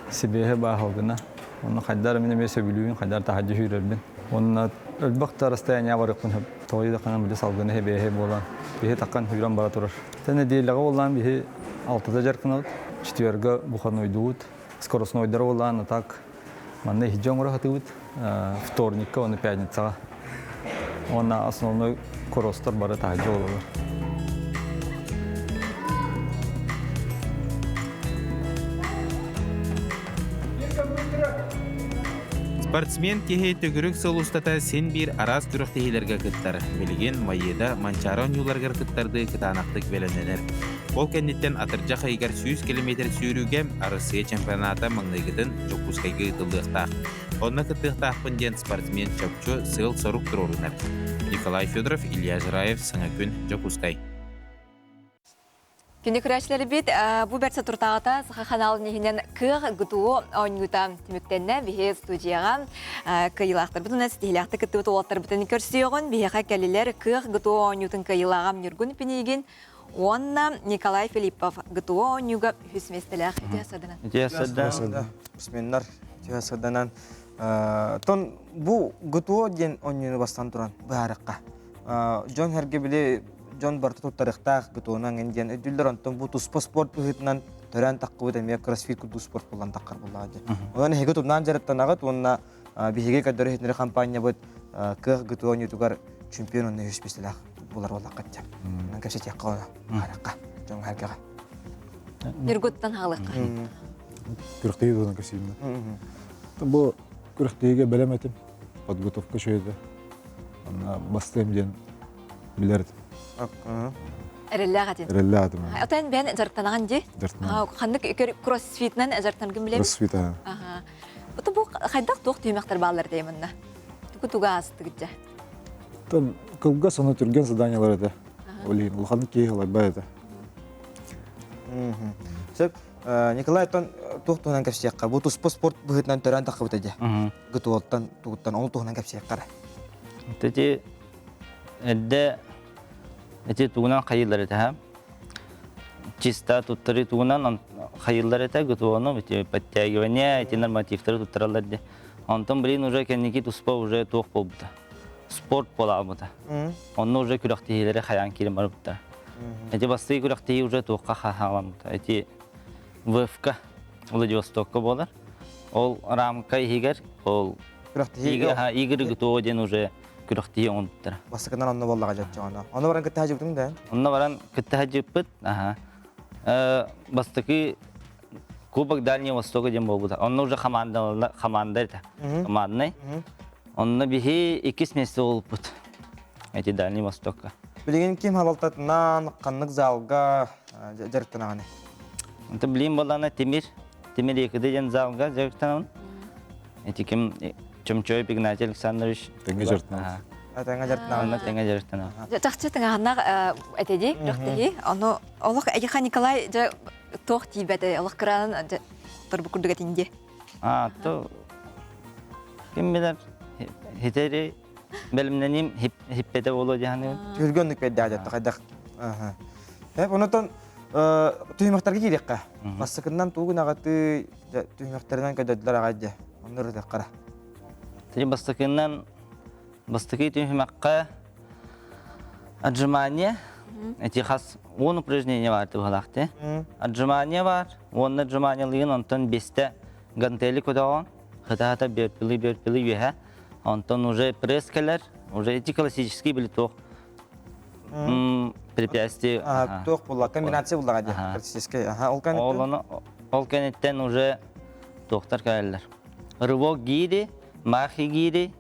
себеhe ба халгына. Оны хайдар менен месе билүүн, хайдар тахаджа сүйрәрбин. Онна өлбөктө расстояние барыкпын. Тойда кана биле салгына хебеhe болан. Бихе таккан сүйрән бара турар. Тәне дейлеге болан бихе 6-да жаркын 4-га бухан ойдуут. Скоростной ойдар болан, так. Манна хиджон ура хатыбыт. Вторникка, оны пятницага. Онна основной коростар бара тахаджа болар. Спортсмен кеһе төгүрүк сылустата сен бир арас күрөктейлерге кыттар. Билген майыда манчарон юларга кыттарды кытанактык беленелер. Ол кеннеттен атыржа хайгар 100 км сүйрүүгө Россия чемпионата маңнайгытын жокускайгы тылдыкта. Онна кыттыктаакпын ден спортсмен чөпчө сыл сорук турурунар. Николай Федоров, Илья Жираев, Саңакүн, Жокускай. Күнді күрәшілері бет, бұл бәртсі тұртағыта сыға қаналын егінен күйіқ ғытуы ойынғыта түміктенне бейе студияға күйілақтыр. Бұтын әстейліақты күтті олаттар бұтын көрсейоғын бейеға кәлілер күйіқ ғытуы ойынғытын күйілағам нүргін пенеген. Онна Николай Филиппов ғытуы ойынға хүсместіліғ. Түйесаддан. Бісменлер, түйесадданан. Тон бұл ғытуы ден ойыны бастан тұран бәріққа. Жон әрге біле Жон барты туттарықтақ гытуынан енден өділдер онтон бұл туспа спорт бұғытынан төрән таққы өте мек кроссфит күрді спорт болан таққар болады. Одан хеге тұбнан жарыттан ағыт, онына бігеге кәддері хетінері компания бұд кық гытуан ютугар чемпион онына хүспестіліғ болар болақ қаття. Онан кәпсе текқа оны араққа, жон әргеға. Нүргіттен ғалыққа. Күріқтегі додан кәсейімді. Бұл күріқтеге бәлеметім, подготовка шөйді. Бастайым ден білердім. Әрелләғатын. Әрелләғатын. Отайын бән жарттанаған де? Жарттанаған. Қандық кроссфитнен жарттанғын білемін? Кроссфит, Бұты бұл қайдақ тоқ түймектер балар деймінна? Түгі-түгі асты күтті? Кылға соны түрген заданиялар еді. Олейін, ұлғаны кейі ғалай бай еді. Сөп, Николай Тон тоқтуынан кәпсияққа. Бұл тұспа спорт бұғытынан төрән таққы бұт еді. Ғытуаттан, тұғыттан, оны тоғынан кәпсияққара. Тәте, әдді эти тугунан хайыллар это чисто туттары тугунан хайыллар это готовано эти подтягивания эти нормативтары туттаралар де антон блин уже кенники туспа уже тоқ болбута спорт болабыта онны уже күрәктейләре хаян кирим барбыта эти басты күрәктей уже тоққа халамыта эти ВФК Владивостокка болар ол рамка игер ол игер готово ден уже күрәктей онтыр. Басыкынан онны боллаға жатчы оны. Оны баран кітті хажыбытың да? Оны баран кітті хажыбыт. Бастықы Кубок Дальнего Востока дем болбута. Оны уже команда это. Командный. Оны бихи 2 месяца болбут. Эти Дальний Востокка. Білген кем халалтатынан қанлық залға жарықтанағаны? Это білген болана Темир. Темир 2 ден залға жарықтанағын. Эти кем... Чөмчөй Игнатий Александрович. Теңе жартына. Теңе жартына. Теңе жартына. Жақсы тыңағанақ әтеді, жоқтығы. Оны олық әйіға Николай тоқ тейбәді, олық қыранын тұрбы күрдігі теңде. То... Кем білер? Хетері бәлімненім хиппеті болу дегені. Үргенлік бәді әжетті қайдақ. Онытын түймақтарға керекқа. Басықынан туғын ағаты түймақтарынан көдәділер ағайды. Оныр өтек қара. Тени бастыки түймаққа отжимание. Эти хас 10 упражнения бар тыбалақты. Отжимание бар. Он отжимание лыгын, онтон 5-те гантели көдауан. Хата-хата берпилы веха. Онтон уже пресс келер. Уже эти классические были тоқ. Препятствия. Тоқ бұлла, комбинация бұлла ғады. Классический. Ол кенеттен уже тоқтар кәлелер. Рывок гири. Махи гири,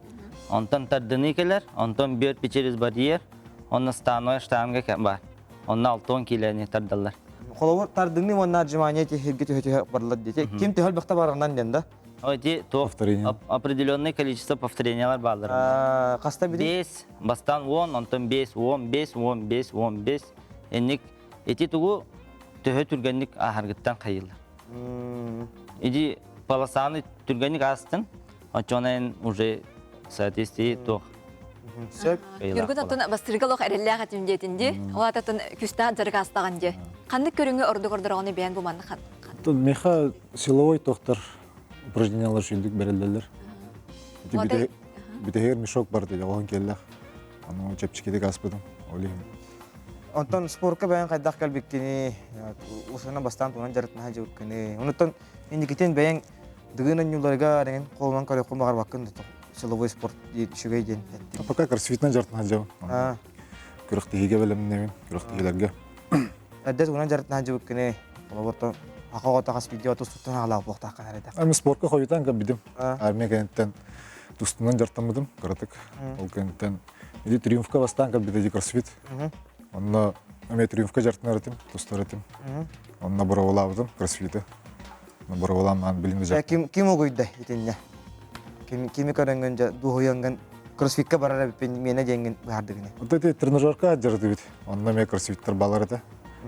онтон тардыны келер, онтон бөрпі через барьер, онна становой штанга бар. Онна 6 килоны тардалар. Қолауыр тардыны онна отжимания техерге төхе барлады дейте. Кем төхел бұқта барғынан ден да? Эти то определенное количество повторениялар баллар. Каста биди? 5, бастан 10, онтон 5, 15, 15, 15. Энник эти тугу төһө түргенник ахаргыттан кайылар. Иди полосаны түргенник астын, очонен уже соответствие то. Юргун атын бастыргалох эрелләгә тимдетинди. Ул атын күстә жарга астаганды. Кандай көрүнгө ордугордорогоны бәян булманды хан. Тут меха силовой доктор упражнениялар шүлдік берелдерлер. Битегер мешок бар дейді, оған келдік. Аны чепчикедек аспыдым, ойлайым. Онтон спортқа бәйін қайдақ кәлбеккені, осынан бастан туынан жарытына жауыпкені. Онтон ендекетен бәйін дығынан юларыға деген қолынан көрек қолмағар баққын силовой спорт шүгей ден. Пока кроссфитнан жарытына жауын. Күріқтігеге бәлемінен, күріқтігелерге. Әддет онан жарытына жауыпкені. Олабыртон ақауға тағас видео тұстықтан ағылау боқтаққан әреді. Әмі спортқа қойытан көбідім. Армия кәнеттен тұстынан жартамыдым, көрітік. Ол кәнеттен. Еде триумфқа бастан көбіді кроссфит. Онна әме триумфқа жартын әрітім, тұстар әрітім. Онна бұравалабыдым, кроссфиті. Бұравалам ан білімді жартым. Ким оғойды етенне? Кими көрінген дұғыянған кроссфитқа барар әбіппен мені денген бардығыны? Онда тренажерқа жарды бит. Онна ме кроссфиттер балар әді.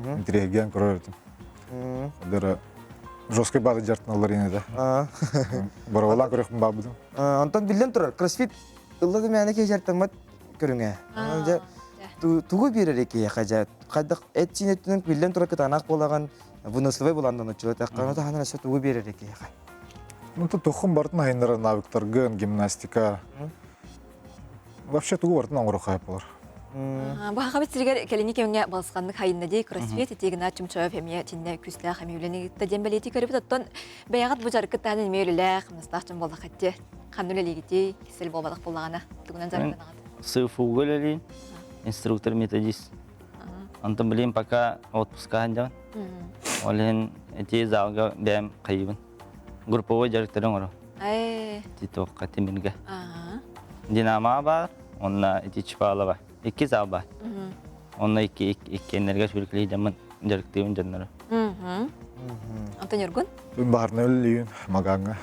Интерегиян көрер әрітім. Дәрі жосқай бады жартын алар ені де. Бұравалан көрекпін бабыдым. Антон білден тұрар, кроссфит ұллады мәні кей жартамат көріңе. Туғы берер еке қажа. Қадық әт синеттінің білден тұрар кітанақ болаған выносливай боландан ұчылы. Таққанаты ханан әсі туғы берер еке қай. Тұқым бартын айындары навиктаргын, гимнастика. Вообще туғы бартын аңыры қайып болар. Бұл хақабет сіргер кәліні кеміңе балысқанлық хайында дей кроссфит етегін атшым чөп әмия тінне күслі қамеулені етті дембәлеті көріп тұттын бәяғат бұл жарқы тәнін мейлілі қымыстақчын болдық әтте қамнулі легетей кесел болбадық болағана түгінен жарқын ағады. Сыфуғы ләлейін, инструктор методист. Антон білейін пока отпуска ханжауын. Олейін әте залға бәйім қайыбын. Групповой жарықтарын ұры. Титоққа темірге. Динамо бар, онна әте чіпалы бар. 2 зал бар. Онна 2 энерге шүріклей жамын жарықтайын жанлары. Антон Юргун? Барны өлілейін, мағаңа,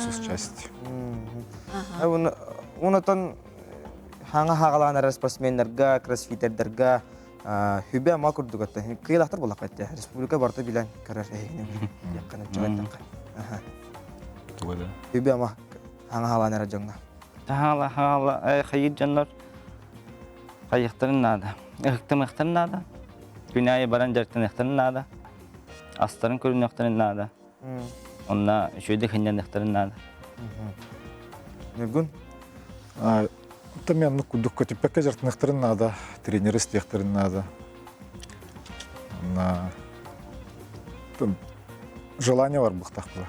сұс части. Онытын хаңа хағалаған әрі спортсменлерге, кроссфитердерге хүбе ама күрдік өтті. Қиылақтар болақ өтті. Республика барды білен көрер әйгінен. Яққанып жоғайттан қай. Хүбе ама хаңа хағалаған әрі жоңна. Хағала қайыр жанлар. Қайықтарын нада. Иқтым нада. Күнәйі баран жарықтан иқтарын нада. Астарын көрін иқтарын нада. Онна шөйді қынжан иқтарын нада. Нергун? Мен күдік көтіппәкке жартын иқтарын нада. Тренері істектарын нада. Желание бар бұқтақ бұла.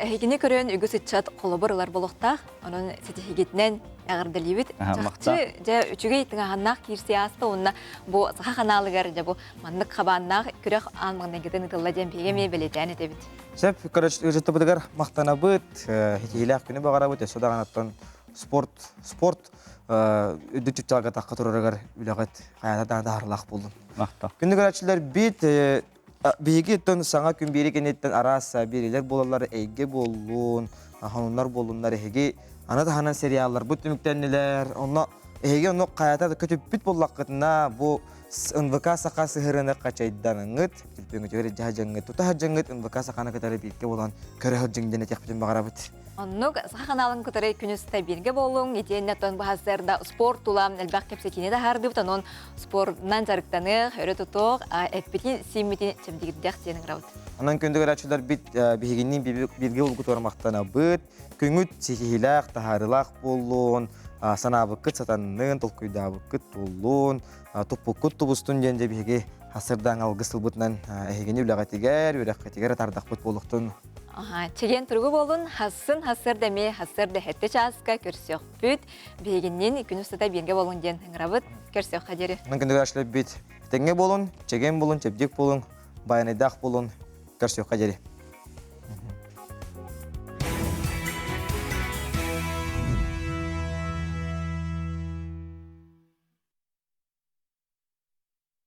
Хегіне көрін үгі сұтчат қолыбырылар болуқтақ, оның сеті хегетінен әғірділейбіт. Жақчы жа үчіге еттің ағаннақ керсе асты, онына бұл сақа қаналығар жа бұл мандық қабаннақ күрек анмығынан кетен ұтылла дем пегеме белетән етебіт. Сәп, көріш үжетті бұдығар мақтана бұд, хекейлі күні бағара бұд, содан аттан спорт үдік жүттіға таққа тұрырығар үліғат қаятадан дағырлақ болдым. Күнді көрәтшілер бит Бейге өттен саңа күн бері кенеттен араса берелер болалар, әйге болуын, ханунлар болуынлар, әйге анады ханан сериаллар, бұт үміктенілер, әйге оны қаятады көтіп бүт боллаққытына бұл НВК сақа сығырыны қачайданыңыт, келпеңі жөре жағыңыт, тұта жағыңыт НВК сақаны көтәрі бейге болан көрі ғыржыңден әтек бүтін бағара бұт. Оннук саханалын көтөрөй күнүстө бирге болуң, итеннеттен бахаздарда спорт тулам элбак кепсекине да хардып тонон спорттан жарыктаны өрө тутук, эппитин симмитин чемдигиддек сенин рабыт. Анан көндөгөр ачылар бит бигинин бирге болгут ормактана быт, көңүт сихилак тахарылак болуун, санабыкыт сатаннын толкуйдабыкыт болуун, топукут тубустун денде биге асырдан алгысылбытынан эгени улагатигер, үрөккатигер тардакпыт болуктун. Чеген тургу болун, хасын хасыр деме, хасыр де хетте часка көрсөк бүт, бегиннен күнүстө бирге болун ден ыңрабыт көрсөк хадери. Көндөгөр ачылар бит теңге болун, чеген болун, чепдик болун, байнайдак болун көрсөк хадери.